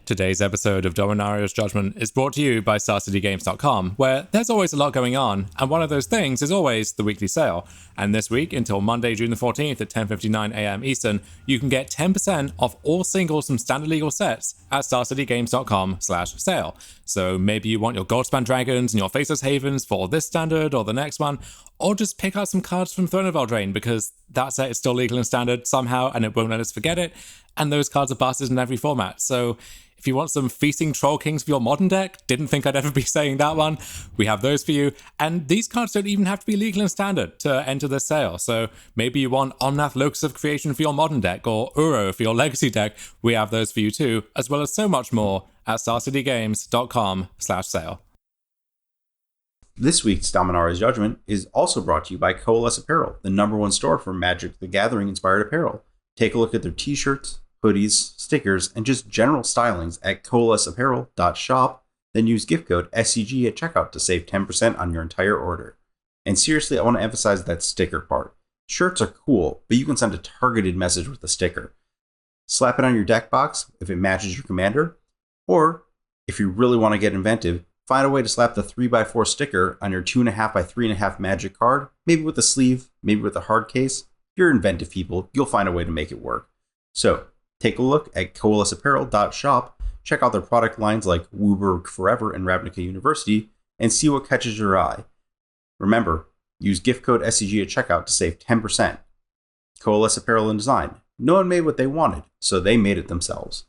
Today's episode of Dominaria's Judgment is brought to you by StarCityGames.com, where there's always a lot going on, and one of those things is always the weekly sale. And this week, until Monday, June the 14th at 10:59 a.m. Eastern, you can get 10% off all singles from standard legal sets at StarCityGames.com/sale. So maybe you want your Goldspan Dragons and your Faceless Havens for this standard or the next one, or just pick out some cards from Throne of Eldraine because that set is still legal and standard somehow and it won't let us forget it, and those cards are busted in every format. So if you want some Feasting Troll Kings for your modern deck, didn't think I'd ever be saying that one, we have those for you. And these cards don't even have to be legal and standard to enter the sale. So maybe you want Omnath Locus of Creation for your modern deck or Uro for your legacy deck, we have those for you too, as well as so much more at StarCityGames.com/sale. This week's Dominaria's Judgment is also brought to you by Coalesce Apparel, the #1 store for Magic the Gathering inspired apparel. Take a look at their t-shirts, hoodies, stickers, and just general stylings at coalesceapparel.shop. Then use gift code SCG at checkout to save 10% on your entire order. And seriously, I want to emphasize that sticker part. Shirts are cool, but you can send a targeted message with a sticker. Slap it on your deck box if it matches your commander, or if you really want to get inventive, find a way to slap the 3x4 sticker on your 2.5x3.5 Magic card, maybe with a sleeve, maybe with a hard case. If you're inventive people, you'll find a way to make it work. So, take a look at coalesceapparel.shop, check out their product lines like Wooburg Forever and Ravnica University, and see what catches your eye. Remember, use gift code SCG at checkout to save 10%. Coalesce Apparel and Design. No one made what they wanted, so they made it themselves.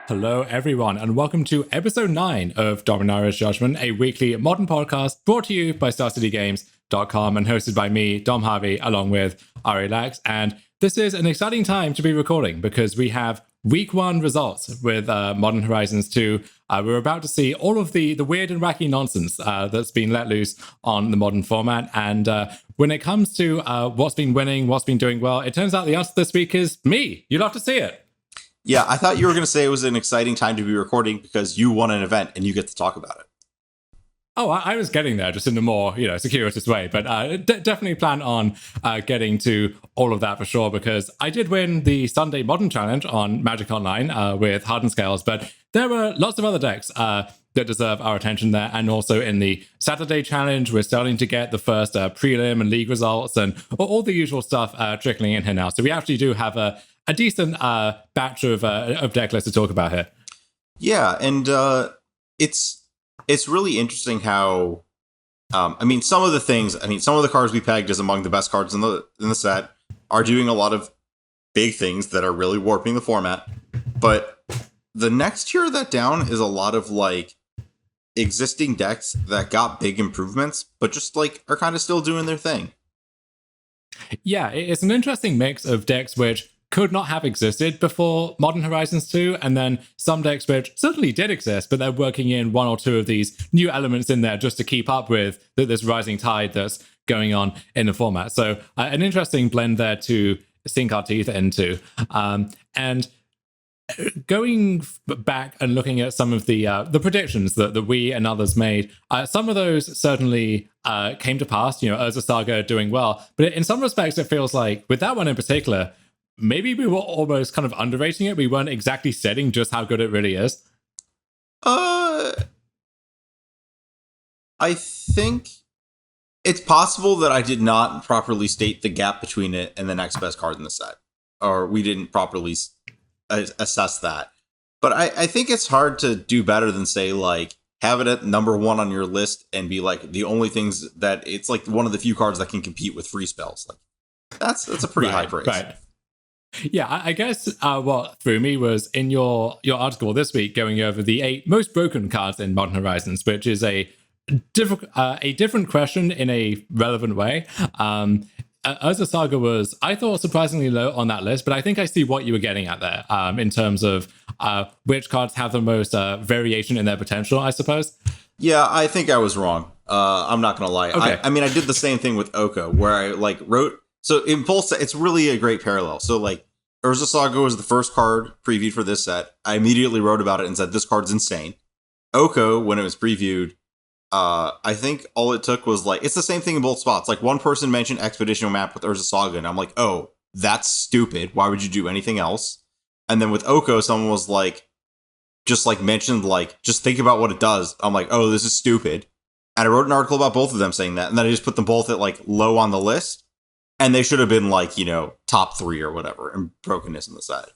Hello, everyone, and welcome to episode 9 of Dominaria's Judgment, a weekly modern podcast brought to you by StarCityGames.com and hosted by me, Dom Harvey, along with Ari Lax. And this is an exciting time to be recording because we have week 1 results with Modern Horizons 2. We're about to see all of the weird and wacky nonsense that's been let loose on the modern format. And when it comes to what's been winning, what's been doing well, it turns out the answer this week is me. You'll have to see it. Yeah, I thought you were going to say it was an exciting time to be recording because you won an event and you get to talk about it. Oh, I was getting there just in a more, circuitous way, but definitely plan on getting to all of that for sure, because I did win the Sunday Modern Challenge on Magic Online with Hardened Scales, but there were lots of other decks that deserve our attention there. And also in the Saturday Challenge, we're starting to get the first prelim and league results and all the usual stuff trickling in here now. So we actually do have a decent batch of deck lists to talk about here. Yeah, and it's really interesting how, some of the cards we pegged as among the best cards in the set are doing a lot of big things that are really warping the format. But the next tier of that down is a lot of existing decks that got big improvements, but just are kind of still doing their thing. Yeah, it's an interesting mix of decks which could not have existed before Modern Horizons 2, and then some decks which certainly did exist, but they're working in one or two of these new elements in there just to keep up with this rising tide that's going on in the format. So an interesting blend there to sink our teeth into. And going back and looking at some of the predictions that we and others made, some of those certainly came to pass, Urza Saga doing well. But in some respects, it feels like, with that one in particular, maybe we were almost kind of underrating it. We weren't exactly setting just how good it really is. I think it's possible that I did not properly state the gap between it and the next best card in the set, or we didn't properly assess that. But I think it's hard to do better than say, have it at number 1 on your list and be the only things that it's one of the few cards that can compete with free spells. That's a pretty high praise. Right. Yeah, I guess what threw me was in your article this week going over the 8 most broken cards in Modern Horizons, which is a different question in a relevant way. Urza Saga was, I thought, surprisingly low on that list, but I think I see what you were getting at there in terms of which cards have the most variation in their potential, I suppose. Yeah, I think I was wrong. I'm not going to lie. Okay. I did the same thing with Oko, where I wrote... So Impulse, it's really a great parallel. So Urza Saga was the first card previewed for this set. I immediately wrote about it and said, this card's insane. Oko, when it was previewed, I think all it took was like, it's the same thing in both spots. Like one person mentioned Expedition Map with Urza Saga, and I'm like, oh, that's stupid. Why would you do anything else? And then with Oko, someone was like, just like mentioned, like, just think about what it does. I'm like, oh, this is stupid. And I wrote an article about both of them saying that. And then I just put them both at like low on the list. And they should have been like, top 3 or whatever in brokenness in the set.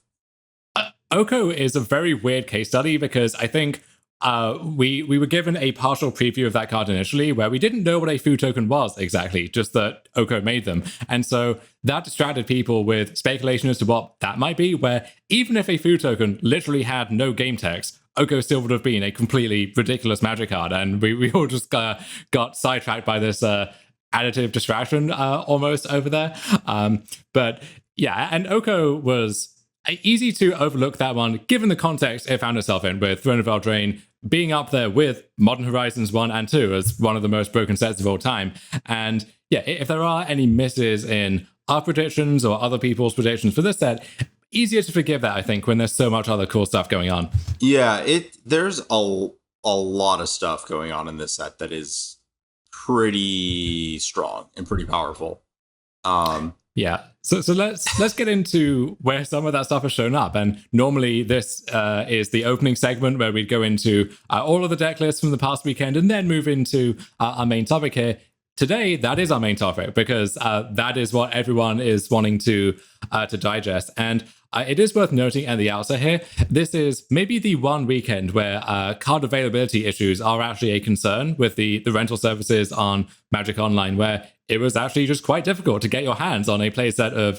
Oko is a very weird case study because I think we were given a partial preview of that card initially where we didn't know what a food token was exactly, just that Oko made them. And so that distracted people with speculation as to what that might be, where even if a food token literally had no game text, Oko still would have been a completely ridiculous Magic card. And we all just got sidetracked by this additive distraction almost over there. But yeah, and Oko was easy to overlook that one, given the context it found itself in, with Throne of Eldraine being up there with Modern Horizons 1 and 2 as one of the most broken sets of all time. And yeah, if there are any misses in our predictions or other people's predictions for this set, easier to forgive that, I think, when there's so much other cool stuff going on. Yeah, there's a lot of stuff going on in this set that is pretty strong and pretty powerful. Yeah, so let's get into where some of that stuff has shown up. And normally this is the opening segment where we'd go into all of the deck lists from the past weekend and then move into our main topic here. Today, that is our main topic because that is what everyone is wanting to digest. And it is worth noting at the outset here, this is maybe the one weekend where card availability issues are actually a concern with the rental services on Magic Online, where it was actually just quite difficult to get your hands on a playset of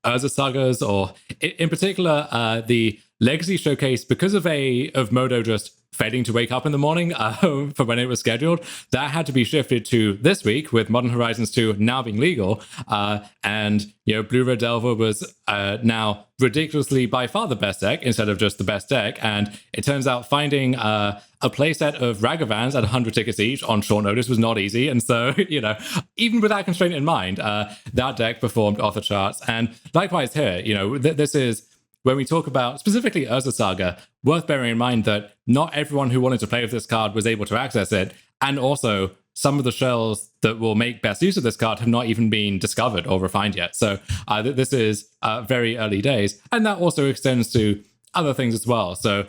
Urza Sagas, or in particular, the Legacy Showcase, because of Modo just failing to wake up in the morning for when it was scheduled. That had to be shifted to this week with Modern Horizons 2 now being legal. And, Blue Red Delver was now ridiculously by far the best deck instead of just the best deck. And it turns out finding a playset of Ragavans at 100 tickets each on short notice was not easy. And so, even with that constraint in mind, that deck performed off the charts. And likewise here, this is, when we talk about specifically Urza Saga, worth bearing in mind that not everyone who wanted to play with this card was able to access it. And also, some of the shells that will make best use of this card have not even been discovered or refined yet. So this is very early days. And that also extends to other things as well. So,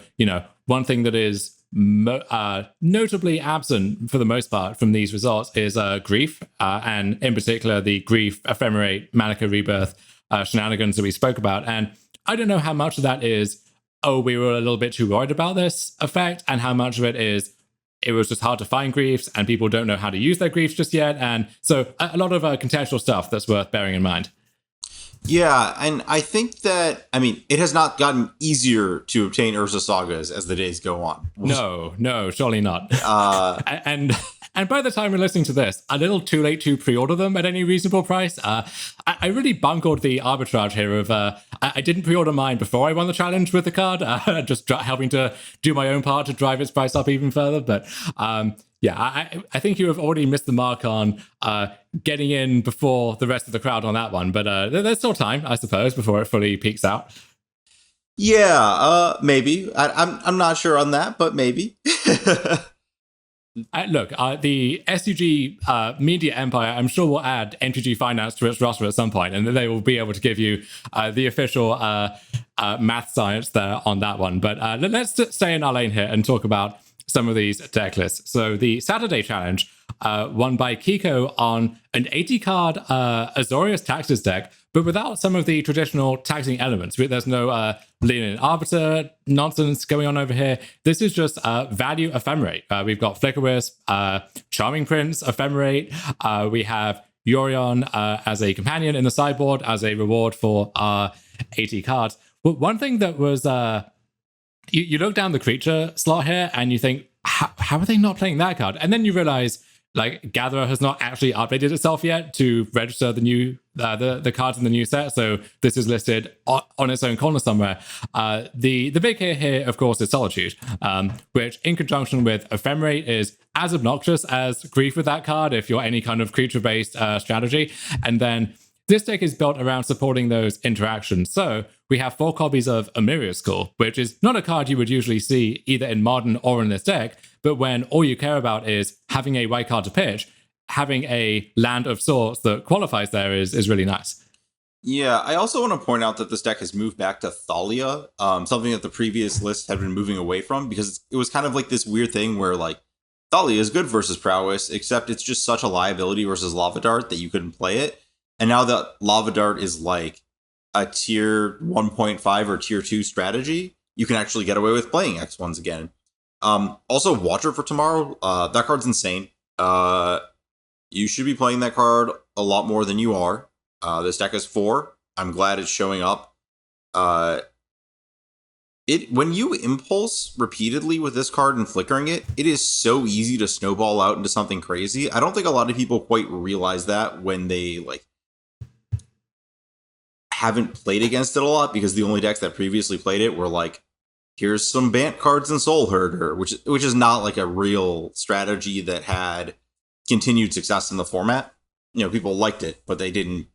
one thing that is notably absent for the most part from these results is Grief, and in particular the Grief Ephemerate Manica Rebirth shenanigans that we spoke about. And I don't know how much of that is, we were a little bit too worried about this effect, and how much of it is, it was just hard to find griefs and people don't know how to use their griefs just yet. And so a lot of contextual stuff that's worth bearing in mind. Yeah, and I think that, it has not gotten easier to obtain Urza Sagas as the days go on. No, surely not. And by the time we're listening to this, a little too late to pre-order them at any reasonable price. I really bungled the arbitrage here of I didn't pre-order mine before I won the challenge with the card, just helping to do my own part to drive its price up even further. But I think you have already missed the mark on getting in before the rest of the crowd on that one. But there's still time, I suppose, before it fully peaks out. Yeah, maybe. I'm not sure on that, but maybe. Look, the SUG media empire, I'm sure, will add MTG Finance to its roster at some point, and they will be able to give you the official math science there on that one. But let's stay in our lane here and talk about some of these deck lists. So the Saturday challenge, won by Kiko on an 80-card Azorius Taxes deck, but without some of the traditional taxing elements. There's no Leonin Arbiter nonsense going on over here. This is just value Ephemerate. We've got Flicker Wisp, Charming Prince, Ephemerate. We have Yorion as a companion in the sideboard as a reward for our 80 cards. But one thing that was... You look down the creature slot here and you think, how are they not playing that card? And then you realize, Gatherer has not actually updated itself yet to register the new the cards in the new set. So this is listed on its own corner somewhere. The big hit here, of course, is Solitude, which in conjunction with Ephemerate is as obnoxious as Grief with that card if you're any kind of creature-based strategy. And then this deck is built around supporting those interactions. So we have 4 copies of Amiria's School, which is not a card you would usually see either in Modern or in this deck, but when all you care about is having a white card to pitch, having a land of sorts that qualifies there is really nice. Yeah, I also want to point out that this deck has moved back to Thalia, something that the previous list had been moving away from, because it was kind of like this weird thing where, like, Thalia is good versus Prowess, except it's just such a liability versus Lava Dart that you couldn't play it. And now that Lava Dart is like a tier 1.5 or tier 2 strategy, you can actually get away with playing X1s again. Also, Watcher for Tomorrow, that card's insane. You should be playing that card a lot more than you are. This deck is 4. I'm glad it's showing up. When you impulse repeatedly with this card and flickering it, it is so easy to snowball out into something crazy. I don't think a lot of people quite realize that when they like haven't played against it a lot, because the only decks that previously played it were like, here's some Bant cards and Soul Herder, which is not like a real strategy that had continued success in the format. You know, people liked it, but they didn't,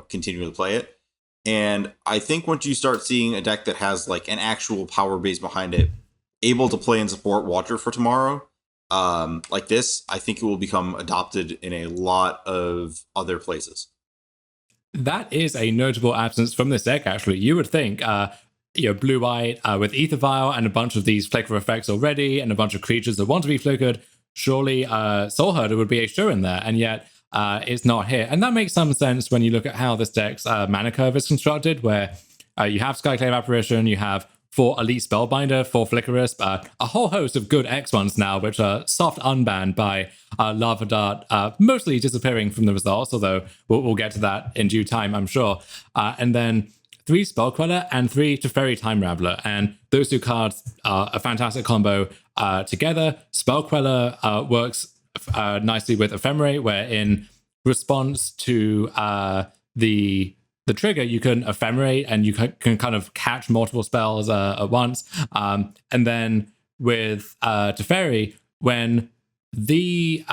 continue to play it. And I think once you start seeing a deck that has like an actual power base behind it, able to play and support Watcher for Tomorrow, like this, I think it will become adopted in a lot of other places. That is a notable absence from this deck, actually. You would think, blue-white with Ether Vial and a bunch of these flicker effects already, and a bunch of creatures that want to be flickered, surely Soul Herder would be a show in there, and yet it's not here. And that makes some sense when you look at how this deck's mana curve is constructed, where you have Skyclave Apparition, you have 4 Elite Spellbinder, 4 Flickerist, a whole host of good X1s now, which are soft unbanned by Lava Dart, mostly disappearing from the results, although we'll get to that in due time, I'm sure. And then 3 Spell Queller and 3 Teferi Time Raveler. And those 2 cards are a fantastic combo together. Spell Queller works nicely with Ephemerate, where in response to the trigger, you can Ephemerate and you can kind of catch multiple spells at once. And then with Teferi, when the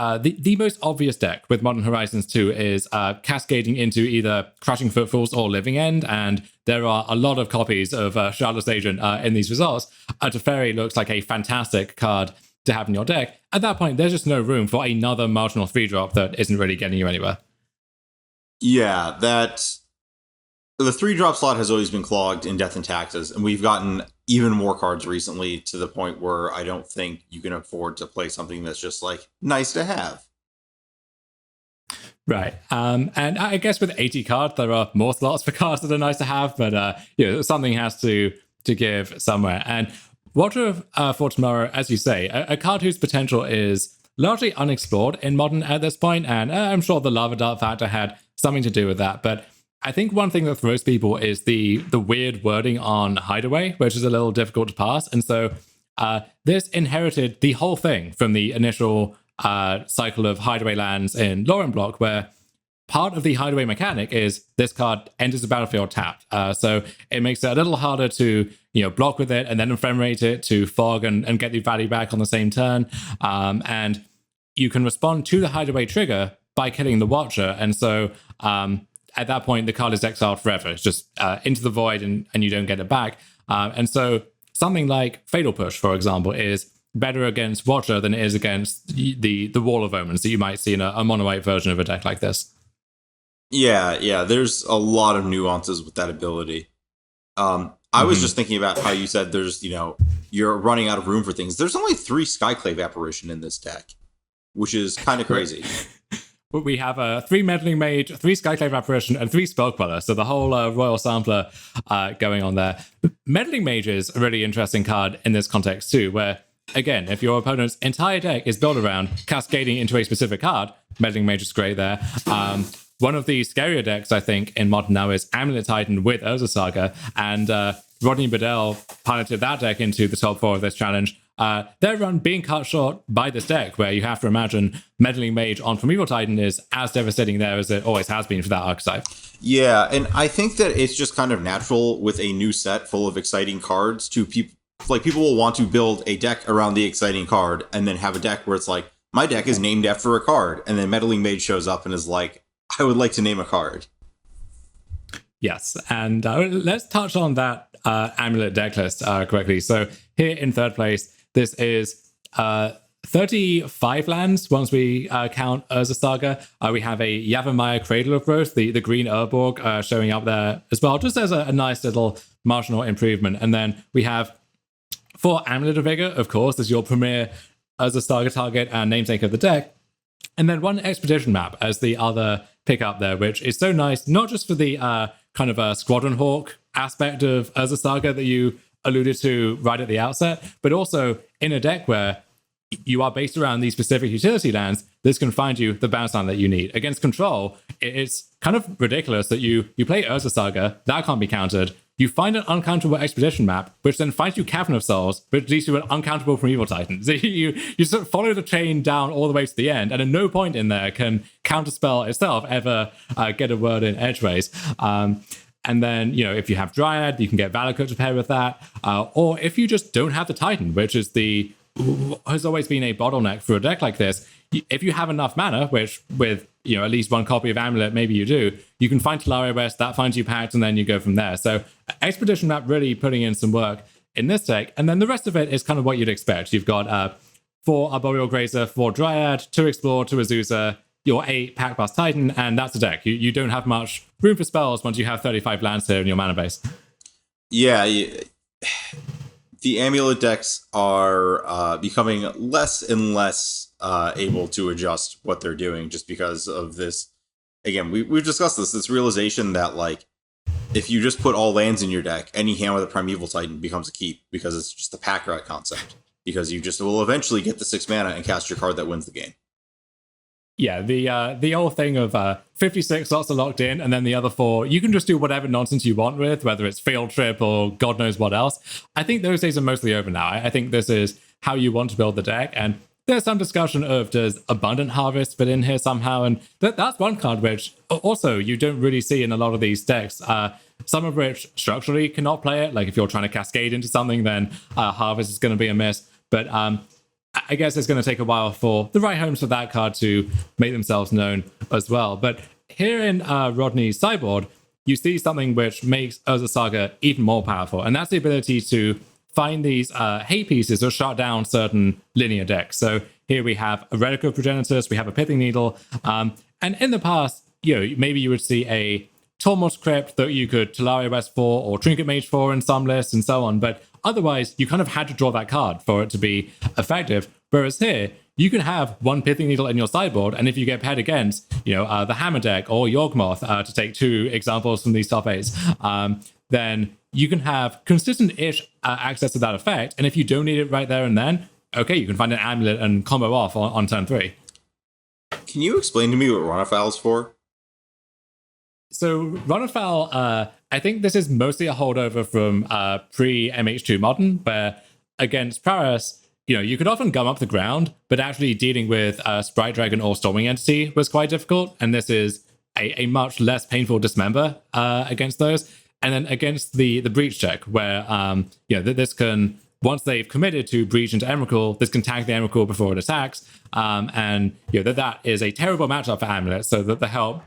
most obvious deck with Modern Horizons 2 is cascading into either Crushing Footfalls or Living End, and there are a lot of copies of Charlotte's Agent in these results, Teferi looks like a fantastic card to have in your deck. At that point, there's just no room for another marginal 3-drop that isn't really getting you anywhere. Yeah, the 3-drop slot has always been clogged in Death and Taxes, and we've gotten even more cards recently to the point where I don't think you can afford to play something that's just like nice to have. Right. And I guess with 80 cards, there are more slots for cards that are nice to have, but something has to give somewhere. And Watcher for Tomorrow, as you say, a card whose potential is largely unexplored in Modern at this point, and I'm sure the Lava Dart factor had something to do with that, but I think one thing that throws people is the weird wording on Hideaway, which is a little difficult to pass. And so this inherited the whole thing from the initial cycle of Hideaway lands in Lauren Block, where part of the Hideaway mechanic is this card enters the battlefield tapped. So it makes it a little harder to block with it and then ephemerate it to fog and get the value back on the same turn. And you can respond to the Hideaway trigger by killing the Watcher. And so at that point, the card is exiled forever. It's just into the void and you don't get it back. And so something like Fatal Push, for example, is better against Watcher than it is against the Wall of Omens that you might see in a mono-white version of a deck like this. Yeah, there's a lot of nuances with that ability. I was just thinking about how you said there's, you're running out of room for things. There's only 3 Skyclave Apparition in this deck, which is kind of crazy. We have 3 Meddling Mage, 3 Skyclave Apparition, and 3 Spell Queller. So the whole Royal Sampler going on there. Meddling Mage is a really interesting card in this context too, where, again, if your opponent's entire deck is built around cascading into a specific card, Meddling Mage is great there. One of the scarier decks, I think, in Modern now is Amulet Titan with Urza Saga, and Rodney Bedell piloted that deck into the top 4 of this challenge. Their run being cut short by this deck, where you have to imagine Meddling Mage on Primeval Titan is as devastating there as it always has been for that archetype. Yeah, and I think that it's just kind of natural with a new set full of exciting cards to people. Like, people will want to build a deck around the exciting card and then have a deck where it's like, my deck is named after a card. And then Meddling Mage shows up and is like, I would like to name a card. Yes, and let's touch on that amulet deck list quickly. So here in third place, this is 35 lands once we count Urza Saga. We have a Yavimaya Cradle of Growth, the green Urborg showing up there as well, just as a nice little marginal improvement. And then we have 4 Amulet of Vigor, of course, as your premier Urza Saga target and namesake of the deck. And then 1 Expedition map as the other pickup there, which is so nice, not just for the kind of a Squadron Hawk aspect of Urza Saga that you alluded to right at the outset, but also in a deck where you are based around these specific utility lands, this can find you the bounce land that you need. Against control, it's kind of ridiculous that you play Urza Saga, that can't be countered. You find an uncountable Expedition map, which then finds you Cavern of Souls, which leads to an uncountable Primeval Titan. So you sort of follow the chain down all the way to the end, and at no point in there can Counterspell itself ever get a word in edgeways. And then, if you have Dryad, you can get Valakut to pair with that. Or if you just don't have the Titan, which has always been a bottleneck for a deck like this, if you have enough mana, which with at least 1 copy of Amulet, maybe you do, you can find Talaria West, that finds you Pact, and then you go from there. So Expedition map really putting in some work in this deck, and then the rest of it is kind of what you'd expect. You've got 4 Arboreal Grazer, 4 Dryad, 2 Explore, 2 Azusa, your 8 Pact plus Titan, and that's a deck. You don't have much room for spells once you have 35 lands here in your mana base. Yeah, the Amulet decks are becoming less and less able to adjust what they're doing just because of this. Again, we've discussed this realization that, like, if you just put all lands in your deck, any hand with a Primeval Titan becomes a keep because it's just the pack rat concept. Because you just will eventually get the 6 mana and cast your card that wins the game. Yeah, the old thing of 56 slots are locked in, and then the other 4, you can just do whatever nonsense you want with, whether it's Field Trip or God knows what else. I think those days are mostly over now. I think this is how you want to build the deck, and there's some discussion of does Abundant Harvest fit in here somehow, and that's one card which also you don't really see in a lot of these decks. Some of which structurally cannot play it. Like if you're trying to cascade into something, then Harvest is going to be a miss. But I guess it's going to take a while for the right homes for that card to make themselves known as well. But here in Rodney's sideboard, you see something which makes Urza Saga even more powerful, and that's the ability to find these hate pieces or shut down certain linear decks. So here we have a Relic of Progenitus, we have a Pithing Needle, and in the past, maybe you would see a Tormod's Crypt that you could Talaria West for, or Trinket Mage for in some lists and so on, but otherwise you kind of had to draw that card for it to be effective. Whereas here, you can have 1 Pithing Needle in your sideboard, and if you get paired against, the Hammer deck or Yawgmoth, to take 2 examples from these top 8s, then you can have consistent-ish access to that effect, and if you don't need it right there and then, okay, you can find an Amulet and combo off on turn 3. Can you explain to me what Runafowl is for? So Runafowl, I think this is mostly a holdover from pre-MH2 Modern, where against Paras, you could often gum up the ground, but actually dealing with Sprite Dragon or Storming Entity was quite difficult, and this is a much less painful dismember against those. And then against the Breach check, where this can, once they've committed to Breach into Emrakul, this can tag the Emrakul before it attacks, and that is a terrible matchup for Amulet, so that the help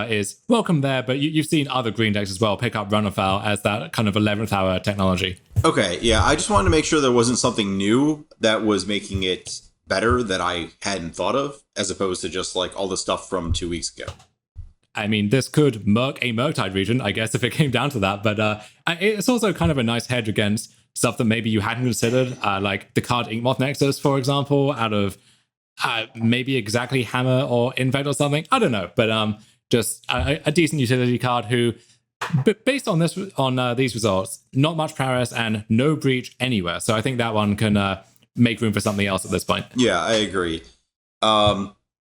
is welcome there. But you've seen other green decks as well pick up Runafowl as that kind of 11th hour technology. Okay, yeah, I just wanted to make sure there wasn't something new that was making it better that I hadn't thought of, as opposed to just like all the stuff from 2 weeks ago. I mean, this could murk a Murktide region, I guess, if it came down to that. But it's also kind of a nice hedge against stuff that maybe you hadn't considered, like the card Inkmoth Nexus, for example, out of maybe exactly Hammer or Infect or something. I don't know, but just a decent utility card who, but based on these results, not much Paras and no Breach anywhere. So I think that one can make room for something else at this point. Yeah, I agree.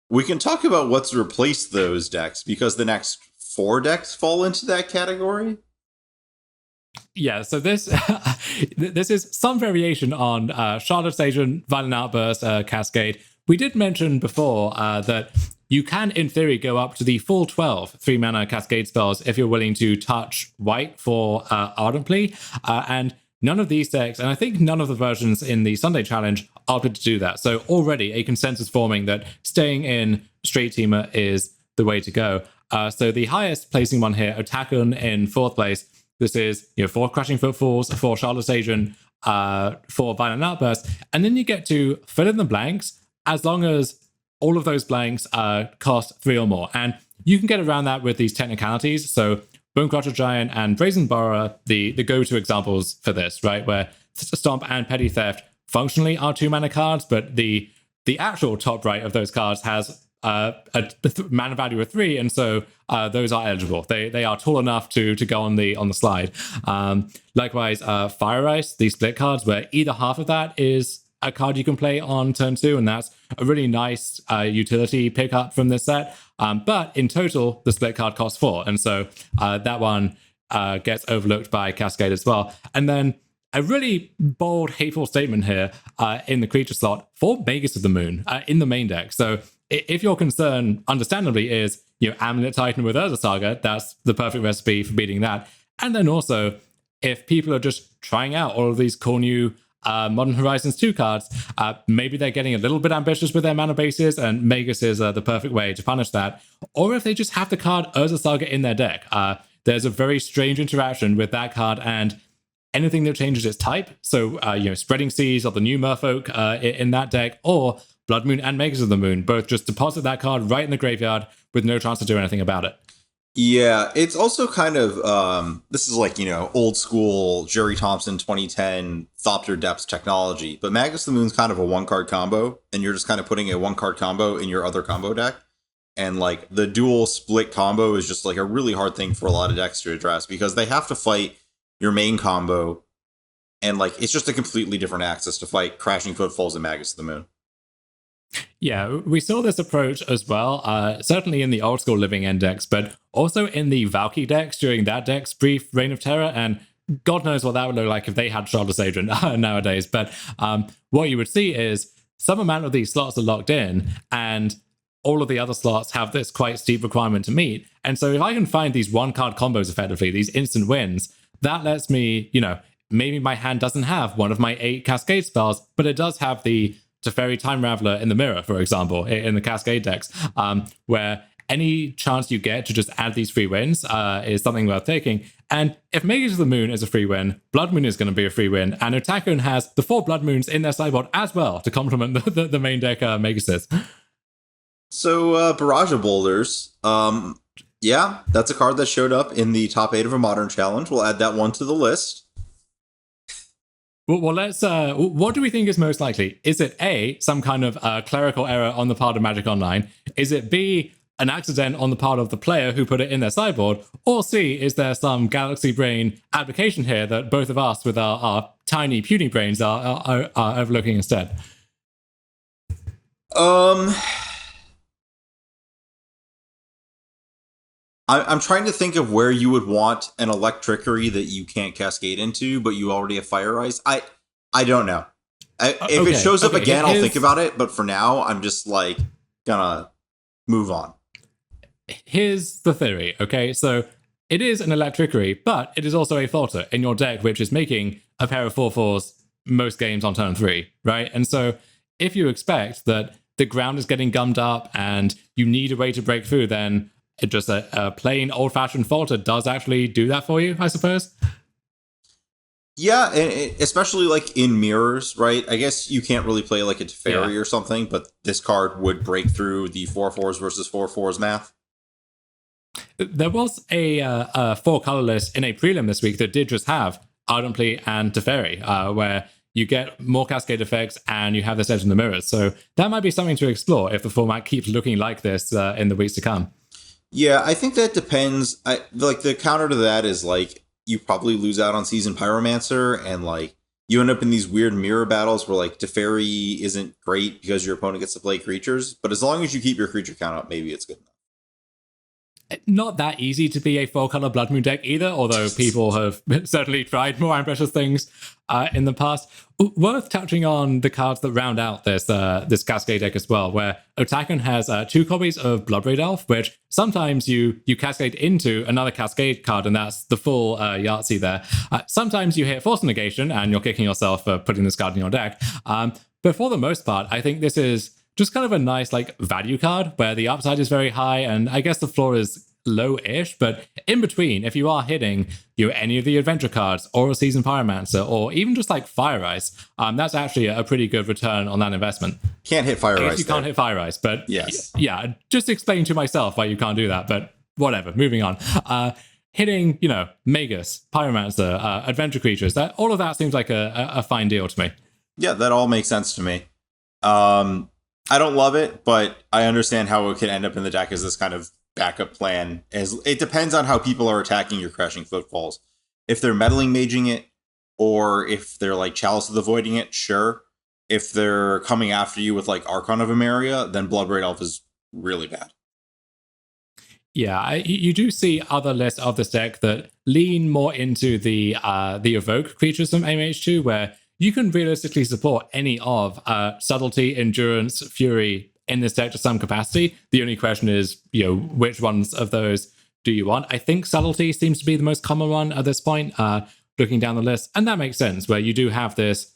We can talk about what's replaced those decks, because the next 4 decks fall into that category. Yeah, so this is some variation on Charlotte's Agent, Violent Outburst, Cascade. We did mention before that you can, in theory, go up to the full 12 3-mana Cascade spells if you're willing to touch white for Ardently, and none of these decks, and I think none of the versions in the Sunday Challenge, opted to do that. So already a consensus forming that staying in Straight Teamer is the way to go. So the highest placing one here, Otakun in 4th place. This is 4 Crushing Footfalls, 4 Charlotte's Agent, 4 Violent Outbursts, and then you get to fill in the blanks as long as all of those blanks cost 3 or more. And you can get around that with these technicalities. So Bonecrusher Giant and Brazen Borrower, the go-to examples for this, right? Where Stomp and Petty Theft functionally are 2-mana cards, but the actual top right of those cards has a mana value of 3, and so those are eligible. They are tall enough to go on the slide. Likewise, Fire Ice, the split cards, where either half of that is a card you can play on turn 2, and that's a really nice utility pickup from this set. But in total, the split card costs 4, and so that one gets overlooked by Cascade as well. And then a really bold, hateful statement here in the creature slot for Magus of the Moon in the main deck. So if your concern, understandably, is Amulet Titan with Urza Saga, that's the perfect recipe for beating that. And then also, if people are just trying out all of these cool new Modern Horizons 2 cards, maybe they're getting a little bit ambitious with their mana bases, and Magus is the perfect way to punish that. Or if they just have the card Urza Saga in their deck, there's a very strange interaction with that card and anything that changes its type. So, Spreading Seas or the new Merfolk in that deck, or Blood Moon and Magus of the Moon, both just deposit that card right in the graveyard with no chance to do anything about it. Yeah, it's also kind of, this is like, old school Jerry Thompson 2010 Thopter Depths technology, but Magus of the Moon's kind of a 1-card combo, and you're just kind of putting a 1-card combo in your other combo deck. And like the dual split combo is just like a really hard thing for a lot of decks to address, because they have to fight your main combo, and like it's just a completely different axis to fight Crashing Footfalls and Magus of the Moon. Yeah, we saw this approach as well, certainly in the old school Living End decks, but also in the Valky decks during that deck's brief reign of terror, and God knows what that would look like if they had Charlotte's Agent nowadays. But what you would see is some amount of these slots are locked in, and all of the other slots have this quite steep requirement to meet. And so if I can find these 1-card combos effectively, these instant wins, that lets me, maybe my hand doesn't have one of my 8 Cascade spells, but it does have the Teferi Time Raveler in the mirror, for example, in the Cascade decks, where any chance you get to just add these free wins is something worth taking. And if Magus of the Moon is a free win, Blood Moon is going to be a free win, and Otakun has the 4 Blood Moons in their sideboard as well to complement the main deck Maguses. So, Barrage of Boulders, yeah, that's a card that showed up in the top 8 of a Modern Challenge. We'll add that one to the list. Well, let's. What do we think is most likely? Is it A, some kind of clerical error on the part of Magic Online? Is it B, an accident on the part of the player who put it in their sideboard? Or C, is there some galaxy brain application here that both of us with our tiny, puny brains are overlooking instead? I'm trying to think of where you would want an Electrickery that you can't cascade into, but you already have Fire Ice. I don't know. If it shows up again, I'll think about it. But for now, I'm just like gonna move on. Here's the theory, okay? So it is an Electrickery, but it is also a Falter in your deck, which is making a pair of 4/4s most games on turn 3, right? And so if you expect that the ground is getting gummed up and you need a way to break through, then just a plain old-fashioned Falter does actually do that for you, I suppose. Yeah, and especially like in mirrors, right? I guess you can't really play like a Teferi or something, but this card would break through the 4/4s versus 4/4s math. There was a 4-color list in a prelim this week that did just have Ardently and Teferi, where you get more cascade effects and you have this edge in the mirrors. So that might be something to explore if the format keeps looking like this in the weeks to come. Yeah, I think that depends. Like the counter to that is like you probably lose out on Seasoned Pyromancer, and like you end up in these weird mirror battles where like Teferi isn't great because your opponent gets to play creatures. But as long as you keep your creature count up, maybe it's good enough. Not that easy to be a 4-color Blood Moon deck either, although people have certainly tried more ambitious things in the past. Worth touching on the cards that round out this Cascade deck as well, where Otakun has 2 copies of Bloodbraid Elf, which sometimes you cascade into another Cascade card, and that's the full Yahtzee there. Sometimes you hit Force Negation, and you're kicking yourself for putting this card in your deck. But for the most part, I think this is just kind of a nice like value card where the upside is very high, and I guess the floor is low-ish, but in between, if you are hitting any of the adventure cards or a seasoned pyromancer or even just like Fire Ice, that's actually a pretty good return on that investment. Can't hit Fire Ice. You can't hit Fire Ice, but yes, yeah, just explain to myself why you can't do that, but whatever, moving on. Hitting, Magus, Pyromancer, adventure creatures, that all of that seems like a fine deal to me. Yeah, that all makes sense to me. I don't love it, but I understand how it could end up in the deck as this kind of backup plan. As it depends on how people are attacking your Crashing Footfalls. If they're meddling maging it, or if they're like Chalice of the Voiding it, sure. If they're coming after you with like Archon of Emeria, then Bloodbraid Elf is really bad. Yeah, you do see other lists of this deck that lean more into the evoke creatures from MH2, where you can realistically support any of Subtlety, Endurance, Fury in this deck to some capacity. The only question is, which ones of those do you want? I think Subtlety seems to be the most common one at this point, looking down the list. And that makes sense, where you do have this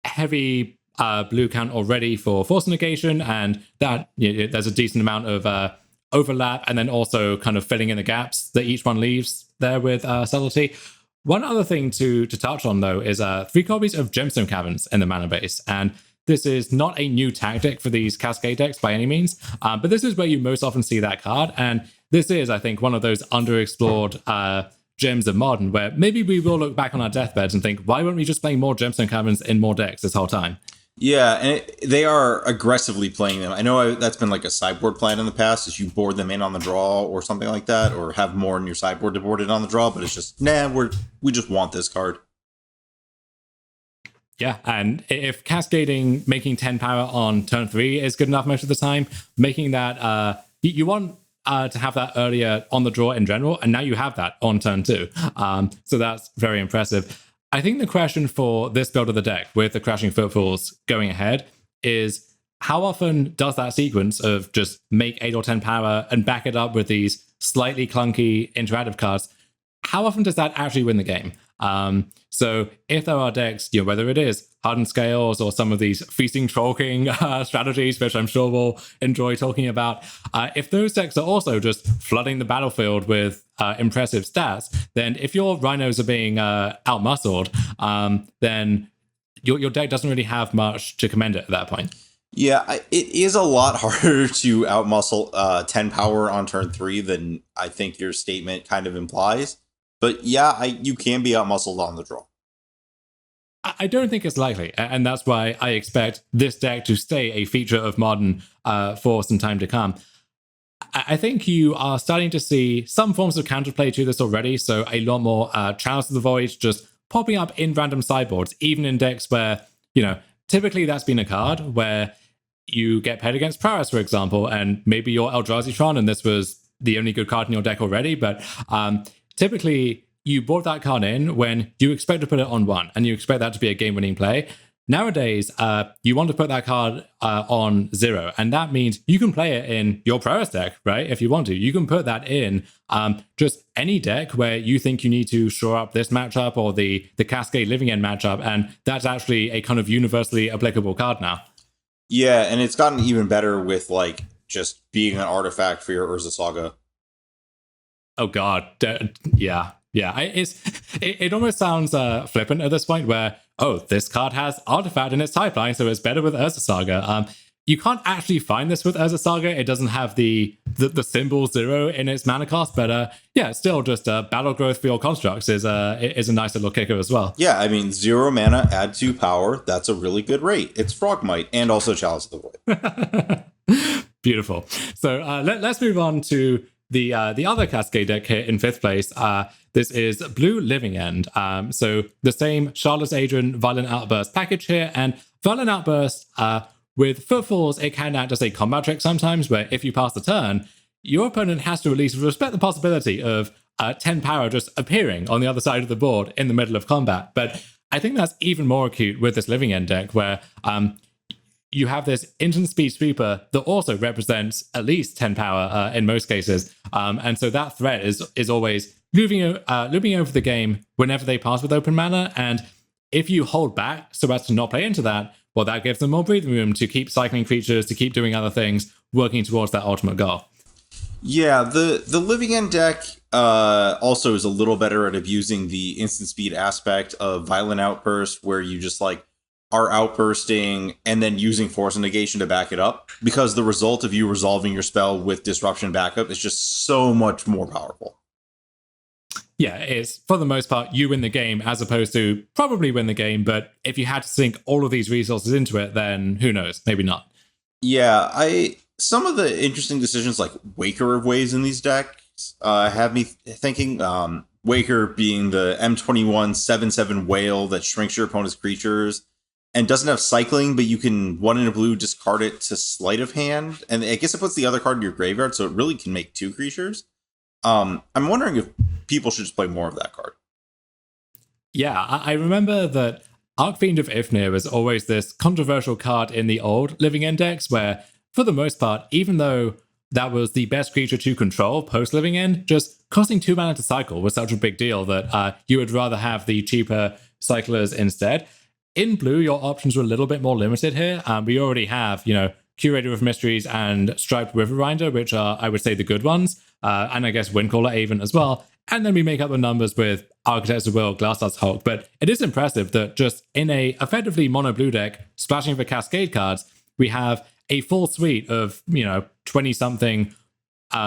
heavy blue count already for Force Negation, and that there's a decent amount of overlap, and then also kind of filling in the gaps that each one leaves there with Subtlety. One other thing to touch on, though, is 3 copies of Gemstone Caverns in the mana base. And this is not a new tactic for these Cascade decks by any means, but this is where you most often see that card. And this is, I think, one of those underexplored gems of Modern, where maybe we will look back on our deathbeds and think, why weren't we just playing more Gemstone Caverns in more decks this whole time? Yeah, and they are aggressively playing them. I know that's been like a sideboard plan in the past, is you board them in on the draw or something like that, or have more in your sideboard to board it on the draw, but it's just, we just want this card. Yeah, and if cascading, making 10 power on turn 3 is good enough most of the time, making that, you want to have that earlier on the draw in general, and now you have that on turn 2. So that's very impressive. I think the question for this build of the deck with the Crashing Footfalls going ahead is, how often does that sequence of just make 8 or 10 power and back it up with these slightly clunky interactive cards, how often does that actually win the game? So if there are decks, whether it is Hardened Scales or some of these Feasting Trollking strategies, which I'm sure we'll enjoy talking about, if those decks are also just flooding the battlefield with impressive stats, then if your Rhinos are being outmuscled, then your deck doesn't really have much to commend it at that point. Yeah, it is a lot harder to outmuscle 10 power on turn 3 than I think your statement kind of implies. But yeah, you can be outmuscled on the draw. I don't think it's likely, and that's why I expect this deck to stay a feature of Modern for some time to come. I think you are starting to see some forms of counterplay to this already, so a lot more Chalice of the Void just popping up in random sideboards, even in decks where, typically that's been a card where you get paired against Prowess, for example, and maybe you're Eldrazi Tron, and this was the only good card in your deck already, but typically you brought that card in when you expect to put it on 1, and you expect that to be a game-winning play. Nowadays, you want to put that card on 0, and that means you can play it in your Prowess deck, right? If you want to. You can put that in just any deck where you think you need to shore up this matchup or the Cascade Living End matchup, and that's actually a kind of universally applicable card now. Yeah, and it's gotten even better with, like, just being an artifact for your Urza Saga. Oh, God. Yeah. Yeah, it almost sounds flippant at this point where, this card has Artifact in its type line, so it's better with Urza Saga. You can't actually find this with Urza Saga. It doesn't have the symbol 0 in its mana cost, but still just battle growth for your constructs is a nice little kicker as well. Yeah, I mean, 0 mana, add 2 power. That's a really good rate. It's Frogmite and also Chalice of the Void. Beautiful. So let's move on to the other Cascade deck here in 5th place. This is Blue Living End. So the same Charlotte's Agent Violent Outburst package here, and Violent Outburst with Footfalls, it can act as a combat trick sometimes, where if you pass the turn, your opponent has to at least respect the possibility of 10 power just appearing on the other side of the board in the middle of combat. But I think that's even more acute with this Living End deck, where you have this instant speed sweeper that also represents at least 10 power in most cases. And so that threat is always looming over the game whenever they pass with open mana. And if you hold back so as to not play into that, well, that gives them more breathing room to keep cycling creatures, to keep doing other things, working towards that ultimate goal. Yeah, the Living End deck also is a little better at abusing the instant speed aspect of Violent Outburst, where you just like are outbursting and then using Force Negation to back it up, because the result of you resolving your spell with Disruption backup is just so much more powerful. Yeah, it's for the most part you win the game as opposed to probably win the game, but if you had to sink all of these resources into it, then who knows? Maybe not. Yeah, I some of the interesting decisions like Waker of Waves in these decks have me thinking. Waker being the M21 7/7 whale that shrinks your opponent's creatures and doesn't have cycling, but you can 1 in a blue discard it to sleight of hand, and I guess it puts the other card in your graveyard, so it really can make 2 creatures. I'm wondering if people should just play more of that card. Yeah, I remember that Archfiend of Ifnir was always this controversial card in the old Living Index, where, for the most part, even though that was the best creature to control post Living End, just costing 2 mana to cycle was such a big deal that you would rather have the cheaper cyclers instead. In blue, your options were a little bit more limited here. We already have, Curator of Mysteries and Striped Riverwinder, which are, I would say, the good ones, and I guess Windcaller Avon as well. And then we make up the numbers with Architects of Will, Glassdust Hulk. But it is impressive that just in a effectively mono blue deck, splashing for Cascade cards, we have a full suite of, 20 something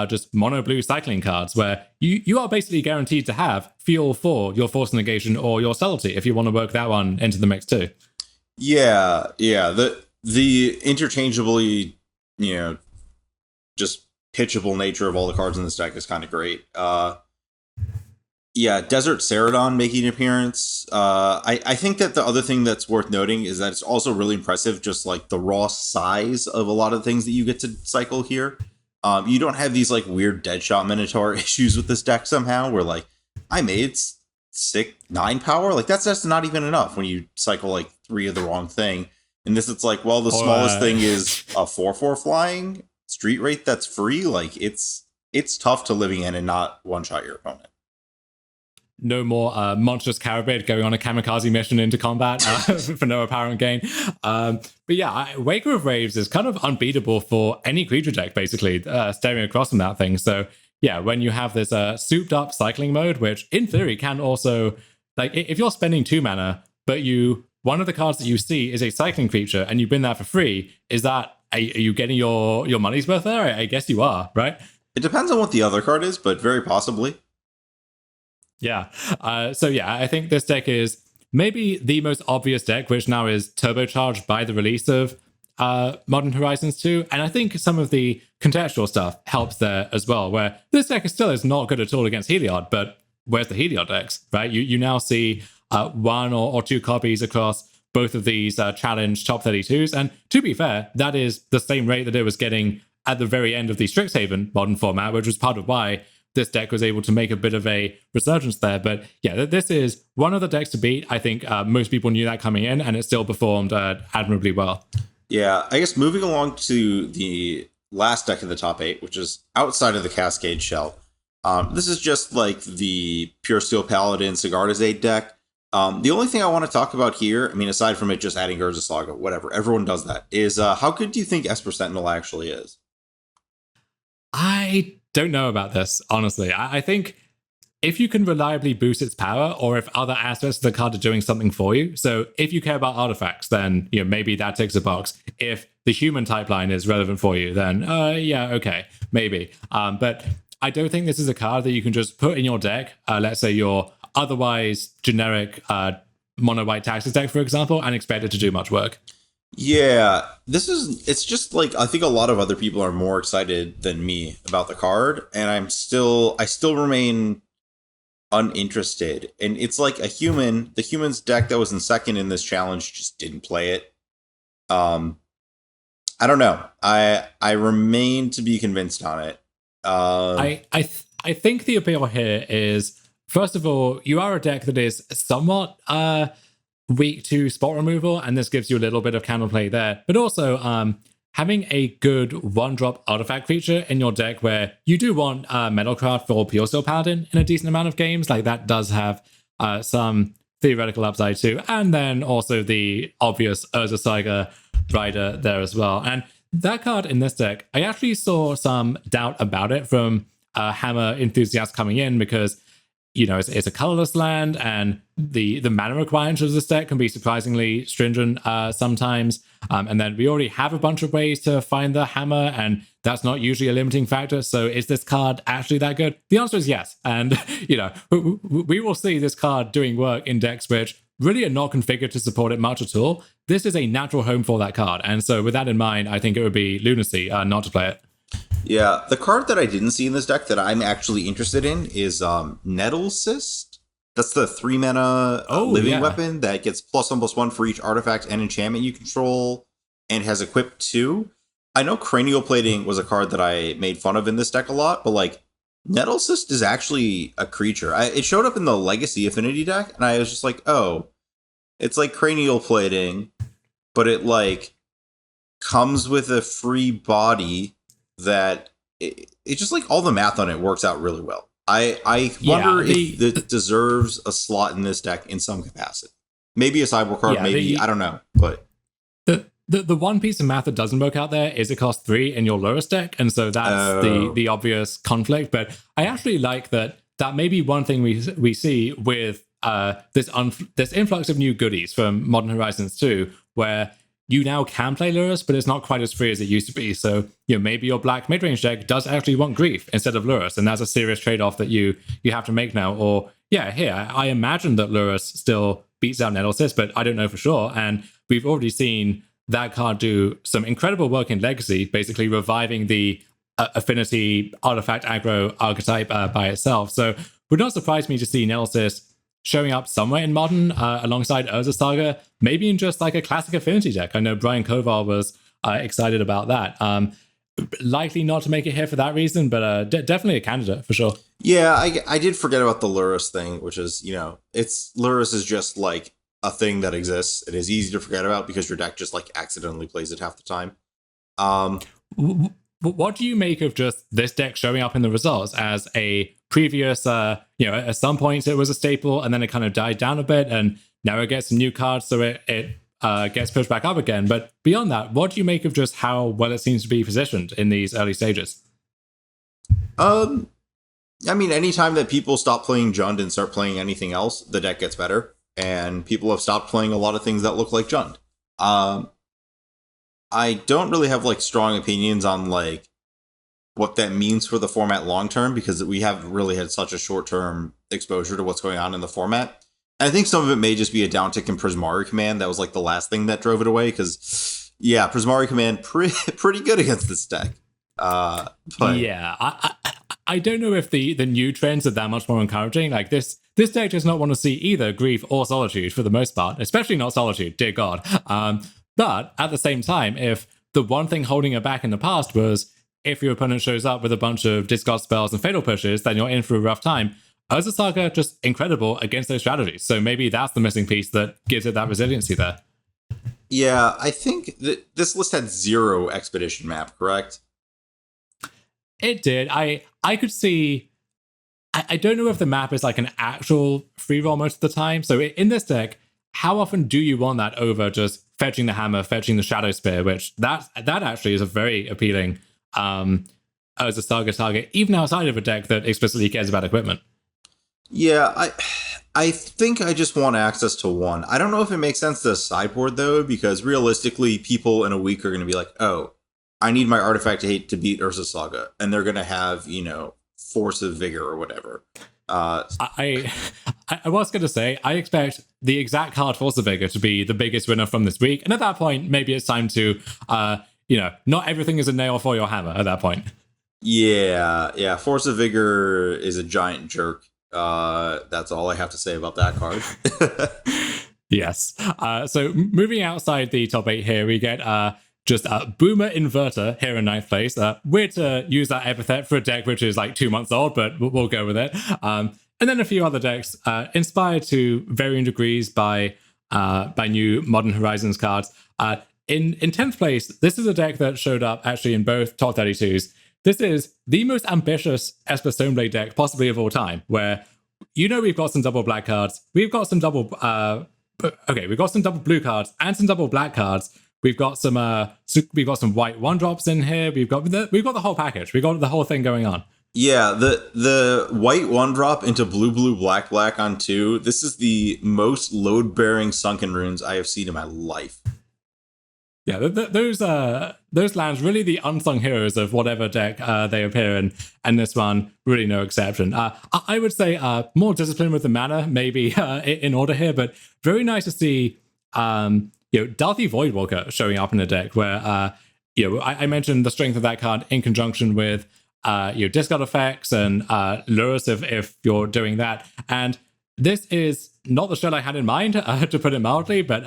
just mono blue cycling cards where you are basically guaranteed to have fuel for your Force Negation or your Subtlety if you want to work that one into the mix too. Yeah. The interchangeably, just pitchable nature of all the cards in this deck is kind of great. Yeah, Desert Ceradon making an appearance. I think that the other thing that's worth noting is that it's also really impressive, just like the raw size of a lot of things that you get to cycle here. You don't have these like weird Deadshot Minotaur issues with this deck somehow, where like I made 9 power. Like that's just not even enough when you cycle like 3 of the wrong thing. And this, it's like, well, the smallest thing is a 4/4 flying street rate that's free. Like it's tough to Living End and not one shot your opponent. No more monstrous Carabid going on a kamikaze mission into combat for no apparent gain. But yeah, Waker of Waves is kind of unbeatable for any creature deck, basically, staring across from that thing. So yeah, when you have this souped up cycling mode, which in theory can also, like, if you're spending 2 mana, but one of the cards that you see is a cycling creature and you win that for free, are you getting your money's worth there? I guess you are, right? It depends on what the other card is, but very possibly. Yeah. So yeah, I think this deck is maybe the most obvious deck, which now is turbocharged by the release of Modern Horizons 2. And I think some of the contextual stuff helps there as well, where this deck is not good at all against Heliod, but where's the Heliod decks, right? You now see 1 or 2 copies across both of these challenge top 32s. And to be fair, that is the same rate that it was getting at the very end of the Strixhaven modern format, which was part of why this deck was able to make a bit of a resurgence there. But yeah, this is one of the decks to beat. I think most people knew that coming in, and it still performed admirably well. Yeah, I guess moving along to the last deck of the top 8, which is outside of the Cascade Shell. This is just like the Pure Steel Paladin Sigarda's Aid deck. The only thing I want to talk about here, I mean, aside from it just adding Urza Saga, whatever, everyone does that, is how good do you think Esper Sentinel actually is? I don't know about this, honestly. I think if you can reliably boost its power, or if other aspects of the card are doing something for you. So if you care about artifacts, then maybe that ticks a box. If the human type line is relevant for you, then yeah, okay, maybe. But I don't think this is a card that you can just put in your deck. Let's say your otherwise generic mono white taxes deck, for example, and expect it to do much work. Yeah, it's just like, I think a lot of other people are more excited than me about the card, and I still remain uninterested. And it's like the humans deck that was in second in this challenge just didn't play it. I don't know. I remain to be convinced on it. I think the appeal here is, first of all, you are a deck that is somewhat weak to spot removal, and this gives you a little bit of counterplay there. But also, having a good 1-drop artifact creature in your deck where you do want Metalcraft for Pure Steel Paladin in a decent amount of games, like that does have some theoretical upside too. And then also the obvious Urza Saga rider there as well. And that card in this deck, I actually saw some doubt about it from Hammer enthusiasts coming in because, it's a colorless land, and the mana requirements of this deck can be surprisingly stringent sometimes. And then we already have a bunch of ways to find the Hammer, and that's not usually a limiting factor. So is this card actually that good? The answer is yes. And, we will see this card doing work in decks which really are not configured to support it much at all. This is a natural home for that card. And so with that in mind, I think it would be lunacy not to play it. Yeah, the card that I didn't see in this deck that I'm actually interested in is Nettle Cyst. That's the 3-mana living weapon that gets +1/+1 for each artifact and enchantment you control, and has equipped 2. I know Cranial Plating was a card that I made fun of in this deck a lot, but like Nettle Cyst is actually a creature. It showed up in the Legacy Affinity deck, and I was just like, oh, it's like Cranial Plating, but it like comes with a free body that it just like all the math on it works out really well. I wonder if it deserves a slot in this deck in some capacity. Maybe a sideboard card, I don't know. But the one piece of math that doesn't work out there is it costs 3 in your Lurrus deck, and so that's the obvious conflict. But I actually like that may be one thing we see with this influx of new goodies from Modern Horizons 2, where you now can play Lurrus, but it's not quite as free as it used to be. So, maybe your black midrange deck does actually want Grief instead of Lurrus, and that's a serious trade-off that you have to make now. Or, I imagine that Lurrus still beats out Nettle Cyst, but I don't know for sure. And we've already seen that card do some incredible work in Legacy, basically reviving the affinity artifact aggro archetype by itself. So, it would not surprise me to see Nettle Cyst showing up somewhere in Modern alongside Urza Saga, maybe in just like a classic affinity deck. I know Brian Kovar was excited about that. Likely not to make it here for that reason, but definitely a candidate for sure. Yeah, I did forget about the Lurrus thing, which is, Lurrus is just like a thing that exists. It is easy to forget about because your deck just like accidentally plays it half the time. What do you make of just this deck showing up in the results as a previous, at some points it was a staple and then it kind of died down a bit and now it gets some new cards, so it gets pushed back up again. But beyond that, what do you make of just how well it seems to be positioned in these early stages? Anytime that people stop playing Jund and start playing anything else, the deck gets better. And people have stopped playing a lot of things that look like Jund. I don't really have like strong opinions on like what that means for the format long term, because we have really had such a short term exposure to what's going on in the format. And I think some of it may just be a downtick in Prismari Command. That was like the last thing that drove it away, because Prismari Command pretty good against this deck. But yeah, I don't know if the new trends are that much more encouraging. Like this deck does not want to see either Grief or Solitude for the most part, especially not Solitude, dear God. But at the same time, if the one thing holding it back in the past was if your opponent shows up with a bunch of discard spells and fatal pushes, then you're in for a rough time. Urza Saga, just incredible against those strategies. So maybe that's the missing piece that gives it that resiliency there. Yeah, I think that this list had 0 Expedition map, correct? It did. I could see... I don't know if the map is like an actual free roll most of the time. So in this deck, how often do you want that over just fetching the hammer, fetching the shadow spear, which that actually is a very appealing as a Saga target, even outside of a deck that explicitly cares about equipment. Yeah, I think I just want access to one. I don't know if it makes sense to sideboard though, because realistically, people in a week are going to be like, oh, I need my artifact to hate to beat Urza Saga, and they're going to have, Force of Vigor or whatever. I was going to say, I expect the exact card Force of Vigor to be the biggest winner from this week. And at that point, maybe it's time to, not everything is a nail for your hammer at that point. Yeah. Force of Vigor is a giant jerk. That's all I have to say about that card. Yes. So moving outside the top 8 here, we get just a Boomer Inverter here in 9th place. Weird to use that epithet for a deck which is like 2 months old, but we'll go with it. And then a few other decks inspired to varying degrees by new Modern Horizons cards. In 10th place, this is a deck that showed up actually in both top 32s. This is the most ambitious Esper Stoneblade deck possibly of all time, where we've got some double black cards, we've got some double we've got some double blue cards and some double black cards, We've got some white one drops in here. We've got the whole package. We got the whole thing going on. Yeah, the white one drop into blue black on 2. This is the most load bearing sunken runes I have seen in my life. Yeah, those lands really the unsung heroes of whatever deck they appear in, and this one really no exception. I would say more discipline with the mana, maybe in order here, but very nice to see Dalthy Voidwalker showing up in a deck where I mentioned the strength of that card in conjunction with discard effects and lures if you're doing that, and this is not the shell I had in mind, to put it mildly, but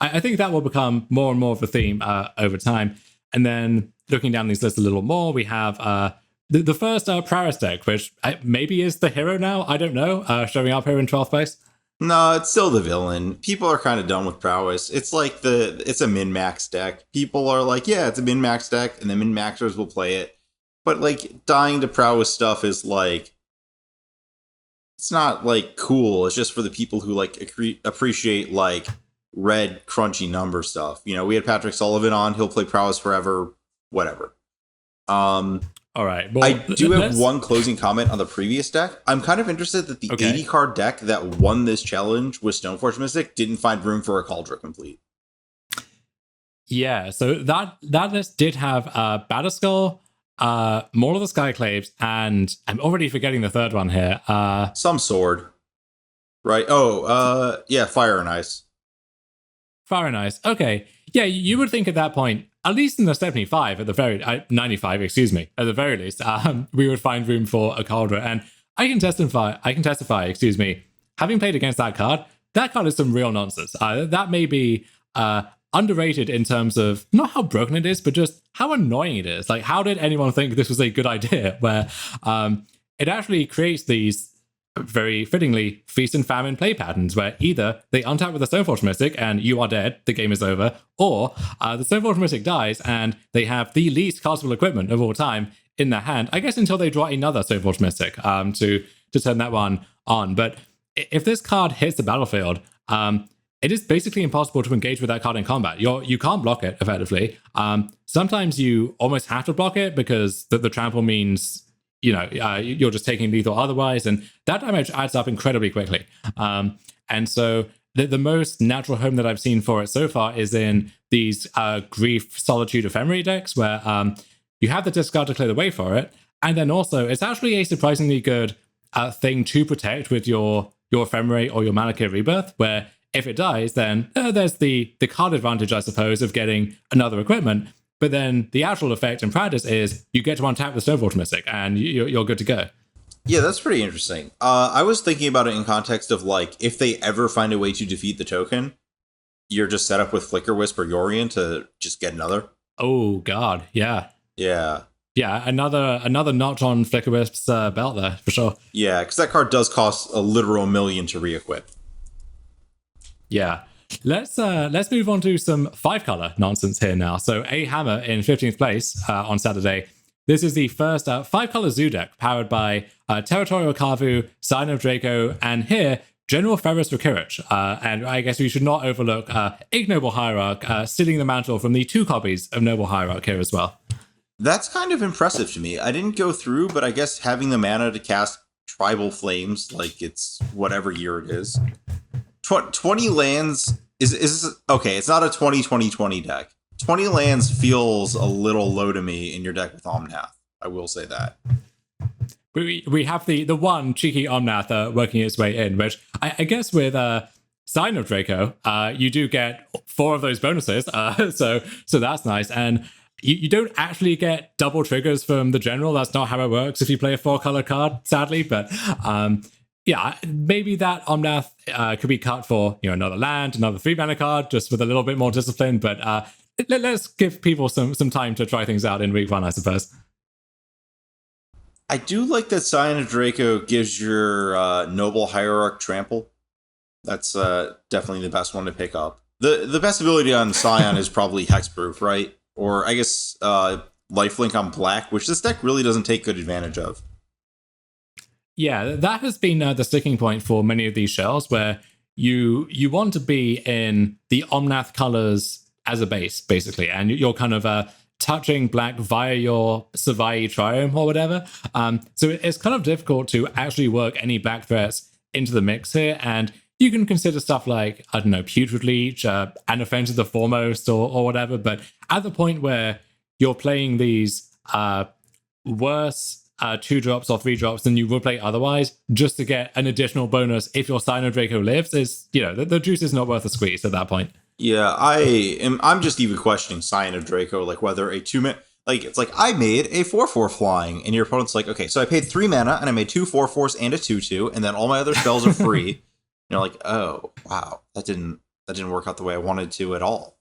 I think that will become more and more of a theme over time. And then looking down these lists a little more, we have the first Prowess deck, which maybe is the hero now. I don't know, showing up here in 12th place. No, it's still the villain. People are kind of done with Prowess. It's like it's a min-max deck. People are like, yeah, it's a min-max deck, and the min-maxers will play it. But like dying to Prowess stuff is like, it's not like cool. It's just for the people who like appreciate like red crunchy number stuff. We had Patrick Sullivan on. He'll play Prowess forever, whatever. All right. Well, I do have one closing comment on the previous deck. I'm kind of interested that the 80 card deck that won this challenge with Stoneforge Mystic didn't find room for a Cauldron Complete. Yeah, so that list did have Batterskull, more of the Skyclaves, and I'm already forgetting the third one here. Some sword. Right. Yeah, Fire and Ice. Fire and Ice. Okay. Yeah, you would think at that point, at least in the 95, 95, excuse me, at the very least, we would find room for a Cauldron. And I can testify, excuse me, having played against that card is some real nonsense. That may be underrated in terms of not how broken it is, but just how annoying it is. Like, how did anyone think this was a good idea? Where it actually creates these very fittingly feast and famine play patterns where either they untap with a Stoneforge Mystic and you are dead, the game is over, or the Stoneforge Mystic dies and they have the least castable equipment of all time in their hand, I guess, until they draw another Stoneforge Mystic to turn that one on. But if this card hits the battlefield, it is basically impossible to engage with that card in combat. You can't block it effectively. Sometimes you almost have to block it because the trample means you're just taking lethal otherwise, and that damage adds up incredibly quickly. And so the most natural home that I've seen for it so far is in these Grief, Solitude, Ephemery decks where you have the discard to clear the way for it, and then also it's actually a surprisingly good thing to protect with your Ephemery or your Malakir Rebirth, where if it dies, then there's the card advantage, I suppose, of getting another equipment. But then the actual effect in practice is you get to untap the Stoneforge Mystic and you're good to go. Yeah, that's pretty interesting. I was thinking about it in context of like, if they ever find a way to defeat the token, you're just set up with Flicker Wisp or Yorion to just get another. Oh, God. Yeah. Yeah. Yeah, another notch on Flicker Wisp's belt there, for sure. Yeah, because that card does cost a literal million to re-equip. Yeah. Let's move on to some 5-color nonsense here now. So A Hammer in 15th place on Saturday. This is the first 5-color zoo deck powered by Territorial Kavu, Sign of Draco, and here, General Ferrus Rakirich. And I guess we should not overlook Ignoble Hierarch stealing the mantle from the 2 copies of Noble Hierarch here as well. That's kind of impressive to me. I didn't go through, but I guess having the mana to cast Tribal Flames, like it's whatever year it is. 20 lands is okay. It's not a 20-20-20 deck. 20 lands feels a little low to me in your deck with Omnath. I will say that. We have the one cheeky Omnath working its way in, which I guess with Sign of Draco, you do get 4 of those bonuses. So that's nice. And you don't actually get double triggers from the general. That's not how it works if you play a 4-color card, sadly. But yeah, maybe that Omnath could be cut for another land, another 3-mana card, just with a little bit more discipline. But let's give people some time to try things out in week 1, I suppose. I do like that Scion of Draco gives your Noble Hierarch trample. That's definitely the best one to pick up. The best ability on Scion is probably Hexproof, right? Or I guess Lifelink on black, which this deck really doesn't take good advantage of. Yeah, that has been the sticking point for many of these shells, where you want to be in the Omnath colors as a base, basically, and you're kind of touching black via your Savai Triome or whatever. So it's kind of difficult to actually work any black threats into the mix here, and you can consider stuff like, I don't know, Putrid Leech, and Offensive the Foremost or whatever, but at the point where you're playing these worse 2-drops or 3-drops than you would play otherwise, just to get an additional bonus if your Sino Draco lives, is, the juice is not worth a squeeze at that point. Yeah, I'm just even questioning Scion of Draco, like whether a 2-minute, like it's like I made a 4/4 flying, and your opponent's like, okay, so I paid 3 mana and I made 2 4/4s and a 2/2, and then all my other spells are free. You're like, oh wow, that didn't work out the way I wanted to at all.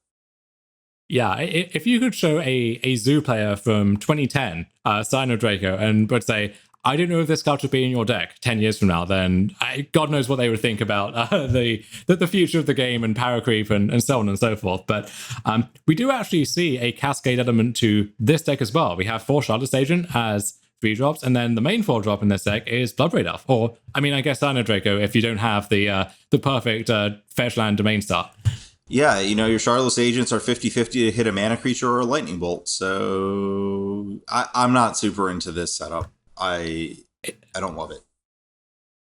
Yeah, if you could show a zoo player from 2010, Sino Draco, and would say, I don't know if this card should be in your deck 10 years from now, then God knows what they would think about the future of the game and power creep and so on and so forth. But we do actually see a cascade element to this deck as well. We have 4 Shardless Agent as 3-drops, and then the main 4-drop in this deck is Bloodbraid Elf. Or, I mean, I guess Sino Draco if you don't have the perfect fetch land domain start. Yeah, your Shardless Agents are 50-50 to hit a mana creature or a lightning bolt, so I'm not super into this setup. I don't love it.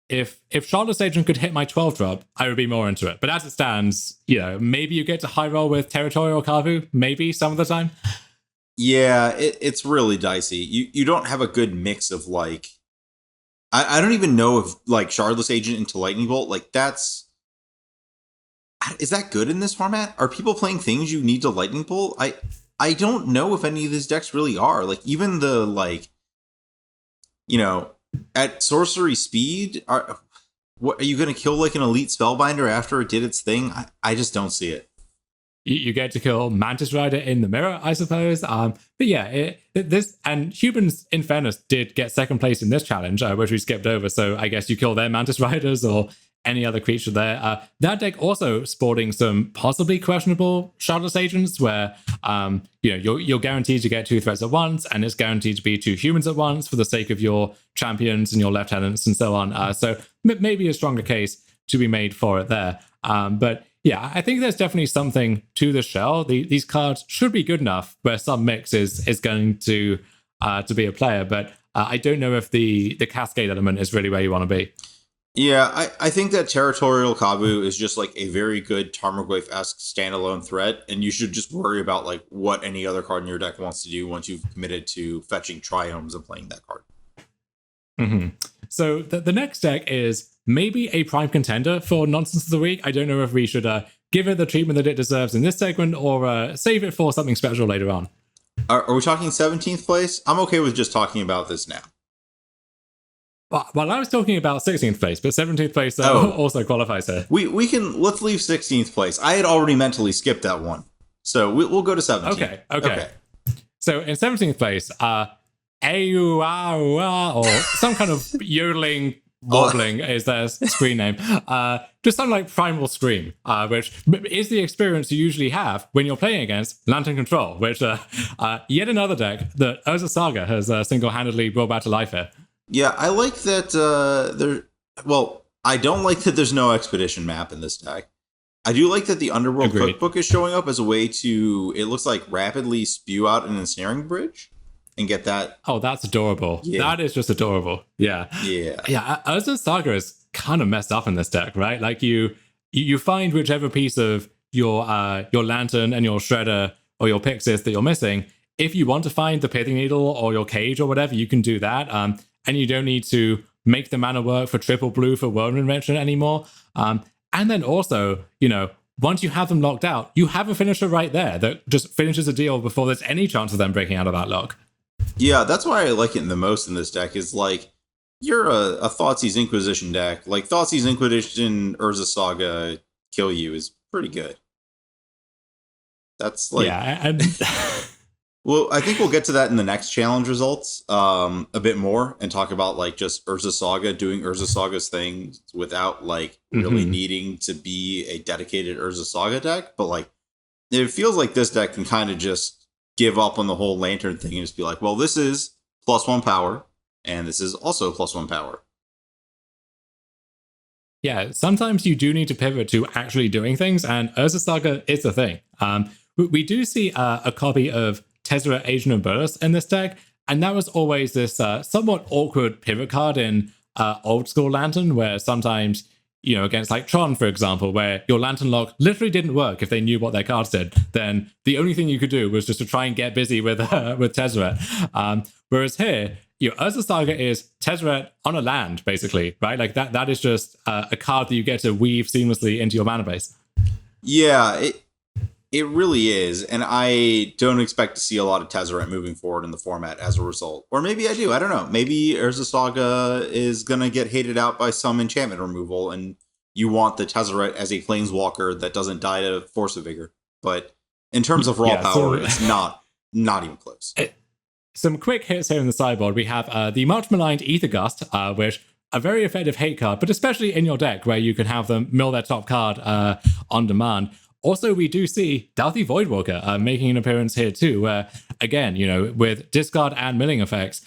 If Shardless Agent could hit my 12-drop, I would be more into it. But as it stands, maybe you get to high roll with Territorial Kavu, maybe some of the time. Yeah, it's really dicey. You don't have a good mix of like, I don't even know if like Shardless Agent into lightning bolt, like is that good in this format? Are people playing things you need to lightning bolt? I don't know if any of these decks really are. Like even the like, at sorcery speed, are you going to kill like an elite spellbinder after it did its thing? I just don't see it. You get to kill Mantis Rider in the mirror, I suppose. But yeah, this and Humans, in fairness, did get second place in this challenge, which we skipped over. So I guess you kill their Mantis Riders or any other creature there. That deck also sporting some possibly questionable Shardless Agents, where you're guaranteed to get 2 threats at once, and it's guaranteed to be 2 humans at once for the sake of your champions and your lieutenants and so on. So maybe a stronger case to be made for it there. But yeah, I think there's definitely something to the shell. These cards should be good enough where some mix is going to be a player, but I don't know if the cascade element is really where you want to be. Yeah, I think that Territorial Kavu is just like a very good Tarmogoyf-esque standalone threat, and you should just worry about like what any other card in your deck wants to do once you've committed to fetching Triomes and playing that card. Mm-hmm. So the next deck is maybe a prime contender for Nonsense of the Week. I don't know if we should give it the treatment that it deserves in this segment or save it for something special later on. Are we talking 17th place? I'm okay with just talking about this now. Well, I was talking about 16th place, but 17th place also qualifies here. Let's leave 16th place. I had already mentally skipped that one. So we'll go to 17th. Okay. So in 17th place, or some kind of yodeling wobbling is their screen name. Just something like Primal Scream, which is the experience you usually have when you're playing against Lantern Control, which yet another deck that Urza Saga has single-handedly brought back to life here. Yeah, I like that I don't like that there's no expedition map in this deck. I do like that the Underworld Cookbook is showing up as a way to, it looks like, rapidly spew out an ensnaring bridge and get that. Oh, that's adorable. Yeah. That is just adorable. Yeah. Yeah, Urza Saga is kind of messed up in this deck, right? Like you find whichever piece of your Lantern and your Shredder or your Pixis that you're missing. If you want to find the Pithing Needle or your Cage or whatever, you can do that. And you don't need to make the mana work for triple blue for World Invention anymore. And then also, once you have them locked out, you have a finisher right there that just finishes a deal before there's any chance of them breaking out of that lock. Yeah, that's why I like it the most in this deck is like, you're a Thoughtseize Inquisition deck. Like, Thoughtseize Inquisition, Urza Saga, kill you is pretty good. That's like... Yeah, and... Well, I think we'll get to that in the next challenge results a bit more and talk about like just Urza Saga doing Urza Saga's thing without like really needing to be a dedicated Urza Saga deck. But like it feels like this deck can kind of just give up on the whole Lantern thing and just be like, well, this is +1 power and this is also +1 power. Yeah, sometimes you do need to pivot to actually doing things, and Urza Saga is the thing. we do see a copy of Tezzeret Agent of Bolus in this deck, and that was always this somewhat awkward pivot card in old school Lantern, where sometimes, against like Tron, for example, where your Lantern lock literally didn't work if they knew what their cards did, then the only thing you could do was just to try and get busy with Tezzeret. Whereas here, Urza Saga is Tezzeret on a land, basically, right? Like that is just a card that you get to weave seamlessly into your mana base. Yeah, it really is, and I don't expect to see a lot of Tezzeret moving forward in the format as a result. Or maybe I do, I don't know. Maybe Urza Saga is going to get hated out by some enchantment removal, and you want the Tezzeret as a planeswalker that doesn't die to Force of Vigor. But in terms of raw power, it's not even close. Some quick hits here in the sideboard. We have the much maligned Aethergust, which a very effective hate card, but especially in your deck where you can have them mill their top card on demand. Also, we do see Dauthi Voidwalker making an appearance here too, where, again, with discard and milling effects,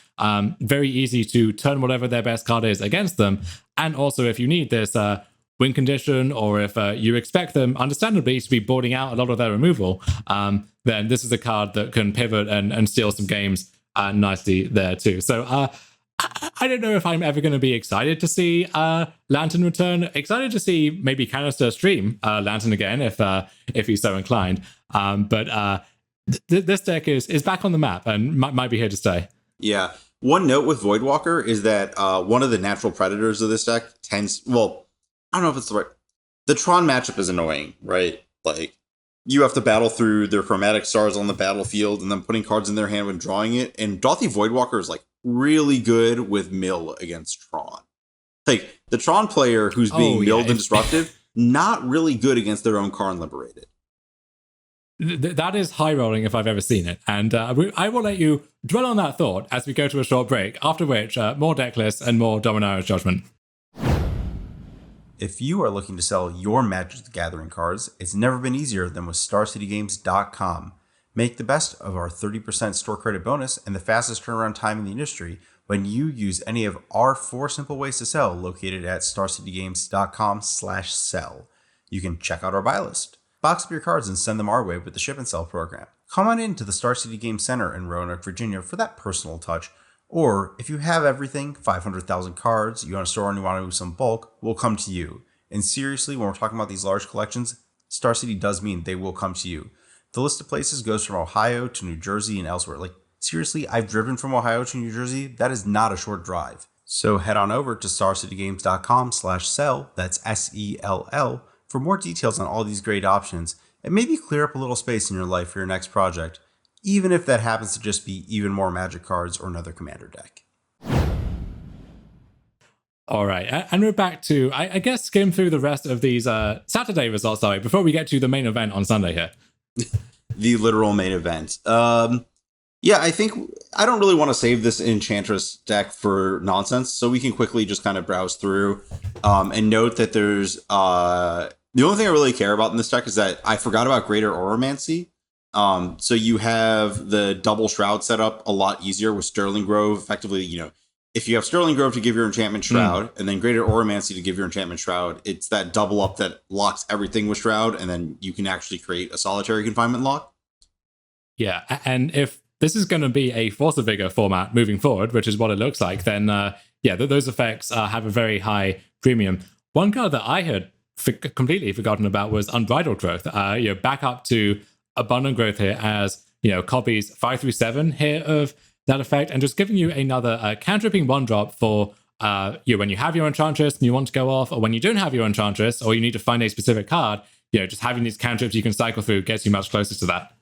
very easy to turn whatever their best card is against them. And also, if you need this win condition, or if you expect them, understandably, to be boarding out a lot of their removal, then this is a card that can pivot and steal some games nicely there too. So I don't know if I'm ever going to be excited to see Lantern return. Excited to see maybe Canister stream Lantern again if he's so inclined. But this deck is back on the map and might be here to stay. Yeah. One note with Voidwalker is that one of the natural predators of this deck tends... Well, I don't know if it's the right... The Tron matchup is annoying, right? Like, you have to battle through their Chromatic Stars on the battlefield and then putting cards in their hand when drawing it. And Dauthi Voidwalker is, like, really good with mill against Tron. Like, the Tron player who's being milled and disruptive, not really good against their own Karn Liberated. That is high rolling if I've ever seen it. And I will let you dwell on that thought as we go to a short break, after which more deck lists and more Dominaria's Judgment. If you are looking to sell your Magic the Gathering cards, it's never been easier than with StarCityGames.com. Make the best of our 30% store credit bonus and the fastest turnaround time in the industry when you use any of our 4 simple ways to sell located at StarCityGames.com/sell. You can check out our buy list, box up your cards and send them our way with the ship and sell program. Come on into the Star City Game Center in Roanoke, Virginia for that personal touch. Or if you have everything, 500,000 cards, you want to store and you want to move some bulk, we'll come to you. And seriously, when we're talking about these large collections, Star City does mean they will come to you. The list of places goes from Ohio to New Jersey and elsewhere. Like, seriously, I've driven from Ohio to New Jersey. That is not a short drive. So head on over to StarCityGames.com/sell, that's SELL, for more details on all these great options, and maybe clear up a little space in your life for your next project, even if that happens to just be even more Magic cards or another Commander deck. All right, and we're back to, I guess, skim through the rest of these Saturday results, sorry, before we get to the main event on Sunday here. The literal main event. Yeah, I think I don't really want to save this Enchantress deck for nonsense, so we can quickly just kind of browse through and note that there's... the only thing I really care about in this deck is that I forgot about Greater Oromancy. So you have the double Shroud set up a lot easier with Sterling Grove. Effectively, if you have Sterling Grove to give your Enchantment Shroud and then Greater Oromancy to give your Enchantment Shroud, it's that double up that locks everything with Shroud, and then you can actually create a solitary confinement lock. Yeah, and if this is going to be a Force of Vigor format moving forward, which is what it looks like, then those effects have a very high premium. One card that I had completely forgotten about was Unbridled Growth. Back up to Abundant Growth here as, copies 5 through 7 here of that effect, and just giving you another cantripping 1-drop for when you have your Enchantress and you want to go off, or when you don't have your Enchantress or you need to find a specific card, just having these cantrips you can cycle through gets you much closer to that.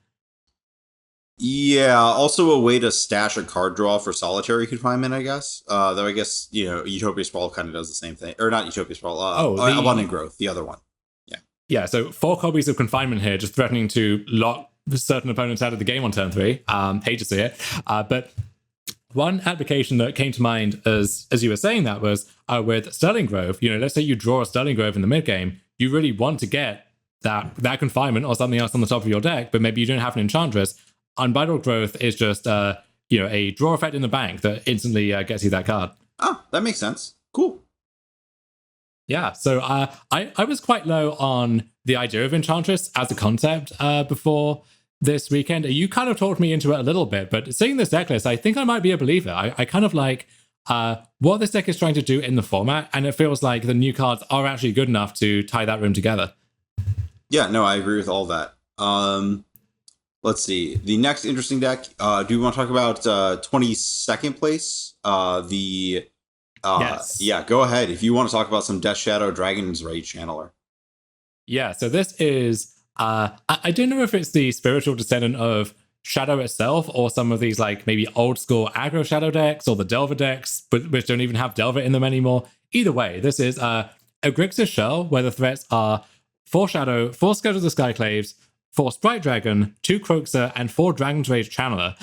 Yeah, also a way to stash a card draw for solitary confinement, I guess. Though I guess, Utopia Sprawl kind of does the same thing. Or not Utopia Sprawl, Abundant Growth, the other one. Yeah. Yeah, so 4 copies of confinement here, just threatening to lock certain opponents out of the game on turn 3. Hate to see it. But one application that came to mind as you were saying that was with Sterling Grove. Let's say you draw a Sterling Grove in the mid game. You really want to get that confinement or something else on the top of your deck, but maybe you don't have an Enchantress. Unbridled Growth is just a draw effect in the bank that instantly gets you that card. Oh, that makes sense. Cool. Yeah, so I was quite low on the idea of Enchantress as a concept before this weekend. You kind of talked me into it a little bit, but seeing this deck list, I think I might be a believer. I kind of like what this deck is trying to do in the format, and it feels like the new cards are actually good enough to tie that room together. Yeah, no, I agree with all that. Let's see. The next interesting deck, do we want to talk about 22nd place? Yes. Yeah, go ahead. If you want to talk about some Death Shadow Dragon's Rage Channeler. Yeah, so this is, I don't know if it's the spiritual descendant of Shadow itself or some of these like maybe old school aggro Shadow decks or the Delver decks, but which don't even have Delver in them anymore. Either way, this is a Grixis Shell where the threats are 4 Shadow, 4 Scourge of the Skyclaves, 4 Sprite Dragon, 2 Croaxer, and 4 Dragon's Rage Channeler.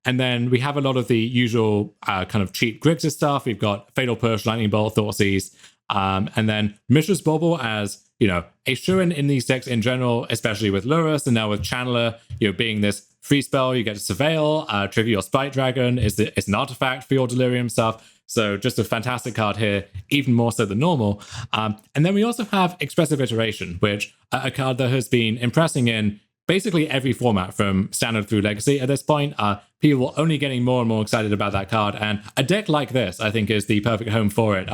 And then we have a lot of the usual kind of cheap Grixis stuff. We've got Fatal Push, Lightning Bolt, Thoughtseize, and then Mishra's Bauble as, you know, a shoo-in in these decks in general, especially with Lurrus, and now with Channeler, you know, being this free spell, you get to Surveil, trigger your Sprite Dragon, it's an artifact for your Delirium stuff. So just a fantastic card here, even more so than normal. And then we also have Expressive Iteration, which a card that has been impressing in basically every format from Standard through Legacy at this point. People are only getting more and more excited about that card. And a deck like this, I think, is the perfect home for it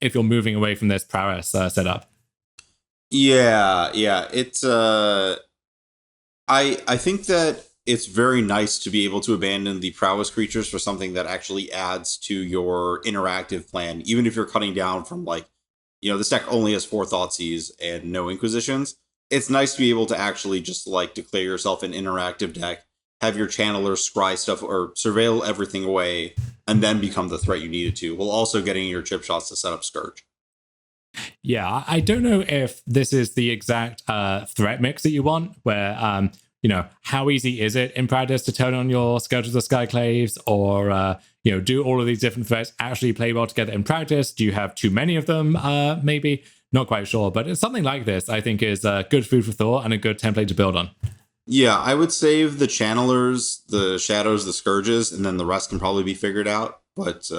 if you're moving away from this Prowess setup. Yeah. It's I think that it's very nice to be able to abandon the prowess creatures for something that actually adds to your interactive plan, even if you're cutting down from, like, you know, this deck only has 4 Thoughtseize and no Inquisitions. It's nice to be able to actually just like declare yourself an interactive deck, have your channelers scry stuff or surveil everything away, and then become the threat you needed to, while also getting your chip shots to set up Scourge. Yeah, I don't know if this is the exact threat mix that you want, where you know, how easy is it in practice to turn on your Scourge of the Skyclaves, or you know, do all of these different threats actually play well together in practice? Do you have too many of them? Maybe not quite sure, but it's something like this, I think, is good food for thought and a good template to build on. Yeah, I would save the channelers, the shadows, the scourges, and then the rest can probably be figured out. But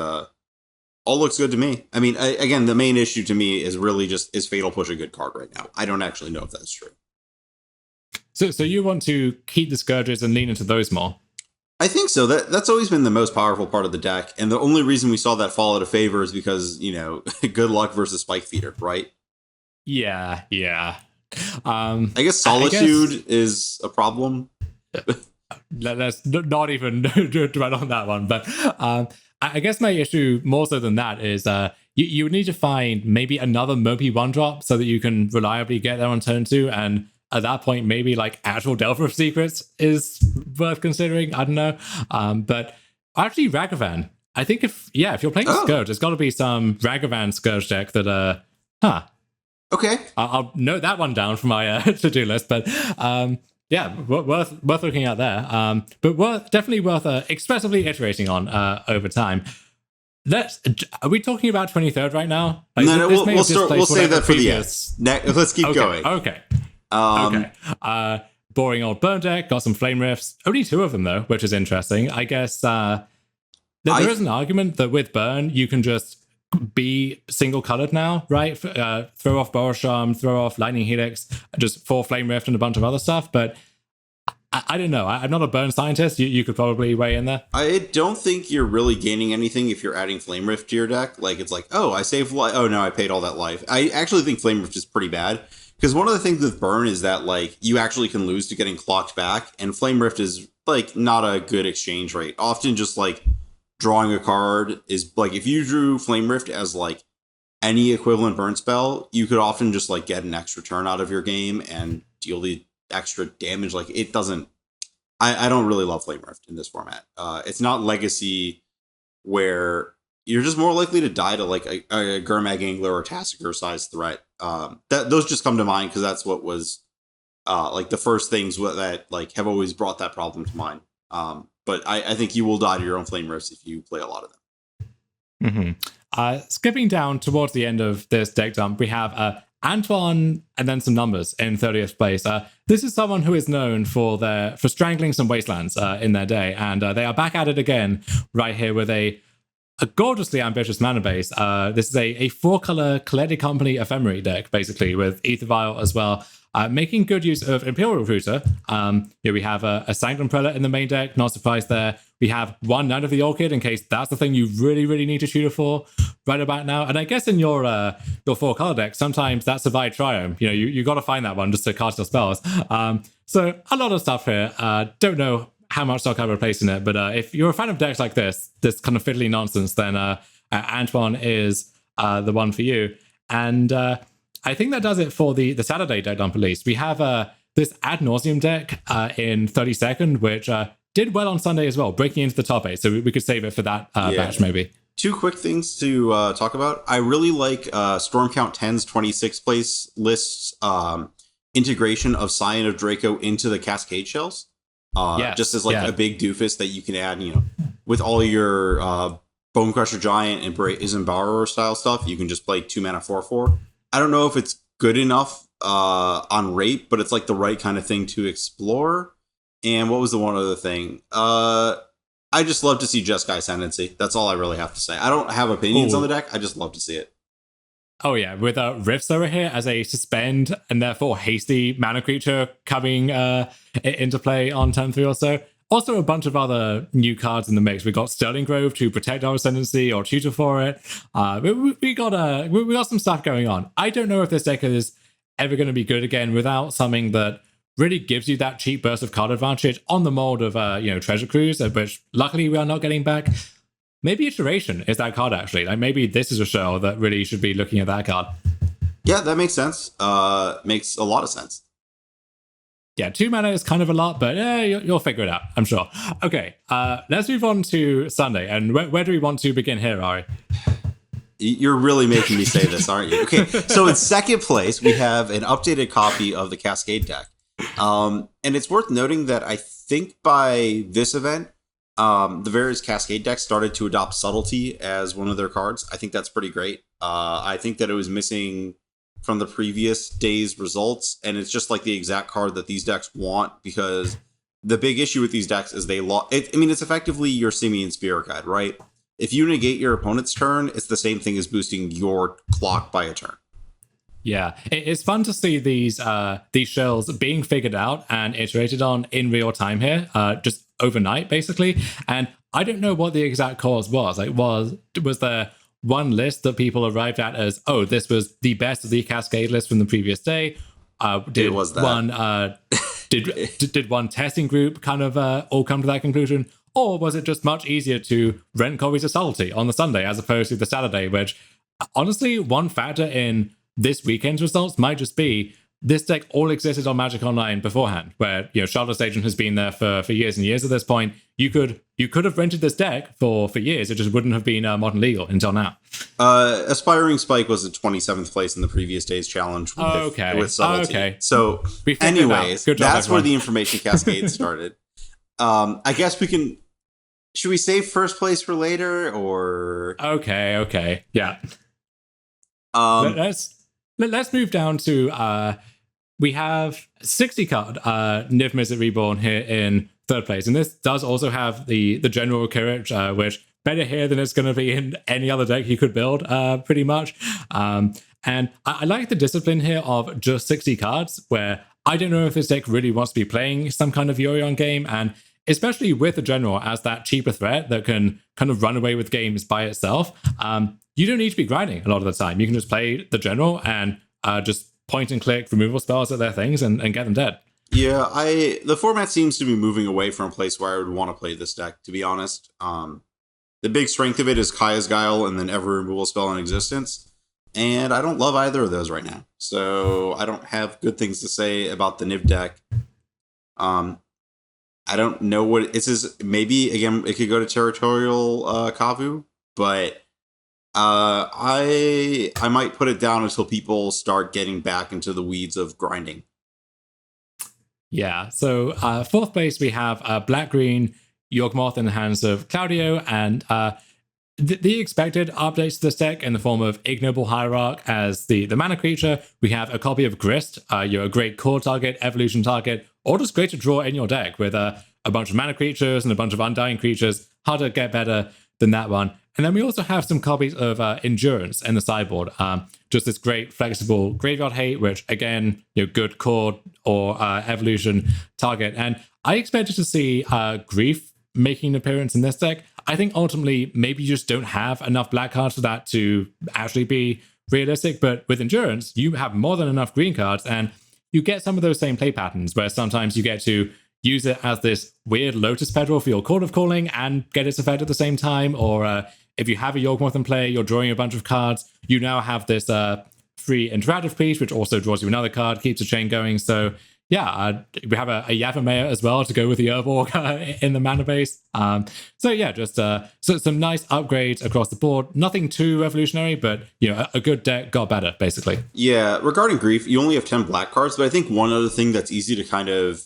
all looks good to me. I mean, again, the main issue to me is really just, is Fatal Push a good card right now? I don't actually know if that's true. So you want to keep the Scourges and lean into those more? I think so. That's always been the most powerful part of the deck. And the only reason we saw that fall out of favor is because, you know, good luck versus Spike Feeder, right? Yeah. I guess Solitude is a problem. Let's not even dwell on that one. But I guess my issue more so than that is you would need to find maybe another Mopey 1-drop so that you can reliably get there on turn 2. And at that point, maybe like actual Delver of Secrets is worth considering. I don't know. But actually, Ragavan. I think if you're playing Scourge, there's got to be some Ragavan Scourge deck that, Okay. I'll note that one down for my to-do list. But yeah, worth looking at there. But definitely worth expressively iterating on over time. Are we talking about 23rd right now? Like, no, we'll save that for the end. Let's keep going. Okay. Boring old burn deck, got some flame rifts. Only 2 of them though, which is interesting. I guess there is an argument that with burn you can just be single colored now, right? Throw off Borosham, throw off Lightning Helix, just 4 flame rift and a bunch of other stuff. But I don't know. I'm not a burn scientist. You could probably weigh in there. I don't think you're really gaining anything if you're adding Flame Rift to your deck. Like, it's like, oh, I saved life. Oh no, I paid all that life. I actually think Flame Rift is pretty bad. Because one of the things with burn is that, like, you actually can lose to getting clocked back, and Flame Rift is, like, not a good exchange rate. Often just, like, drawing a card is, like, if you drew Flame Rift as, like, any equivalent burn spell, you could often just, like, get an extra turn out of your game and deal the extra damage. Like, it doesn't... I don't really love Flame Rift in this format. It's not Legacy, where you're just more likely to die to, like, a Gurmag Angler or Tassiger size threat. Those just come to mind because that's what was like the first things that like have always brought that problem to mind. But I think you will die to your own Flame Rifts if you play a lot of them. Skipping down towards the end of this deck dump, we have Antoine and then some numbers in 30th place. This is someone who is known for strangling some wastelands in their day, and they are back at it again right here with a a gorgeously ambitious mana base. This is a 4-color Collected Company Ephemerate deck, basically, with Ether Vial as well. Making good use of Imperial Recruiter. We have a Sanctum Prelate in the main deck, not surprised there. We have one Knight of the Orchid in case that's the thing you really, really need to tutor for right about now. And I guess in your 4-color deck, sometimes that's Survive Triumph. You got to find that one just to cast your spells. So a lot of stuff here. Don't know how much stock I would place in it, but if you're a fan of decks like this kind of fiddly nonsense, then Antoine is the one for you. And I think that does it for the Saturday deck dump release. We have this Ad Nauseam deck in 32nd, which did well on Sunday as well, breaking into the top 8. So we could save it for that batch, maybe. 2 quick things to talk about. I really like Stormcount 10's 26th place lists integration of Scion of Draco into the Cascade Shells. Just as a big doofus that you can add, with all your Bone Crusher Giant and Brazen Borrower style stuff, you can just play 2 mana 4/4. I don't know if it's good enough on rate, but it's like the right kind of thing to explore. And what was the one other thing? I just love to see Jeskai Ascendancy. That's all I really have to say. I don't have opinions on the deck. I just love to see it. Oh yeah, with Rifts over here as a suspend and therefore hasty mana creature coming into play on turn 3 or so. Also a bunch of other new cards in the mix. We got Sterling Grove to protect our Ascendancy or tutor for it. We got some stuff going on. I don't know if this deck is ever going to be good again without something that really gives you that cheap burst of card advantage on the mold of Treasure Cruise, which luckily we are not getting back. Maybe Iteration is that card, actually. Like, maybe this is a show that really should be looking at that card. Yeah, that makes sense. Makes a lot of sense. Yeah, 2 mana is kind of a lot, but you'll figure it out, I'm sure. Okay, let's move on to Sunday. And where do we want to begin here, Ari? You're really making me say this, aren't you? Okay, so in second place, we have an updated copy of the Cascade deck. And it's worth noting that I think by this event, the various Cascade decks started to adopt Subtlety as one of their cards. I think that's pretty great. I think that it was missing from the previous day's results, and it's just like the exact card that these decks want, because the big issue with these decks is it's effectively your Simian Spirit Guide, right? If you negate your opponent's turn, it's the same thing as boosting your clock by a turn. Yeah, it's fun to see these shells being figured out and iterated on in real time here, just overnight, basically. And I don't know what the exact cause was. Like, was there one list that people arrived at as, oh, this was the best of the Cascade list from the previous day? Did one testing group kind of all come to that conclusion? Or was it just much easier to rent copies of Subtlety on the Sunday as opposed to the Saturday, which, honestly, one factor in this weekend's results might just be this deck all existed on Magic Online beforehand, where Shardless Agent has been there for years and years at this point. You could have rented this deck for years. It just wouldn't have been modern legal until now. Aspiring Spike was in 27th place in the previous day's challenge with Subtlety. Okay. So anyways, that's where the information cascade started. I guess should we save first place for later, or? Okay. Yeah. Let's move down to we have 60 card Niv Mizzet Reborn here in third place, and this does also have the general courage, which better here than it's going to be in any other deck you could build, pretty much. And I like the discipline here of just 60 cards, where I don't know if this deck really wants to be playing some kind of Yorion game, and especially with the general as that cheaper threat that can kind of run away with games by itself. You don't need to be grinding a lot of the time. You can just play the general and just point and click removal spells at their things and get them dead. Yeah, the format seems to be moving away from a place where I would want to play this deck, to be honest. The big strength of it is Kaya's Guile and then every removal spell in existence. And I don't love either of those right now. So I don't have good things to say about the Niv deck. I don't know what it is. Maybe, again, it could go to Territorial Kavu, but I might put it down until people start getting back into the weeds of grinding. Yeah, so fourth place we have Black-Green, Yawgmoth in the hands of Claudio, and the expected updates to this deck in the form of Ignoble Hierarch as the mana creature. We have a copy of Grist. You're a great core target, evolution target, or just great to draw in your deck with a bunch of mana creatures and a bunch of undying creatures. Hard to get better than that one. And then we also have some copies of Endurance in the sideboard. Just this great flexible graveyard hate, which again, good core or evolution target. And I expected to see Grief making an appearance in this deck. I think ultimately maybe you just don't have enough black cards for that to actually be realistic. But with Endurance, you have more than enough green cards, and you get some of those same play patterns where sometimes you get to use it as this weird Lotus Petrol for your Court of Calling and get its effect at the same time. Or if you have a Yawgmoth in play, you're drawing a bunch of cards. You now have this free interactive piece, which also draws you another card, keeps the chain going. So yeah, we have a Yavimaya as well to go with the Urborg in the mana base. So yeah, just so some nice upgrades across the board. Nothing too revolutionary, but a good deck got better, basically. Yeah, regarding Grief, you only have 10 black cards, but I think one other thing that's easy to kind of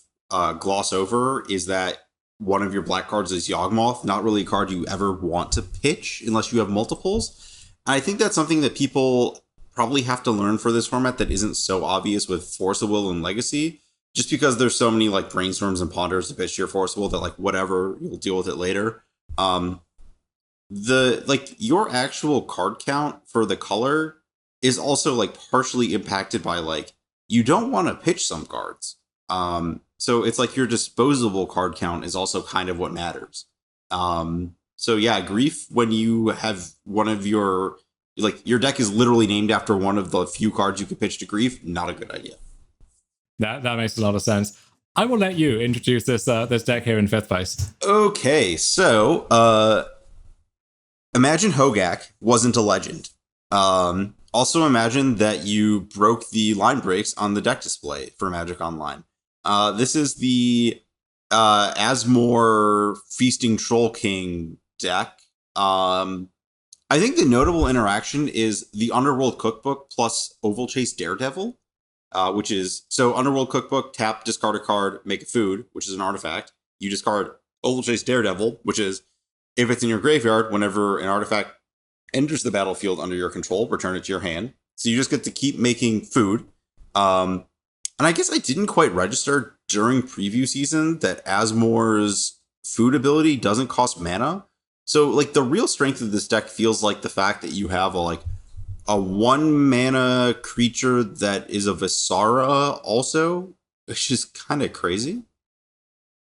gloss over is that one of your black cards is Yawgmoth, not really a card you ever want to pitch unless you have multiples. And I think that's something that people probably have to learn for this format that isn't so obvious with Force of Will and Legacy, just because there's so many like brainstorms and ponders to pitch your Force of Will that like whatever, you'll deal with it later. Your actual card count for the color is also like partially impacted by like you don't want to pitch some cards. So it's like your disposable card count is also kind of what matters. So yeah, Grief, when you have one of your deck is literally named after one of the few cards you could pitch to Grief, not a good idea. That makes a lot of sense. I will let you introduce this deck here in 5th place. Okay, so imagine Hogak wasn't a legend. Also imagine that you broke the line breaks on the deck display for Magic Online. This is the Asmore Feasting Troll King deck. I think the notable interaction is the Underworld Cookbook plus Oval Chase Daredevil, which is, so Underworld Cookbook, tap, discard a card, make a food, which is an artifact. You discard Oval Chase Daredevil, which is, if it's in your graveyard, whenever an artifact enters the battlefield under your control, return it to your hand. So you just get to keep making food. And I guess I didn't quite register during preview season that Asmore's food ability doesn't cost mana. So like the real strength of this deck feels like the fact that you have a 1 mana creature that is a Visara also, which is kind of crazy.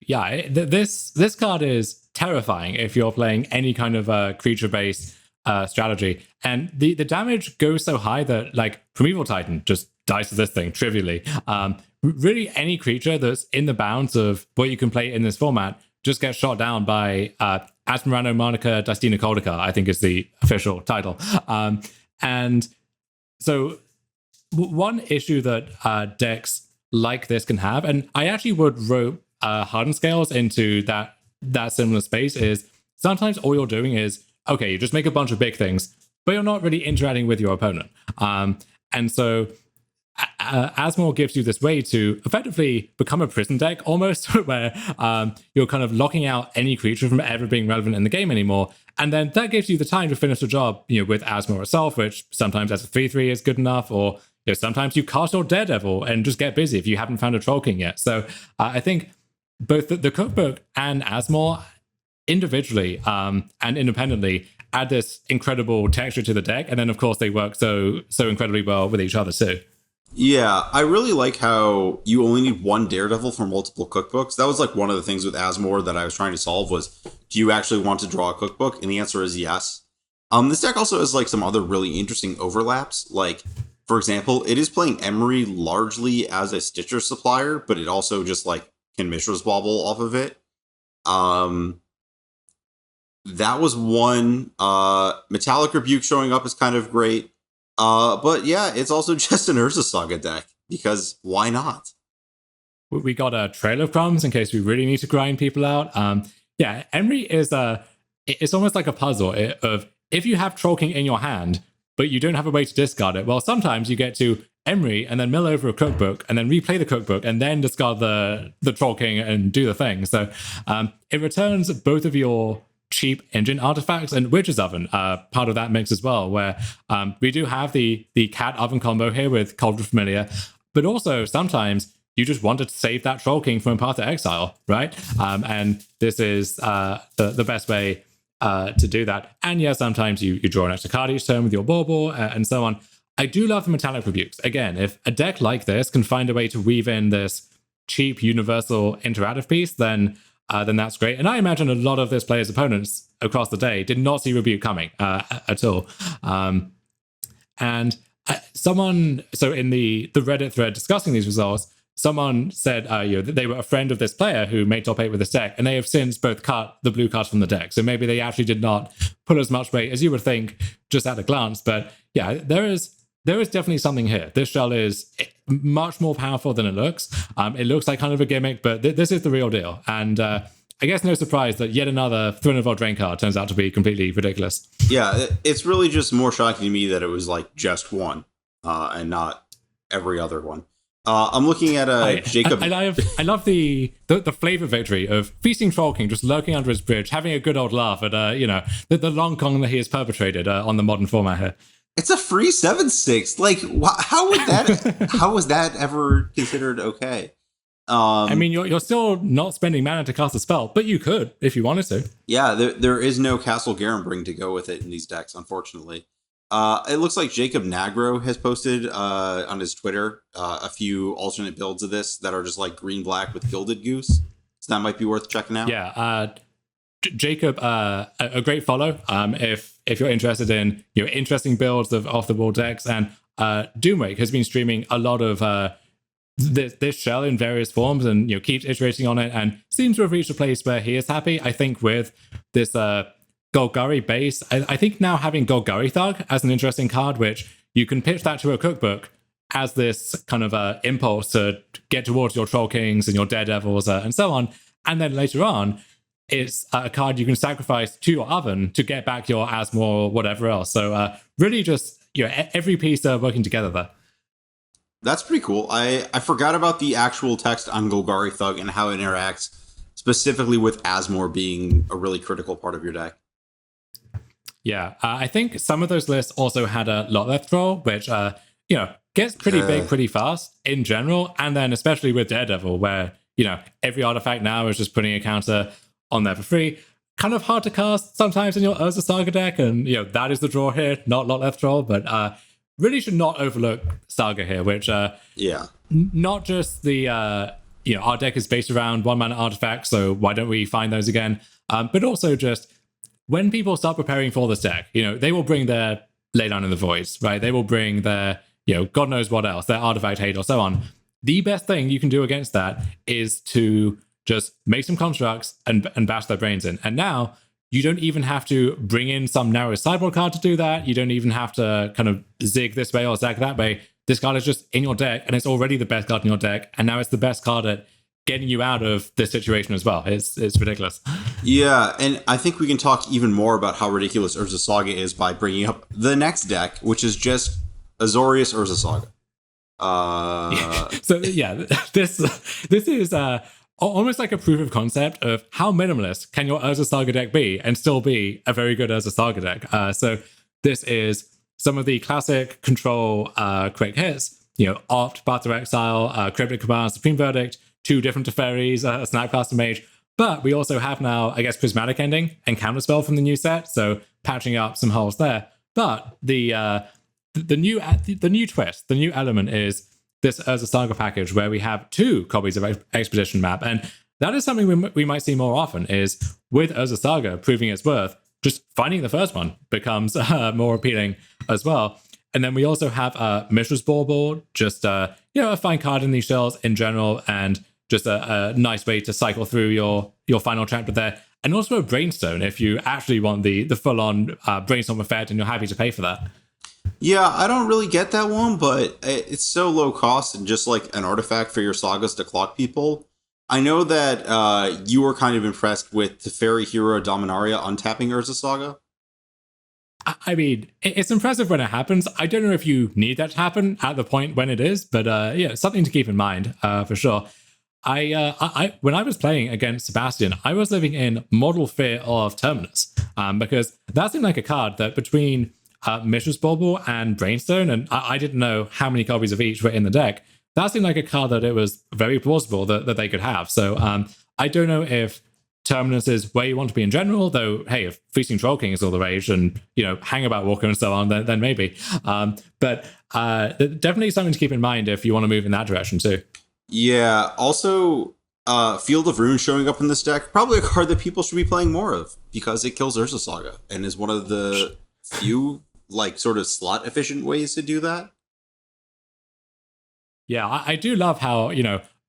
Yeah, this card is terrifying if you're playing any kind of creature-based strategy. And the damage goes so high that like Primeval Titan just dies to this thing trivially. Really, any creature that's in the bounds of what you can play in this format just gets shot down by Asmorano Monica Dastina Koldica, I think is the official title. And so one issue that decks like this can have, and I actually would rope Hardened Scales into that similar space, is sometimes all you're doing is, okay, you just make a bunch of big things, but you're not really interacting with your opponent. And so Asmore gives you this way to effectively become a prison deck almost, where you're kind of locking out any creature from ever being relevant in the game anymore. And then that gives you the time to finish the job, with Asmore itself, which sometimes as a 3/3 is good enough, or sometimes you cast your Daredevil and just get busy if you haven't found a Troll King yet. So I think both the Cookbook and Asmore individually and independently add this incredible texture to the deck, and then of course they work so incredibly well with each other too. Yeah, I really like how you only need one Daredevil for multiple cookbooks. That was like one of the things with Asmore that I was trying to solve was, do you actually want to draw a cookbook? And the answer is yes. This deck also has like some other really interesting overlaps. Like, for example, it is playing Emery largely as a Stitcher supplier, but it also just like can Mishra's Bauble off of it. That was one. Metallic Rebuke showing up is kind of great. But yeah, it's also just an Urza Saga deck, because why not? We got a Trail of Crumbs in case we really need to grind people out. Yeah, Emery is it's almost like a puzzle of, if you have Troll King in your hand, but you don't have a way to discard it, well, sometimes you get to Emery and then mill over a cookbook and then replay the cookbook and then discard the Troll King and do the thing. So it returns both of your cheap engine artifacts, and Witch's Oven, part of that mix as well, where we do have the cat oven combo here with Cauldron Familiar, but also sometimes you just wanted to save that Troll King from a path to exile, right? And this is the best way. to do that. And yeah, sometimes you draw an extra card each turn with your bauble and so on. I do love the metallic rebukes. Again, if a deck like this can find a way to weave in this cheap universal interactive piece, then that's great. And I imagine a lot of this player's opponents across the day did not see rebuke coming at all. And someone, so in the Reddit thread discussing these results, someone said that they were a friend of this player who made top 8 with this deck, and they have since both cut the blue cards from the deck. So maybe they actually did not put as much weight as you would think just at a glance. But yeah, there is definitely something here. This shell is much more powerful than it looks. It looks like kind of a gimmick, but this is the real deal. And I guess no surprise that yet another Throne of Eldraine card turns out to be completely ridiculous. Yeah, it's really just more shocking to me that it was like just one and not every other one. I'm looking at Jacob. I love the flavor victory of Feasting Troll King just lurking under his bridge, having a good old laugh at the long con that he has perpetrated on the modern format here. It's a free 7/6. Like, how was that ever considered okay? I mean, you're still not spending mana to cast a spell, but you could if you wanted to. Yeah, there is no Castle Garenbring to go with it in these decks, unfortunately. It looks like Jacob Nagro has posted on his Twitter a few alternate builds of this that are just like green-black with Gilded Goose. So that might be worth checking out. Yeah, Jacob, a great follow. If you're interested in interesting builds of off-the-wall decks, and Doomwake has been streaming a lot of this shell in various forms, and keeps iterating on it, and seems to have reached a place where he is happy. I think with this Golgari base, I think now having Golgari Thug as an interesting card, which you can pitch that to a cookbook as this kind of impulse to get towards your Troll Kings and your Daredevils and so on, and then later on it's a card you can sacrifice to your oven to get back your Asmor or whatever else. So really just every piece working together there. That's pretty cool. I forgot about the actual text on Golgari Thug and how it interacts specifically with Asmor being a really critical part of your deck. Yeah, I think some of those lists also had a lot left draw, which gets pretty big pretty fast in general, and then especially with Daredevil, where every artifact now is just putting a counter on there for free. Kind of hard to cast sometimes in your Urza Saga deck, and that is the draw here, not lot left draw, but really should not overlook Saga here, which not just the our deck is based around 1-mana artifacts, so why don't we find those again? But also just when people start preparing for this deck, they will bring their Laydown in the Voids, right? They will bring their God knows what else, their artifact hate or so on. The best thing you can do against that is to just make some constructs and bash their brains in. And now you don't even have to bring in some narrow sideboard card to do that. You don't even have to kind of zig this way or zag that way. This card is just in your deck, and it's already the best card in your deck. And now it's the best card at getting you out of this situation as well. It's ridiculous. Yeah, and I think we can talk even more about how ridiculous Urza Saga is by bringing up the next deck, which is just Azorius Urza Saga. So yeah, this is almost like a proof of concept of how minimalist can your Urza Saga deck be and still be a very good Urza Saga deck. So this is some of the classic control quick hits. Opt, Path to Exile, Cryptic Command, Supreme Verdict, 2 different Teferis, a Snapcaster Mage. But we also have now, I guess, Prismatic Ending and Counterspell from the new set, so patching up some holes there. But the new twist, the new element is this Urza Saga package where we have 2 copies of Expedition Map, and that is something we might see more often, is with Urza Saga proving its worth, just finding the first one becomes more appealing as well. And then we also have Mishra's Bauble, just a fine card in these shells in general, and just a nice way to cycle through your final chapter there. And also a Brainstone if you actually want the full-on Brainstorm effect and you're happy to pay for that. Yeah, I don't really get that one, but it's so low cost and just like an artifact for your sagas to clock people. I know that you were kind of impressed with Teferi Hero Dominaria untapping Urza Saga. I mean, it's impressive when it happens. I don't know if you need that to happen at the point when it is, but something to keep in mind for sure. I when I was playing against Sebastian, I was living in mortal fear of Terminus because that seemed like a card that between Mishra's Bauble and Brainstone, and I didn't know how many copies of each were in the deck, that seemed like a card that it was very plausible that they could have. So I don't know if Terminus is where you want to be in general, though, hey, if Feasting Troll King is all the rage and, Hangabout Walker and so on, then maybe. But definitely something to keep in mind if you want to move in that direction too. Yeah, also, Field of Ruin showing up in this deck, probably a card that people should be playing more of, because it kills Urza Saga, and is one of the few, sort of slot-efficient ways to do that. Yeah, I do love how,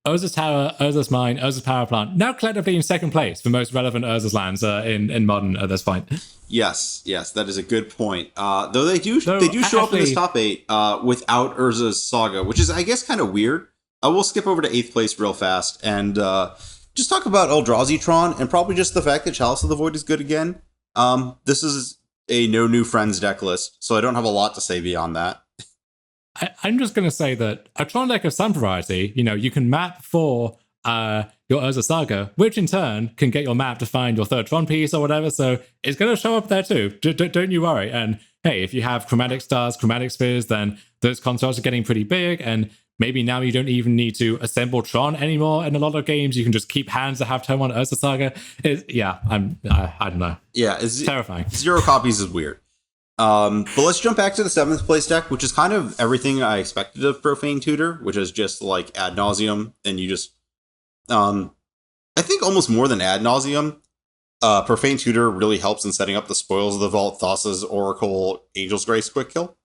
Urza's Tower, Urza's Mine, Urza's Power Plant, now collectively in second place for most relevant Urza's lands in Modern at this point. Yes, that is a good point. Though they do show up in this top 8 without Urza's Saga, which is, I guess, kind of weird. We'll skip over to 8th place real fast and just talk about Eldrazi Tron, and probably just the fact that Chalice of the Void is good again. This is a no new friends deck list, so I don't have a lot to say beyond that. I'm just going to say that a Tron deck of some variety, you can map for your Urza Saga, which in turn can get your map to find your third Tron piece or whatever, so it's going to show up there too. Don't you worry. And hey, if you have Chromatic Stars, Chromatic Spheres, then those constructs are getting pretty big, and maybe now you don't even need to assemble Tron anymore in a lot of games. You can just keep hands that have turn 1 Urza Saga. I don't know. Yeah, it's terrifying. 0 copies is weird. But let's jump back to the 7th place deck, which is kind of everything I expected of Profane Tutor, which is just ad nauseum, and you just, I think almost more than ad nauseum, Profane Tutor really helps in setting up the Spoils of the Vault, Thassa's Oracle, Angel's Grace quick kill.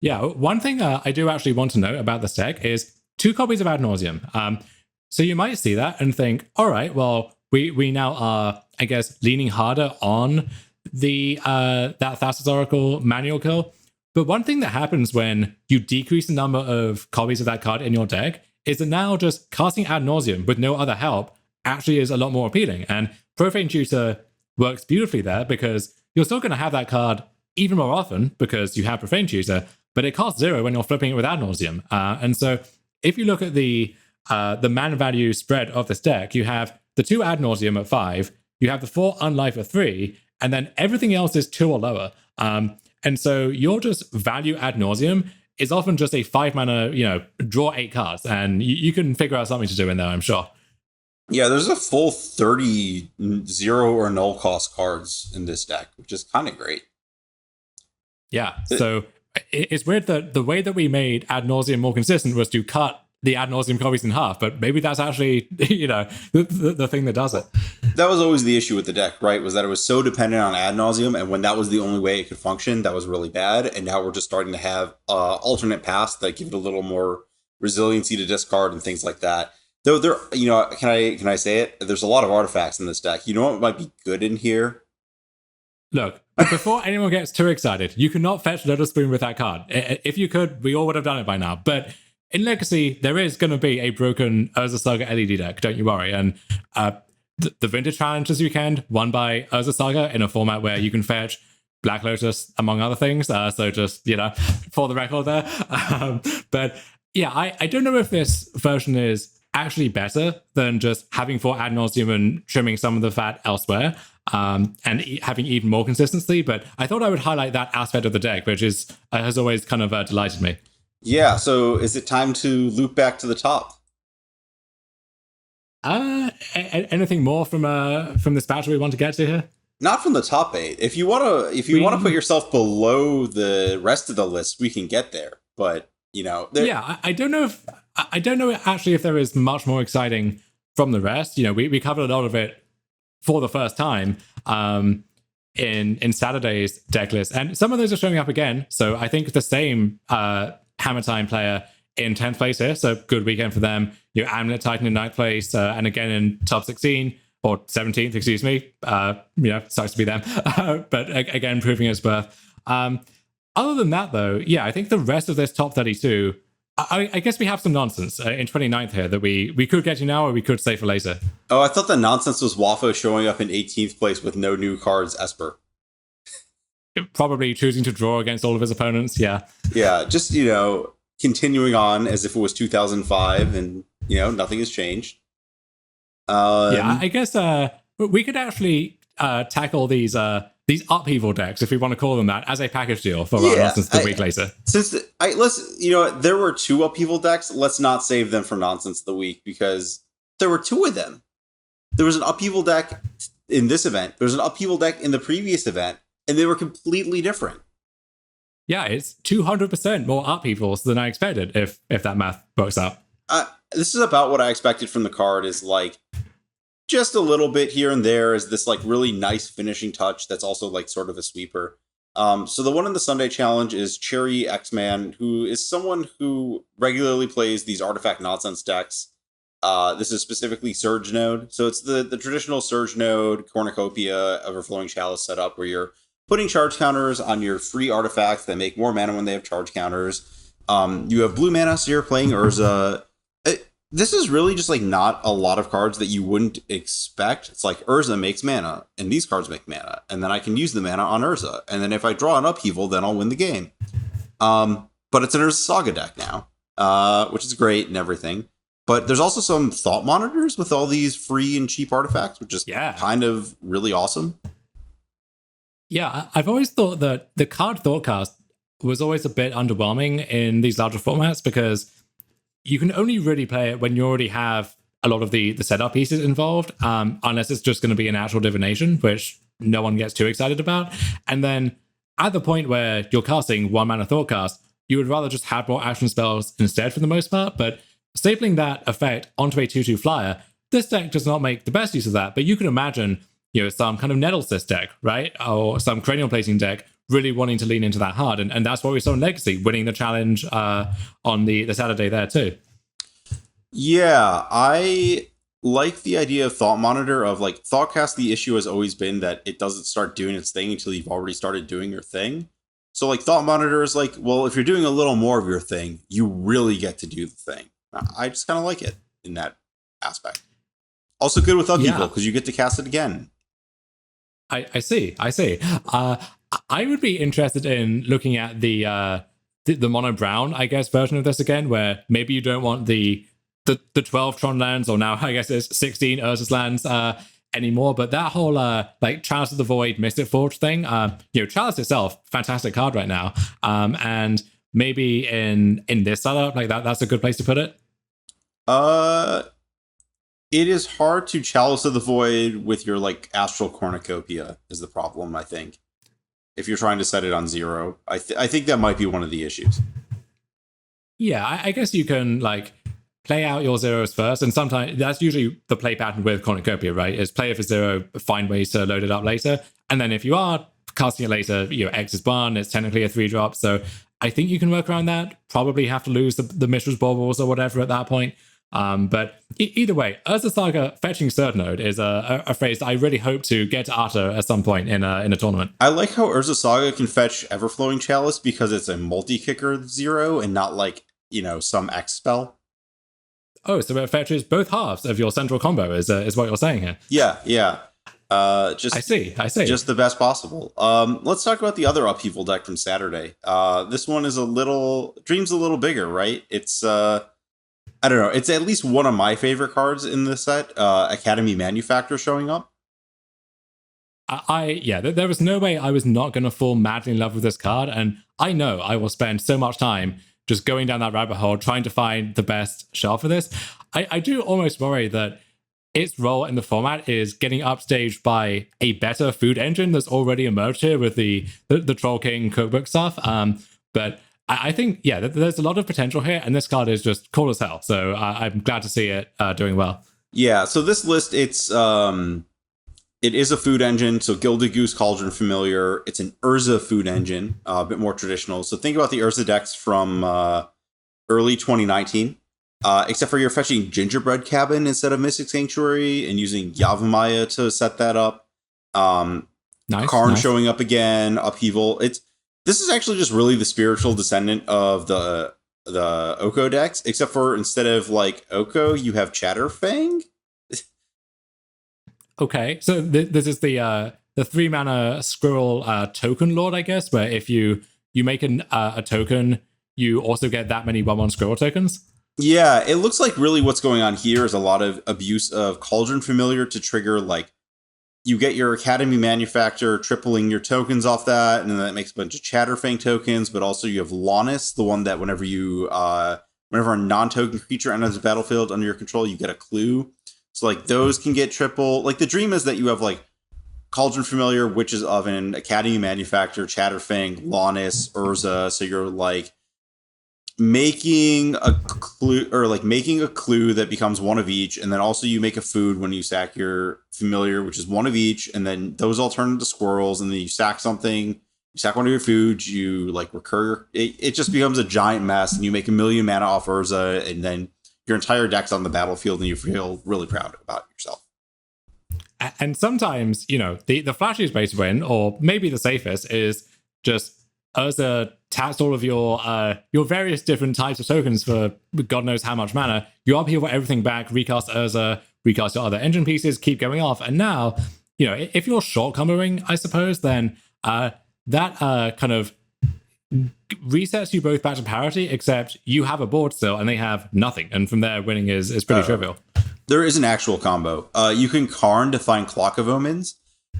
Yeah, one thing I do actually want to note about this deck is 2 copies of ad nauseum. So you might see that and think, all right, well, we now are, I guess, leaning harder on the that Thassa's Oracle manual kill. But one thing that happens when you decrease the number of copies of that card in your deck is that now just casting ad nauseum with no other help actually is a lot more appealing. And Profane Tutor works beautifully there, because you're still going to have that card even more often because you have Profane Tutor, but it costs 0 when you're flipping it with ad nauseum. And so if you look at the mana value spread of this deck, you have the 2 ad nauseum at 5, you have the 4 unlife at 3, and then everything else is 2 or lower. And so your just value ad nauseum is often just a 5 mana, draw 8 cards, and you can figure out something to do in there, I'm sure. Yeah, there's a full 30 0 or null cost cards in this deck, which is kind of great. Yeah, so it's weird that the way that we made ad nauseum more consistent was to cut the ad nauseum copies in half, but maybe that's actually, the thing that does it. That was always the issue with the deck, right? Was that it was so dependent on ad nauseum, and when that was the only way it could function, that was really bad. And now we're just starting to have alternate paths that give it a little more resiliency to discard and things like that. Though there, can I say it? There's a lot of artifacts in this deck. You know what might be good in here? Look, before anyone gets too excited, you cannot fetch Lotus Spoon with that card. If you could, we all would have done it by now. But in Legacy, there is going to be a broken Urza Saga LED deck, don't you worry. And the Vintage Challenge this weekend, won by Urza Saga in a format where you can fetch Black Lotus, among other things. So just, for the record there. But yeah, I don't know if this version is actually better than just having 4 ad nauseum and trimming some of the fat elsewhere, and having even more consistency. But I thought I would highlight that aspect of the deck, which has always kind of delighted me. Yeah, so is it time to loop back to the top? Anything more from this batch we want to get to here? Not from the top 8. If you want to put yourself below the rest of the list, we can get there. But yeah, I don't know actually if there is much more exciting from the rest. We covered a lot of it for the first time in Saturday's deck list, and some of those are showing up again. So I think the same Hammer Time player in 10th place here, so good weekend for them. Amulet Titan in 9th place, and again in top 16 or 17th, excuse me. Sucks to be them, but again proving its worth. Other than that, though, yeah, I think the rest of this top 32, I guess we have some nonsense in 29th here that we could get to now, or we could save for later. Oh, I thought the nonsense was Waffo showing up in 18th place with no new cards, Esper. Probably choosing to draw against all of his opponents, yeah. Yeah, just, continuing on as if it was 2005 and, nothing has changed. Yeah, I guess we could actually tackle these upheaval decks, if we want to call them that, as a package deal for our nonsense the week later. There were 2 upheaval decks. Let's not save them for nonsense of the week, because there were 2 of them. There was an upheaval deck in this event. There was an upheaval deck in the previous event, and they were completely different. Yeah, it's 200% more upheavals than I expected, if that math works out. This is about what I expected from the card, is like just a little bit here and there is this like really nice finishing touch that's also like sort of a sweeper. So the one in the Sunday challenge is Cherry X-Man, who is someone who regularly plays these artifact nonsense decks. This is specifically Surge Node. So it's the traditional Surge Node cornucopia overflowing chalice setup where you're putting charge counters on your free artifacts that make more mana when they have charge counters. You have blue mana, so you're playing Urza. This is really just like not a lot of cards that you wouldn't expect. It's like Urza makes mana, and these cards make mana, and then I can use the mana on Urza, and then if I draw an upheaval, then I'll win the game. But it's an Urza Saga deck now, which is great and everything. But there's also some thought monitors with all these free and cheap artifacts, which is kind of really awesome. Yeah, I've always thought that the card Thoughtcast was always a bit underwhelming in these larger formats because you can only really play it when you already have a lot of the setup pieces involved, unless it's just going to be an actual divination, which no one gets too excited about. And then at the point where you're casting 1-mana Thoughtcast, you would rather just have more action spells instead for the most part, but stapling that effect onto a 2/2 flyer, this deck does not make the best use of that, but you can imagine some kind of Nettlesys deck, right? Or some cranial plating deck really wanting to lean into that hard. And that's what we saw in Legacy, winning the challenge on the Saturday there too. Yeah, I like the idea of Thought Monitor of like Thoughtcast. The issue has always been that it doesn't start doing its thing until you've already started doing your thing. So like Thought Monitor is like, well, if you're doing a little more of your thing, you really get to do the thing. I just kind of like it in that aspect. Also good with Upheaval because you get to cast it again. I see. I would be interested in looking at the mono brown, I guess, version of this again, where maybe you don't want the 12 Tron lands, or now I guess it's 16 Urza's lands anymore. But that whole like Chalice of the Void, Mystic Forge thing, Chalice itself, fantastic card right now, and maybe in this setup, like that's a good place to put it. It is hard to Chalice of the Void with your like Astral Cornucopia is the problem, I think. If you're trying to set it on 0, I think that might be one of the issues. Yeah, I guess you can like play out your zeros first, and sometimes that's usually the play pattern with Cornucopia, right? Is play it for 0, find ways to load it up later, and then if you are casting it later, X is 1, it's technically a 3-drop, so I think you can work around that. Probably have to lose the Mishra's Baubles or whatever at that point. But either way, Urza Saga fetching Third Node is a phrase that I really hope to get to utter at some point in a tournament. I like how Urza Saga can fetch Everflowing Chalice because it's a multi-kicker 0 and not like, some X spell. Oh, so it fetches both halves of your central combo is what you're saying here. Yeah. I see. Just the best possible. Let's talk about the other upheaval deck from Saturday. This one is Dream's a little bigger, right? It's I don't know. It's at least one of my favorite cards in this set. Academy Manufactor showing up. There was no way I was not going to fall madly in love with this card, and I know I will spend so much time just going down that rabbit hole trying to find the best shelf for this. I do almost worry that its role in the format is getting upstaged by a better food engine that's already emerged here with the Troll King cookbook stuff. But I think, there's a lot of potential here, and this card is just cool as hell. So I'm glad to see it doing well. Yeah, so this list, it is a food engine. So Gilded Goose Cauldron familiar. It's an Urza food engine, a bit more traditional. So think about the Urza decks from early 2019. Except for you're fetching Gingerbread Cabin instead of Mystic Sanctuary and using Yavimaya to set that up. Karn showing up again, Upheaval. This is actually just really the spiritual descendant of the Oko decks, except for instead of like Oko, you have Chatterfang. Okay, so this is the 3-mana Squirrel Token Lord, I guess, where if you make a token, you also get that many 1/1 Squirrel tokens. Yeah, it looks like really what's going on here is a lot of abuse of Cauldron Familiar to trigger, like, you get your Academy Manufacturer tripling your tokens off that, and then that makes a bunch of Chatterfang tokens, but also you have Lawless, the one that whenever a non-token creature enters the battlefield under your control, you get a clue. So like those can get triple. Like the dream is that you have like Cauldron Familiar, Witch's Oven, Academy Manufacturer, Chatterfang, Lawless, Urza. So you're like making a clue that becomes one of each, and then also you make a food when you sack your familiar, which is one of each, and then those all turn into squirrels, and then you sack something, you sack one of your foods, you like recur. It just becomes a giant mess, and you make 1,000,000 mana off Urza, and then your entire deck's on the battlefield, and you feel really proud about yourself. And sometimes, the flashiest way to win, or maybe the safest, is just Urza taps all of your various different types of tokens for God knows how much mana. You upheaval everything back, recast Urza, recast your other engine pieces, keep going off. And now, if you're short comboing, I suppose, then that kind of resets you both back to parity, except you have a board still and they have nothing. And from there, winning is pretty trivial. There is an actual combo. You can Karn to find Clock of Omens,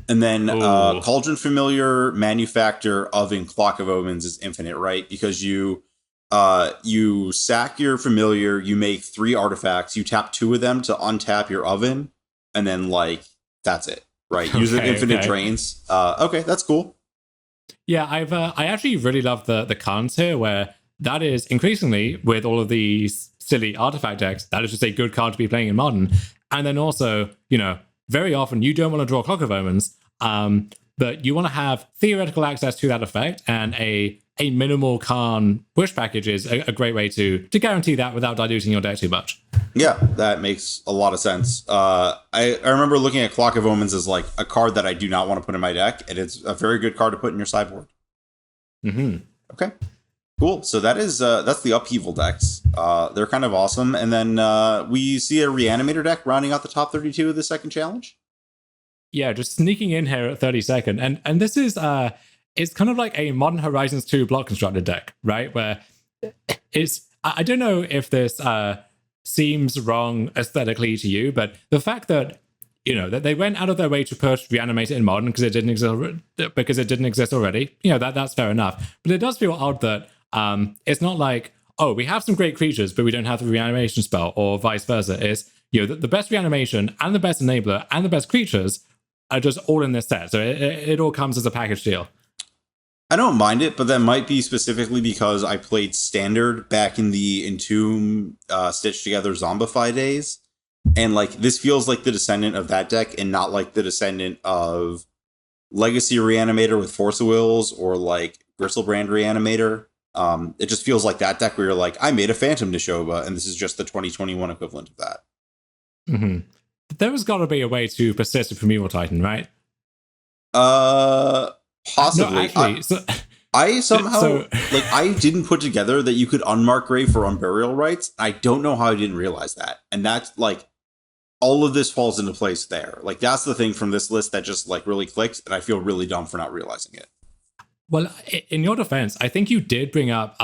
and then Cauldron Familiar, Manufacture, Oven, Clock of Omens is infinite, right? Because you sack your Familiar, you make 3 artifacts, you tap 2 of them to untap your Oven, and then like that's it, right? Use infinite drains. Okay, that's cool. Yeah, I actually really love the Karns here, where that is increasingly with all of these silly artifact decks, that is just a good card to be playing in Modern. And then also, very often you don't want to draw Clock of Omens, but you want to have theoretical access to that effect, and a minimal Karn push package is a great way to guarantee that without diluting your deck too much. Yeah, that makes a lot of sense. I remember looking at Clock of Omens as like a card that I do not want to put in my deck, and it's a very good card to put in your sideboard. Mm-hmm. Okay. Cool. So that's the upheaval decks. They're kind of awesome. And then we see a Reanimator deck rounding out the top 32 of the second challenge. Yeah, just sneaking in here at 32nd. And this is it's kind of like a Modern Horizons 2 block constructed deck, right? Where I don't know if this seems wrong aesthetically to you, but the fact that that they went out of their way to push Reanimator in Modern because it didn't exist already, that's fair enough. But it does feel odd that it's not like, oh, we have some great creatures, but we don't have the reanimation spell, or vice versa. It's, the best reanimation and the best enabler and the best creatures are just all in this set. So it all comes as a package deal. I don't mind it, but that might be specifically because I played Standard back in the Entomb stitched together Zombify days. And like this feels like the descendant of that deck, and not like the descendant of Legacy Reanimator with Force of Wills, or like Gristlebrand Reanimator. It just feels like that deck where you're like, I made a Phantom Nishoba, and this is just the 2021 equivalent of that. Mm-hmm. There has got to be a way to persist a Primeval Titan, right? Possibly. No, actually, I somehow I didn't put together that you could unmark grave for Unburial Rites. I don't know how I didn't realize that. And that's like all of this falls into place there. Like that's the thing from this list that just like really clicks, and I feel really dumb for not realizing it. Well, in your defense, I think you did bring up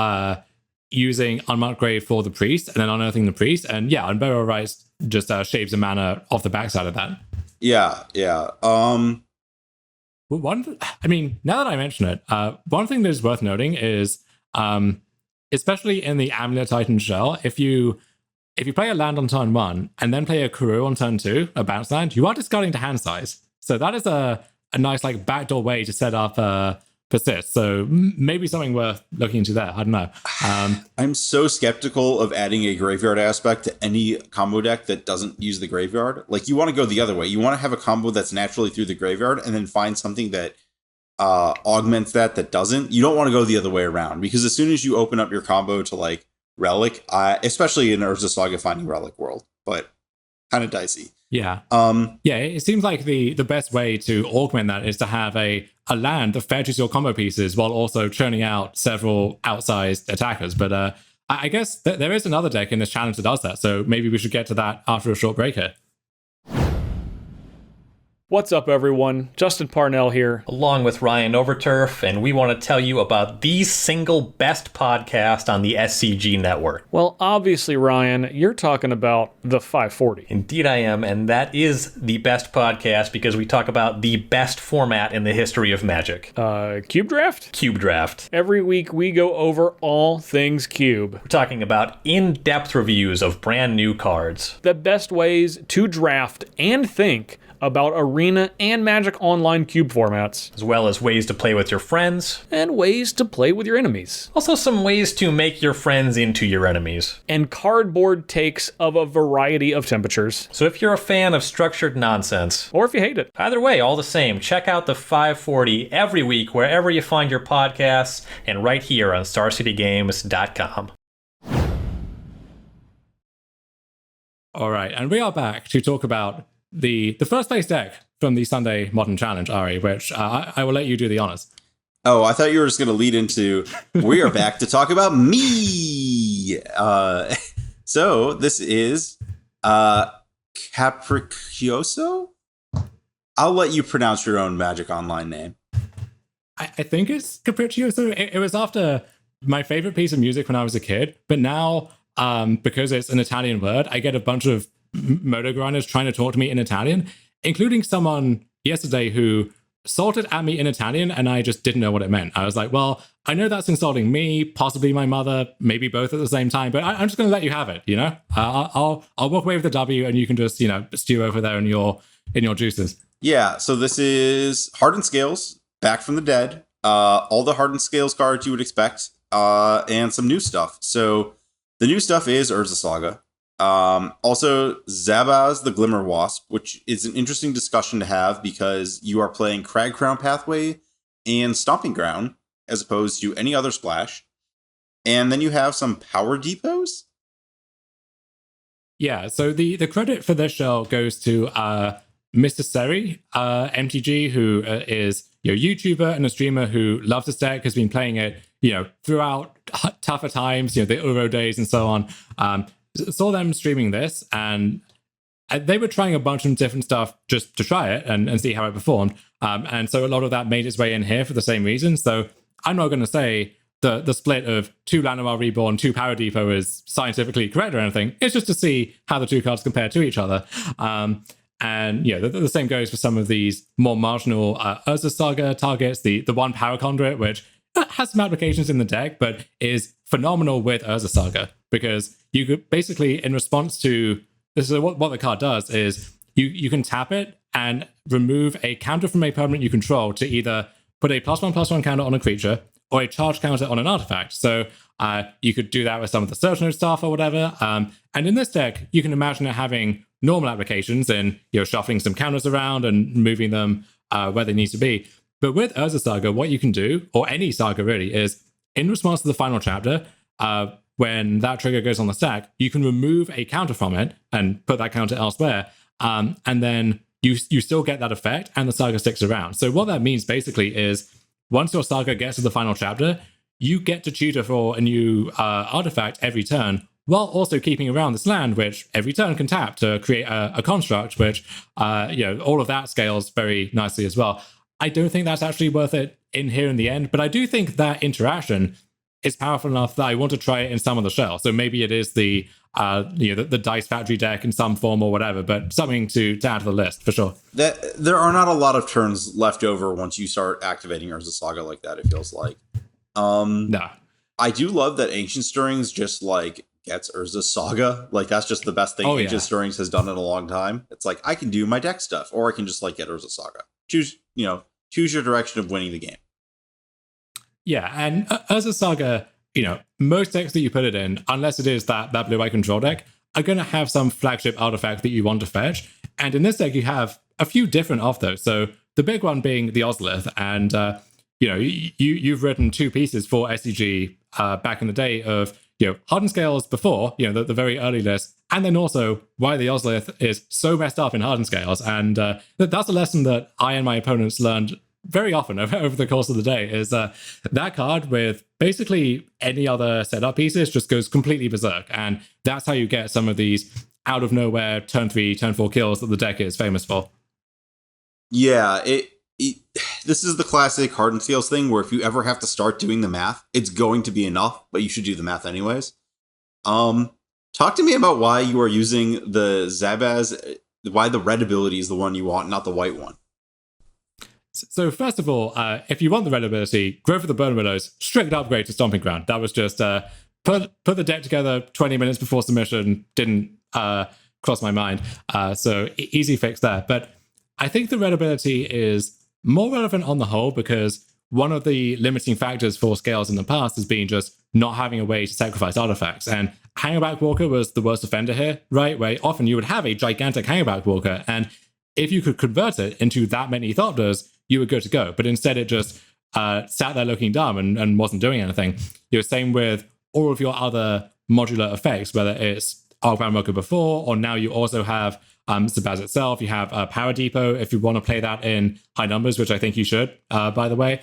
using Unmarked Grave for the Priest and then unearthing the Priest, and yeah, Unburial Rites just shaves a mana off the backside of that. Yeah. Well, now that I mention it, one thing that is worth noting is, especially in the Amulet Titan shell, if you play a land on turn 1 and then play a Kuru on turn 2, a bounce land, you are discarding to hand size. So that is a nice like backdoor way to set up persist. So maybe something worth looking into there. I don't know. I'm so skeptical of adding a graveyard aspect to any combo deck that doesn't use the graveyard. Like you want to go the other way. You want to have a combo that's naturally through the graveyard, and then find something that augments that doesn't. You don't want to go the other way around, because as soon as you open up your combo to like Relic, especially in Urza Saga Finding Relic world, but kind of dicey. Yeah. It seems like the best way to augment that is to have a land that fetches your combo pieces while also churning out several outsized attackers. But I guess there is another deck in this challenge that does that, so maybe we should get to that after a short break here. What's up, everyone? Justin Parnell here. Along with Ryan Overturf, and we want to tell you about the single best podcast on the SCG network. Well, obviously, Ryan, you're talking about the 540. Indeed I am, and that is the best podcast because we talk about the best format in the history of Magic. Cube Draft? Cube Draft. Every week we go over all things Cube. We're talking about in-depth reviews of brand new cards. The best ways to draft and think about Arena and Magic Online Cube formats, as well as ways to play with your friends, and ways to play with your enemies. Also some ways to make your friends into your enemies. And cardboard takes of a variety of temperatures. So if you're a fan of structured nonsense, or if you hate it, either way, all the same, check out the 540 every week wherever you find your podcasts, and right here on StarCityGames.com. All right, and we are back to talk about the first place deck from the Sunday Modern Challenge, Ari, which I will let you do the honors. Oh, I thought you were just going to lead into, we are back to talk about me. So this is Capricioso? I'll let you pronounce your own Magic Online name. I think it's Capricioso. It was after my favorite piece of music when I was a kid, but now, because it's an Italian word, I get a bunch of moto grinders trying to talk to me in Italian, including someone yesterday who salted at me in Italian, and I just didn't know what it meant. I was like, well, I know that's insulting me, possibly my mother, maybe both at the same time, but I'm just going to let you have it, you know? I'll walk away with the W, and you can just, stew over there in your juices. Yeah, so this is Hardened Scales, back from the dead, all the Hardened Scales cards you would expect, and some new stuff. So the new stuff is Urza Saga. Also Zabaz the Glimmer Wasp, which is an interesting discussion to have because you are playing Crag Crown Pathway and Stomping Ground as opposed to any other splash. And then you have some power depots. Yeah, so the credit for this show goes to Mr. Seri, MTG, who is a YouTuber and a streamer who loves this deck, has been playing it, throughout tougher times, the Uro days and so on. Saw them streaming this, and they were trying a bunch of different stuff just to try it and see how it performed. And so a lot of that made its way in here for the same reason. So I'm not going to say the split of 2 Llanowar Reborn, 2 Power Depot is scientifically correct or anything. It's just to see how the two cards compare to each other. And the same goes for some of these more marginal Urza Saga targets, the 1 Power Conduit, which has some applications in the deck, but is phenomenal with Urza Saga, because you could basically, in response to this, is what the card does is you can tap it and remove a counter from a permanent you control to either put a +1/+1 counter on a creature or a charge counter on an artifact. So you could do that with some of the Search Node stuff or whatever. And in this deck, you can imagine it having normal applications in shuffling some counters around and moving them where they need to be. But with Urza Saga, what you can do, or any saga really, is in response to the final chapter, when that trigger goes on the stack, you can remove a counter from it and put that counter elsewhere. And then you still get that effect and the saga sticks around. So what that means basically is once your saga gets to the final chapter, you get to tutor for a new artifact every turn, while also keeping around this land, which every turn can tap to create a construct, which, all of that scales very nicely as well. I don't think that's actually worth it in here in the end, but I do think that interaction is powerful enough that I want to try it in some of the shell. So maybe it is the Dice Factory deck in some form or whatever, but something to add to the list for sure. There are not a lot of turns left over once you start activating Urza Saga like that, it feels like. No. I do love that Ancient Stirrings just gets Urza Saga. That's just the best thing Ancient Stirrings has done in a long time. It's I can do my deck stuff, or I can just get Urza Saga. Choose your direction of winning the game. Yeah, and Urza Saga, most decks that you put it in, unless it is that blue-eye control deck, are going to have some flagship artifact that you want to fetch. And in this deck, you have a few different of those. So the big one being the Ozolith. And, you've written 2 pieces for SCG back in the day of, Hardened Scales before, the very early list, and then also why the Ozolith is so messed up in Hardened Scales. And that's a lesson that I and my opponents learned very often over the course of the day, is that card with basically any other setup pieces just goes completely berserk. And that's how you get some of these out of nowhere turn 3, turn 4 kills that the deck is famous for. Yeah, this is the classic hard and scales thing where if you ever have to start doing the math, it's going to be enough, but you should do the math anyways. Talk to me about why you are using the Zabaz, why the red ability is the one you want, not the white one. So first of all, if you want the red ability, go for the Burn Willows, strict upgrade to Stomping Ground. That was just put the deck together 20 minutes before submission, didn't cross my mind. So easy fix there. But I think the red ability is more relevant on the whole because one of the limiting factors for scales in the past has been just not having a way to sacrifice artifacts. And Hangback Walker was the worst offender here, right? Where often you would have a gigantic Hangback Walker, and if you could convert it into that many Thopters, you were good to go. But instead, it just sat there looking dumb and wasn't doing anything. You're same with all of your other modular effects, whether it's Arcbound Mocha before, or now you also have Zabaz itself. You have Power Depot if you want to play that in high numbers, which I think you should, by the way.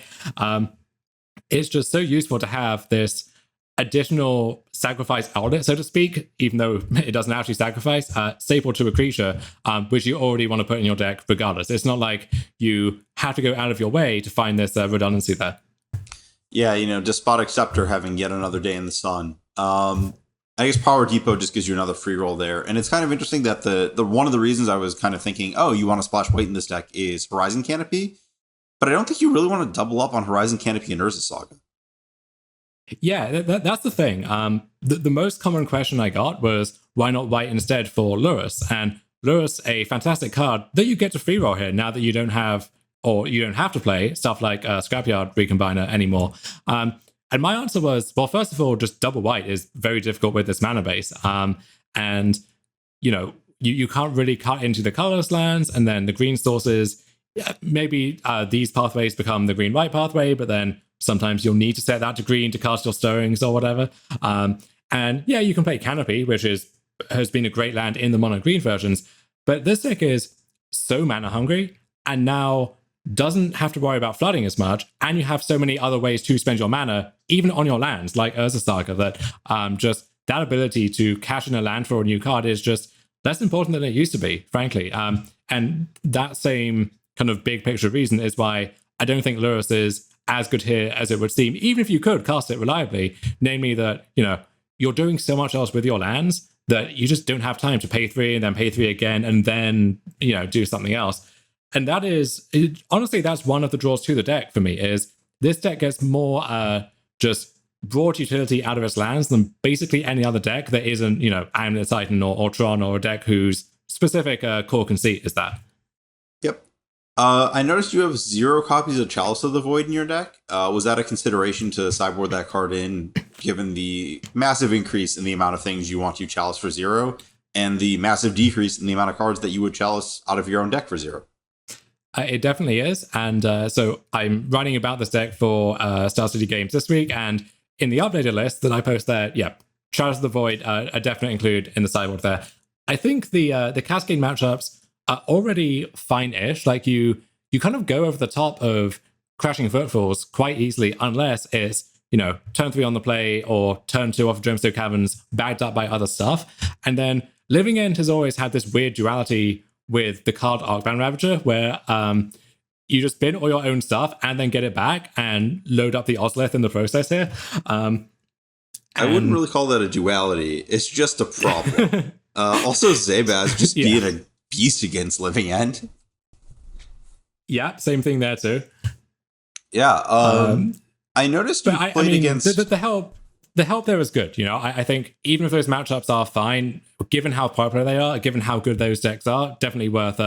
It's just so useful to have this additional sacrifice outlet, so to speak, even though it doesn't actually sacrifice, staple to a creature, which you already want to put in your deck regardless. It's not like you have to go out of your way to find this redundancy there. Yeah, Despotic Scepter having yet another day in the sun. I guess Power Depot just gives you another free roll there. And it's kind of interesting that the one of the reasons I was kind of thinking, oh, you want to splash white in this deck is Horizon Canopy. But I don't think you really want to double up on Horizon Canopy and Urza Saga. Yeah, that's the thing. The most common question I got was, why not white instead for Lurrus? And Lurrus, a fantastic card that you get to free roll here now that you don't have to play stuff like Scrapyard Recombiner anymore. And my answer was, well, first of all, just double white is very difficult with this mana base. And, you can't really cut into the colorless lands, and then the green sources, maybe these pathways become the green-white pathway, but then sometimes you'll need to set that to green to cast your stirrings or whatever. And yeah, you can play Canopy, which has been a great land in the mono green versions, but this deck is so mana hungry and now doesn't have to worry about flooding as much, and you have so many other ways to spend your mana, even on your lands, like Urza Saga, that just that ability to cash in a land for a new card is just less important than it used to be, frankly. And that same kind of big picture reason is why I don't think Lurrus is as good here as it would seem, even if you could cast it reliably, namely that, you're doing so much else with your lands that you just don't have time to pay 3 and then pay 3 again and then, do something else. And that is, honestly, that's one of the draws to the deck for me, is this deck gets more just broad utility out of its lands than basically any other deck that isn't, Amulet Titan or Tron, or a deck whose specific core conceit is that. Yep. I noticed you have 0 copies of Chalice of the Void in your deck. Was that a consideration to sideboard that card in, given the massive increase in the amount of things you want to Chalice for 0, and the massive decrease in the amount of cards that you would Chalice out of your own deck for 0? It definitely is. And so I'm writing about this deck for Star City Games this week, and in the updated list that I post there, Chalice of the Void are definitely included in the sideboard there. I think the Cascade matchups are already fine-ish. Like you kind of go over the top of Crashing Footfalls quite easily, unless it's, turn 3 on the play or turn 2 off of Dreamstone Caverns, backed up by other stuff. And then Living End has always had this weird duality with the card Arcbound Ravager, where you just bin all your own stuff and then get it back and load up the Ozolith in the process here. I wouldn't really call that a duality. It's just a problem. Also, Zabaz just being a beast against Living End. Yeah, same thing there too. Yeah, I noticed you played against... The help there is good. I think even if those matchups are fine, given how popular they are, given how good those decks are, definitely worth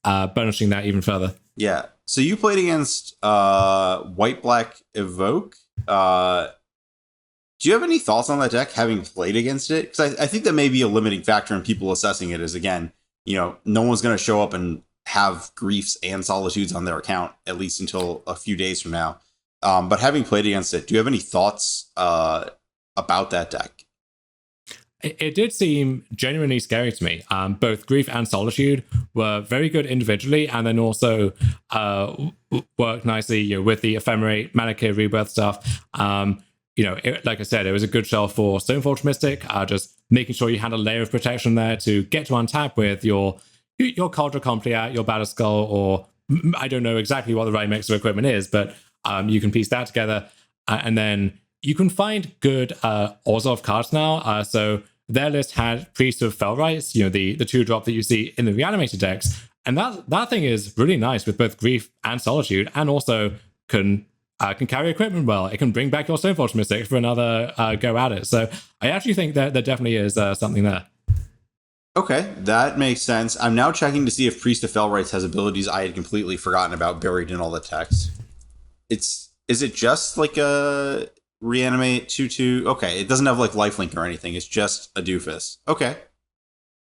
burnishing that even further. Yeah. So you played against White-Black Evoke. Do you have any thoughts on that deck, having played against it? Because I think that may be a limiting factor in people assessing it, is, again, no one's going to show up and have Griefs and Solitudes on their account, at least until a few days from now. But having played against it, do you have any thoughts about that deck? It did seem genuinely scary to me. Both Grief and Solitude were very good individually, and then also worked nicely with the Ephemerate, Manakir Rebirth stuff. Like I said, it was a good shell for Stoneforge Mystic, just making sure you had a layer of protection there to get to untap with your Cauldron Compliat, your Batterskull, or I don't know exactly what the right mix of equipment is, but you can piece that together. And then you can find good Orzhov cards now. So their list had Priest of Felrites, the 2-drop that you see in the reanimated decks. And that thing is really nice with both Grief and Solitude, and also can carry equipment well. It can bring back your Stoneforge Mystic for another go at it. So I actually think that there definitely is something there. Okay, that makes sense. I'm now checking to see if Priest of Felrites has abilities I had completely forgotten about buried in all the text. Is it just like a reanimate 2/2? Okay, it doesn't have like lifelink or anything. It's just a doofus. Okay,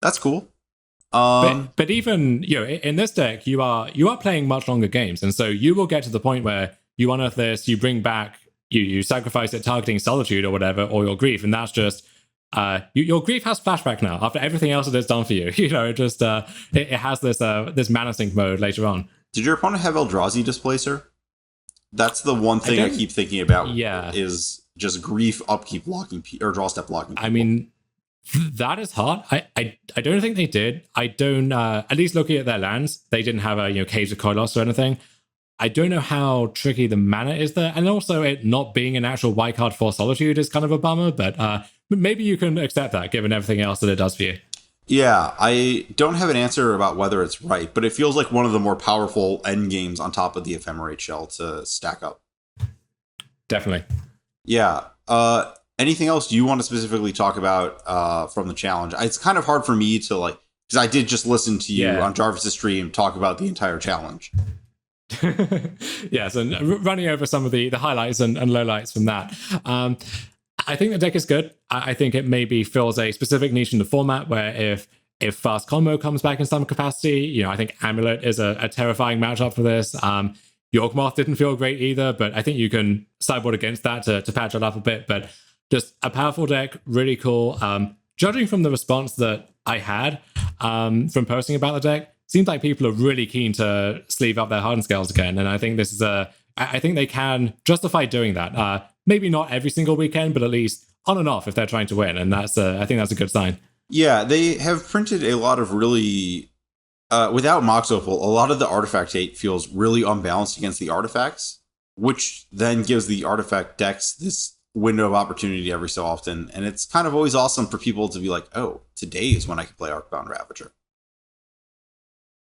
that's cool. But even in this deck, you are playing much longer games, and so you will get to the point where you unearth this, you bring back, you sacrifice it targeting Solitude or whatever, or your Grief, and that's just your Grief has flashback now after everything else it has done for you. It has this mana sink mode later on. Did your opponent have Eldrazi Displacer? That's the one thing I keep thinking about. Yeah, is just Grief upkeep blocking or draw step blocking people. I mean, that is hard. I don't think they did. I don't. At least looking at their lands, they didn't have a Caves of Koilos or anything. I don't know how tricky the mana is there, and also it not being an actual white card for Solitude is kind of a bummer. But maybe you can accept that given everything else that it does for you. Yeah, I don't have an answer about whether it's right, but it feels like one of the more powerful end games on top of the Ephemerate Shell to stack up. Definitely. Yeah. Anything else you want to specifically talk about from the challenge? It's kind of hard for me to because I did just listen to you on Jarvis's stream talk about the entire challenge. Yes, and running over some of the highlights and lowlights from that. I think the deck is good. I think it maybe fills a specific niche in the format where if Fast Combo comes back in some capacity, I think Amulet is a terrifying matchup for this. Yorkmoth didn't feel great either, but I think you can sideboard against that to patch it up a bit. But just a powerful deck, really cool. Judging from the response that I had from posting about the deck, seems like people are really keen to sleeve up their Hardened Scales again. And I think this is I think they can justify doing that. Maybe not every single weekend, but at least on and off if they're trying to win. And I think that's a good sign. Yeah, they have printed a lot of really, without Mox Opal, a lot of the artifact hate feels really unbalanced against the artifacts, which then gives the artifact decks this window of opportunity every so often. And it's kind of always awesome for people to be like, oh, today is when I can play Arcbound Ravager.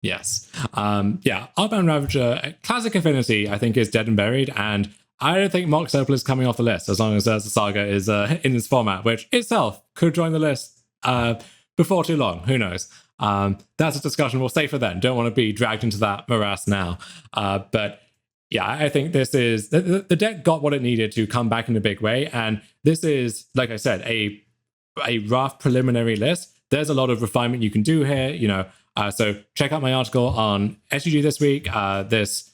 Yes. Arcbound Ravager, Classic Affinity, I think is dead and buried, and I don't think Mox Opal is coming off the list as long as the Saga is in this format, which itself could join the list before too long. Who knows? That's a discussion we'll save for then. Don't want to be dragged into that morass now. But yeah, I think this is the deck got what it needed to come back in a big way, and this is, like I said, a rough preliminary list. There's a lot of refinement you can do here, so check out my article on SUG this week. This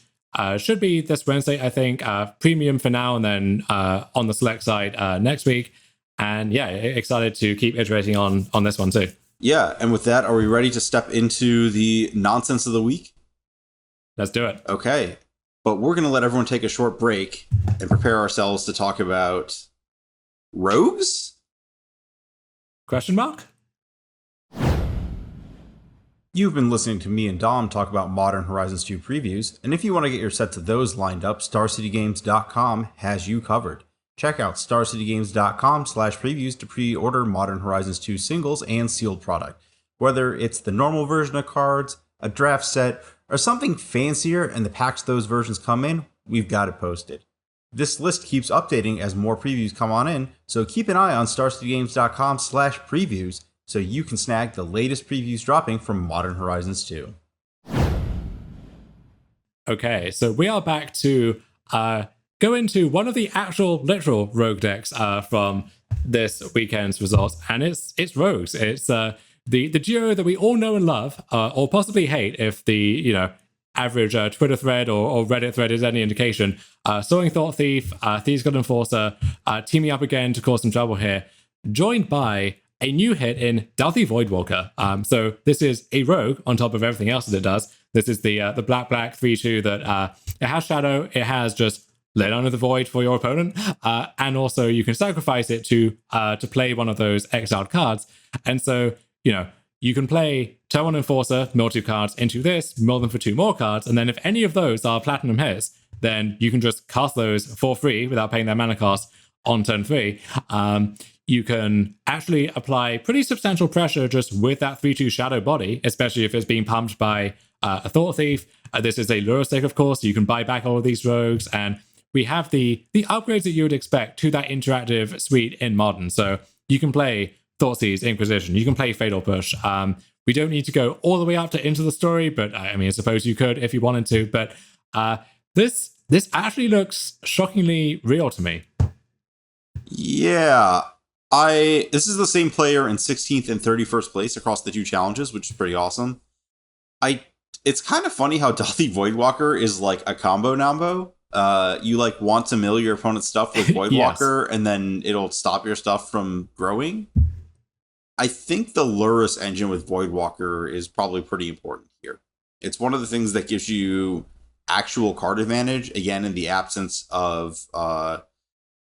should be this Wednesday, I think. Premium for now, and then on the select side next week. And yeah, excited to keep iterating on this one too. Yeah, and with that, are we ready to step into the nonsense of the week? Let's do it. Okay, but we're going to let everyone take a short break and prepare ourselves to talk about rogues? Question mark? You've been listening to me and Dom talk about Modern Horizons 2 previews, and if you want to get your sets of those lined up, StarCityGames.com has you covered. Check out StarCityGames.com/previews to pre-order Modern Horizons 2 singles and sealed product. Whether it's the normal version of cards, a draft set, or something fancier and the packs those versions come in, we've got it posted. This list keeps updating as more previews come on in, so keep an eye on StarCityGames.com/previews so you can snag the latest previews dropping from Modern Horizons 2. Okay, so we are back to go into one of the actual literal rogue decks from this weekend's results, and it's rogues. It's the duo that we all know and love, or possibly hate if the average Twitter thread or Reddit thread is any indication. Soaring Thought Thief, Thieves Guild Enforcer, teaming up again to cause some trouble here, joined by a new hit in Doughty Voidwalker. So this is a rogue on top of everything else that it does. This is the black 3/2 that it has shadow, it has just Let Under the Void for your opponent, and also you can sacrifice it to play one of those exiled cards. And so you can play turn 1 Enforcer, mill 2 cards into this, mill them for 2 more cards, and then if any of those are platinum hits, then you can just cast those for free without paying their mana cost on turn 3. You can actually apply pretty substantial pressure just with that 3/2 Shadow Body, especially if it's being pumped by a Thought Thief. This is a Lure Stick, of course. You can buy back all of these rogues, and we have the upgrades that you would expect to that interactive suite in Modern. So you can play Thoughtseize, Inquisition. You can play Fatal Push. We don't need to go all the way up to Into the Story, but I mean, I suppose you could if you wanted to. But this actually looks shockingly real to me. Yeah. This is the same player in 16th and 31st place across the 2 challenges, which is pretty awesome. It's kind of funny how Dothy Voidwalker is like a combo numbo. You like want to mill your opponent's stuff with Voidwalker, yes, and then it'll stop your stuff from growing. I think the Lurrus engine with Voidwalker is probably pretty important here. It's one of the things that gives you actual card advantage, again, in the absence of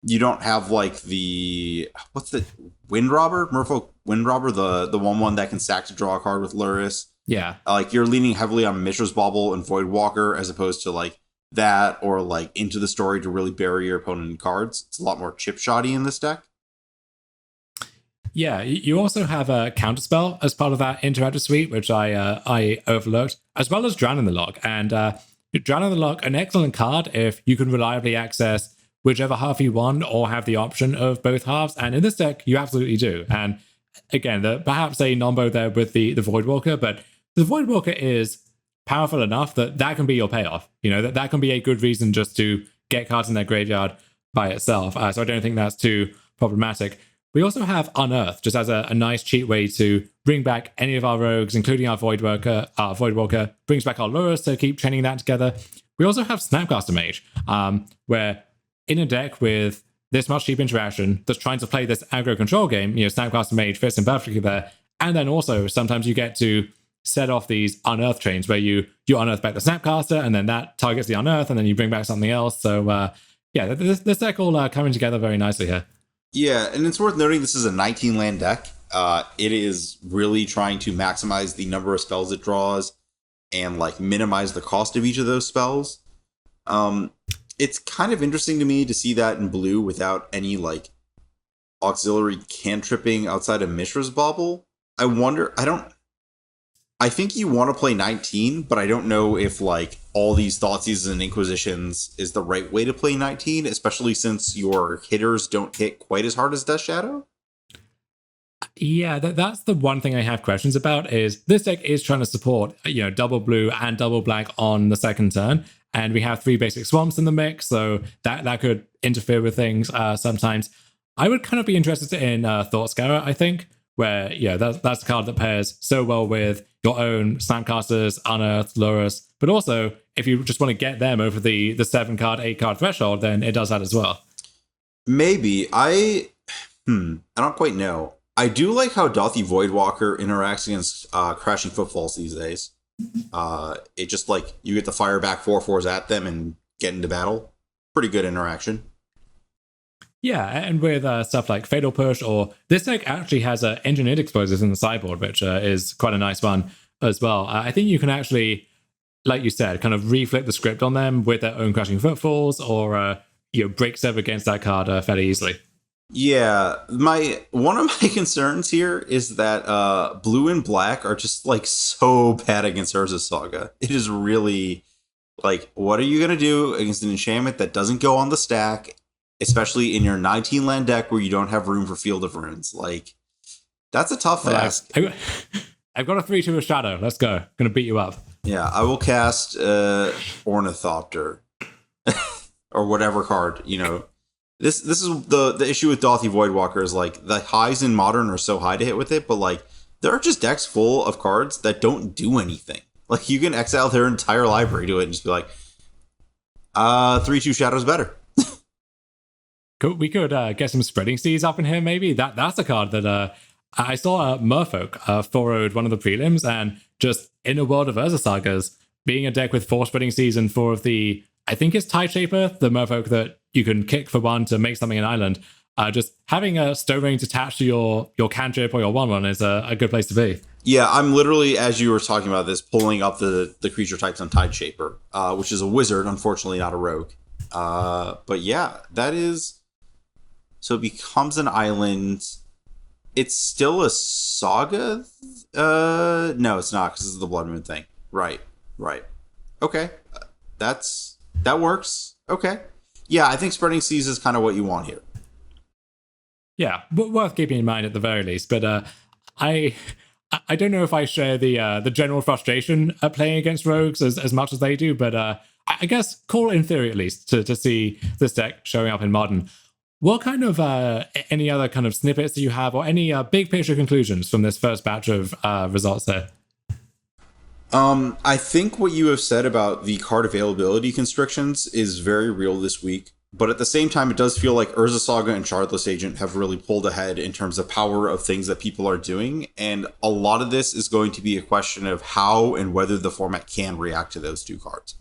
you don't have like what's the Wind Robber? Merfolk Wind Robber, the 1/1 that can sack to draw a card with Lurrus. Yeah. Like you're leaning heavily on Mishra's Bauble and Voidwalker as opposed to like that or like Into the Story to really bury your opponent in cards. It's a lot more chip shotty in this deck. Yeah, you also have a Counterspell as part of that interactive suite, which I overlooked, as well as Drown in the Lock. And Drown in the Lock, an excellent card if you can reliably access whichever half you want or have the option of both halves. And in this deck, you absolutely do. And again, perhaps a nombo there with the Voidwalker, but the Voidwalker is powerful enough that can be your payoff. You know, that can be a good reason just to get cards in their graveyard by itself. So I don't think that's too problematic. We also have Unearth, just as a nice cheap way to bring back any of our rogues, including our Voidwalker. Voidwalker brings back our Lurrus to keep chaining that together. We also have Snapcaster Mage, where in a deck with this much cheap interaction that's trying to play this aggro control game, you know, Snapcaster Mage fits in perfectly there. And then also sometimes you get to set off these Unearth chains where you unearth back the Snapcaster, and then that targets the Unearth, and then you bring back something else. So yeah, this deck all coming together very nicely here. Yeah, and it's worth noting this is a 19 land deck. It is really trying to maximize the number of spells it draws and like minimize the cost of each of those spells. It's kind of interesting to me to see that in blue without any like auxiliary cantripping outside of Mishra's Bauble. I think you want to play 19, but I don't know if like all these Thoughtseizes and Inquisitions is the right way to play 19, especially since your hitters don't hit quite as hard as Death Shadow. Yeah, that's the one thing I have questions about. Is this deck is trying to support, you know, double blue and double black on the second turn, and we have 3 basic swamps in the mix, so that could interfere with things sometimes. I would kind of be interested in Thought Scour, I think, where, yeah, that's a card that pairs so well with your own Snapcasters, Unearth, Lurrus, but also if you just want to get them over the 7-card, 8-card threshold, then it does that as well. Maybe. I don't quite know. I do like how Dothy Voidwalker interacts against Crashing Footfalls these days. It just like you get to fire back 4/4s at them and get into battle. Pretty good interaction. Yeah, and with stuff like Fatal Push, or this deck actually has Engineered Explosives in the sideboard, which is quite a nice one as well. I think you can actually, like you said, kind of reflip the script on them with their own Crashing Footfalls, or break sever against that card fairly easily. Yeah, one of my concerns here is that blue and black are just like so bad against Urza's Saga. It is really like, what are you gonna do against an enchantment that doesn't go on the stack, especially in your 19 land deck where you don't have room for Field of Runes? Like, that's a tough ask. I've got a 3/2 Shadow. Let's go. Gonna beat you up. Yeah, I will cast Ornithopter or whatever card, you know. This is the issue with Dothy Voidwalker is like the highs in Modern are so high to hit with it, but like there are just decks full of cards that don't do anything. Like you can exile their entire library to it and just be like, 3/2 Shadow's better. We could get some Spreading Seas up in here, maybe. That's a card that I saw Merfolk 4-0'd one of the prelims, and just in a world of Urza Sagas, being a deck with 4 Spreading Seas and 4 of the, I think it's Tide Shaper, the Merfolk that you can kick for 1 to make something an island. Just having a Stone Rings attached to your cantrip or your 1/1 is a good place to be. Yeah, I'm literally, as you were talking about this, pulling up the creature types on Tide Shaper, which is a wizard, unfortunately not a rogue. But yeah, that is... So it becomes an island. It's still a saga? No, it's not, because this is the Blood Moon thing. Right. Okay. That works. Okay. Yeah, I think Spreading Seas is kind of what you want here. Yeah, worth keeping in mind at the very least. But I don't know if I share the general frustration at playing against rogues as much as they do, but I guess cool in theory at least to see this deck showing up in Modern. What kind of any other kind of snippets do you have, or any big picture conclusions from this first batch of results there? I think what you have said about the card availability constrictions is very real this week. But at the same time, it does feel like Urza Saga and Shardless Agent have really pulled ahead in terms of power of things that people are doing. And a lot of this is going to be a question of how and whether the format can react to those two cards.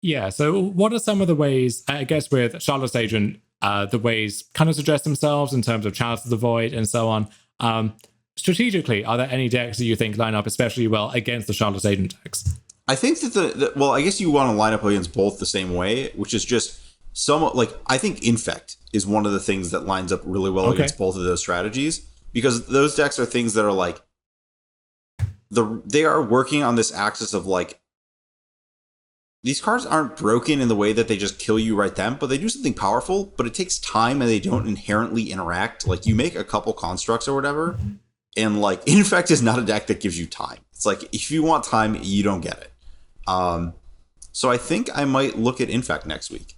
Yeah, so what are some of the ways, I guess with Shardless Agent, the ways kind of suggest themselves in terms of Chalice of the Void and so on? Strategically, are there any decks that you think line up especially well against the Shardless Agent decks? I think that well, I guess you want to line up against both the same way, which is just somewhat like, I think Infect is one of the things that lines up really well against both of those strategies, because those decks are things that are like, they are working on this axis of like, these cards aren't broken in the way that they just kill you right then, but they do something powerful, but it takes time and they don't inherently interact. Like, you make a couple constructs or whatever, and like, Infect is not a deck that gives you time. It's like, if you want time, you don't get it. So I think I might look at Infect next week.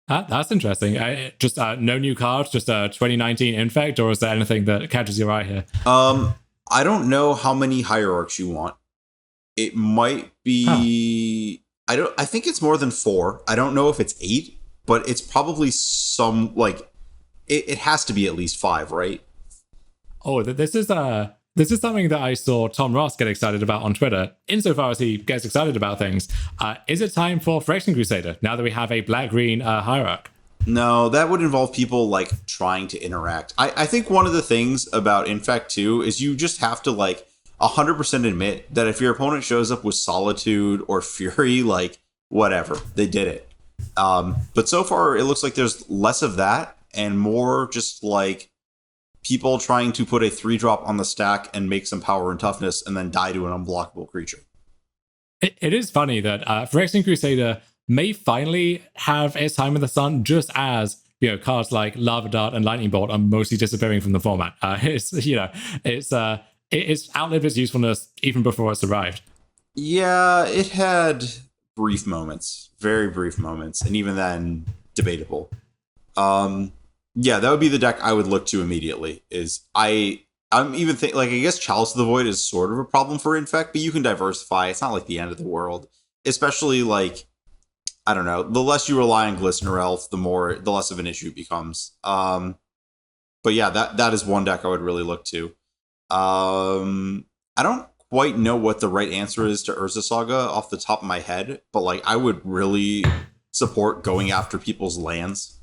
That's interesting. Just no new cards, just 2019 Infect, or is there anything that catches your eye here? I don't know how many Hierarchs you want. It might be... I think it's more than 4. I don't know if it's 8, but it's probably some, like... It has to be at least 5, right? Oh, this is something that I saw Tom Ross get excited about on Twitter, insofar as he gets excited about things. Is it time for Phyrexian Crusader, now that we have a black-green Hierarch? No, that would involve people, like, trying to interact. I think one of the things about Infect, too, is you just have to, like, 100% admit that if your opponent shows up with Solitude or Fury, like, whatever, they did it. But so far, it looks like there's less of that and more just, like, people trying to put a 3-drop on the stack and make some power and toughness and then die to an unblockable creature. It is funny that Phyrexian Crusader may finally have its time in the sun, just as cards like Lava Dart and Lightning Bolt are mostly disappearing from the format. It's outlived its usefulness even before it's arrived. Yeah, it had brief moments, very brief moments, and even then, debatable. Yeah, that would be the deck I would look to immediately. I'm even thinking, like, I guess Chalice of the Void is sort of a problem for Infect, but you can diversify. It's not like the end of the world. Especially, like, I don't know, the less you rely on Glistener Elf, the less of an issue it becomes. But yeah, that is one deck I would really look to. I don't quite know what the right answer is to Urza Saga off the top of my head, but like, I would really support going after people's lands.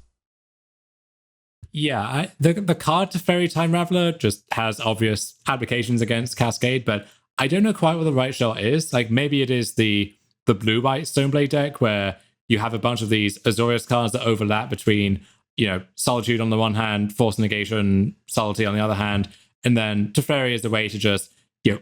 Yeah, the card to Fairy Time Raveler just has obvious applications against Cascade, but I don't know quite what the right shot is. Like, maybe it is the blue-white Stoneblade deck where you have a bunch of these Azorius cards that overlap between, Solitude on the one hand, Force Negation, Subtlety on the other hand, and then Teferi is the way to just,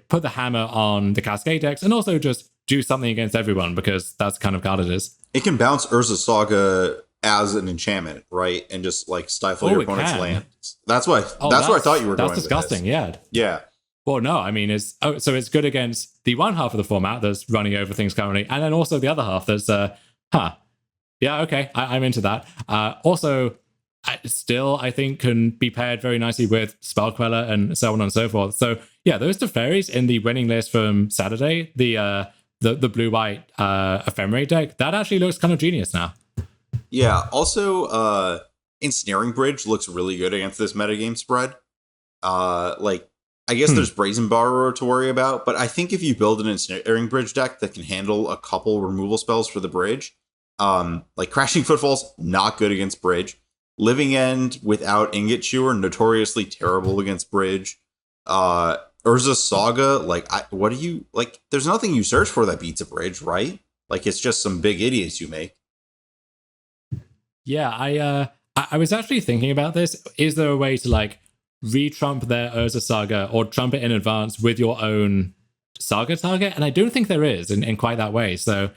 put the hammer on the Cascade decks and also just do something against everyone, because that's the kind of card it is. It can bounce Urza Saga as an enchantment, right? And just like stifle your opponent's lands. That's why I thought you were going. That's disgusting. Yeah. Well, no, I mean, so it's good against the one half of the format that's running over things currently, and then also the other half that's yeah, okay, I'm into that. Also, still, I think can be paired very nicely with Spell Queller and so on and so forth. So yeah, those Teferis in the winning list from Saturday, the blue-white Ephemerate deck, that actually looks kind of genius now. Yeah, also, Ensnaring Bridge looks really good against this metagame spread. I guess there's Brazen Borrower to worry about, but I think if you build an Ensnaring Bridge deck that can handle a couple removal spells for the bridge, like Crashing Footfalls, not good against bridge. Living End without Ingot Chewer, notoriously terrible against bridge. Urza Saga, like, what do you like? There's nothing you search for that beats a bridge, right? Like, it's just some big idiots you make. Yeah, I was actually thinking about this. Is there a way to like re-trump their Urza Saga or trump it in advance with your own Saga target? And I don't think there is in quite that way. So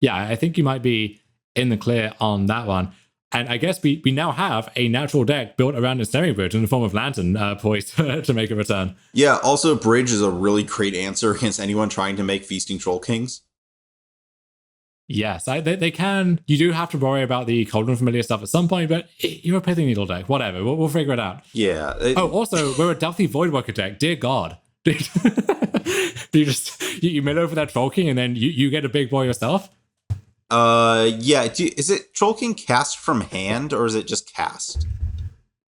yeah, I think you might be in the clear on that one. And I guess we now have a natural deck built around Ensnaring Bridge in the form of Lantern poised to make a return. Yeah, also Bridge is a really great answer against anyone trying to make Feasting Troll Kings. Yes, they can. You do have to worry about the Cauldron Familiar stuff at some point, but you're a Pithing Needle deck. Whatever, we'll figure it out. Yeah. Also, we're a Delphi Voidworker deck. Dear God. you mill over that Troll King and then you get a big boy yourself? Yeah. Is it Troll King cast from hand or is it just cast?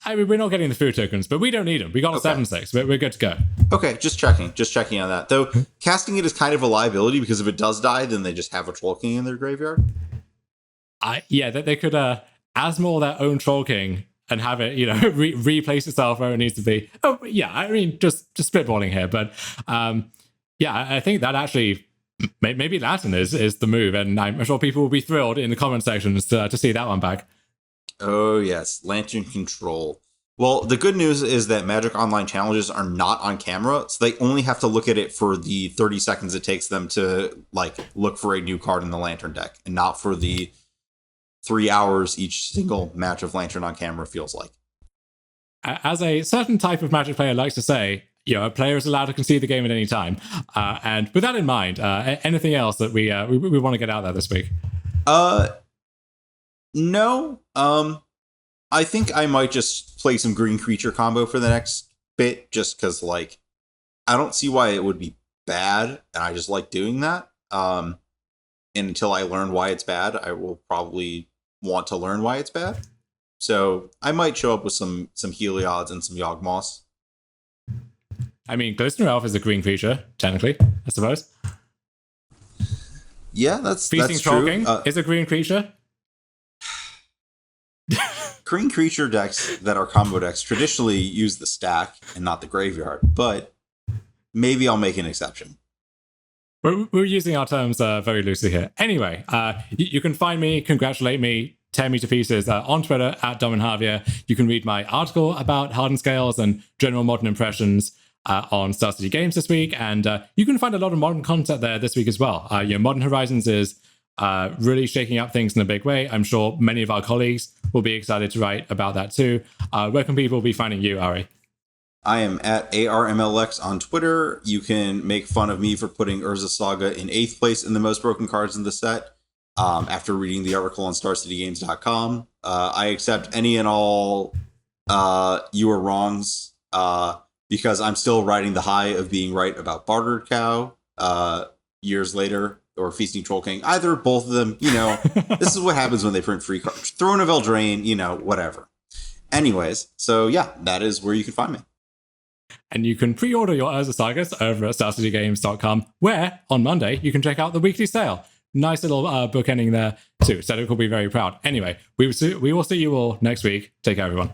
I mean, we're not getting the food tokens, but we don't need them. We got a 7/6. We're good to go. Okay, just checking on that. Though casting it is kind of a liability because if it does die, then they just have a Troll King in their graveyard. Yeah, they could Asmore their own Troll King and have it, replace itself where it needs to be. Oh, yeah, I mean, just spitballing here, but yeah, I think that actually maybe Latin is the move, and I'm sure people will be thrilled in the comment sections to see that one back. Oh, yes. Lantern Control. Well, the good news is that Magic Online challenges are not on camera, so they only have to look at it for the 30 seconds it takes them to, like, look for a new card in the Lantern deck, and not for the 3 hours each single match of Lantern on camera feels like. As a certain type of Magic player likes to say, a player is allowed to concede the game at any time. And with that in mind, anything else that we want to get out there this week? No. I think I might just play some green creature combo for the next bit, just because, like, I don't see why it would be bad, and I just like doing that. And until I learn why it's bad, I will probably want to learn why it's bad. So I might show up with some Heliod's and some Yawgmoths. I mean, Glistener Elf is a green creature, technically, I suppose. Yeah, that's Feasting Troll King is a green creature. Green creature decks that are combo decks traditionally use the stack and not the graveyard, but maybe I'll make an exception. We're using our terms very loosely here. Anyway, you can find me, congratulate me, tear me to pieces on Twitter at Dom and Javier. You can read my article about Hardened Scales and general modern impressions on Star City Games this week, and you can find a lot of modern content there this week as well. Modern Horizons is really shaking up things in a big way. I'm sure many of our colleagues will be excited to write about that too. Where can people be finding you, Ari? I am at ARMLX on Twitter. You can make fun of me for putting Urza Saga in 8th place in the most broken cards in the set after reading the article on StarCityGames.com. I accept any and all you are wrongs because I'm still riding the high of being right about Bartered Cow years later, or Feasting Troll King. Either, both of them, this is what happens when they print free cards. Throne of Eldraine, whatever. Anyways, so yeah, that is where you can find me. And you can pre-order your Urza Sagas over at StarCityGames.com, where, on Monday, you can check out the weekly sale. Nice little bookending there, too. Cedric will be very proud. Anyway, we will see you all next week. Take care, everyone.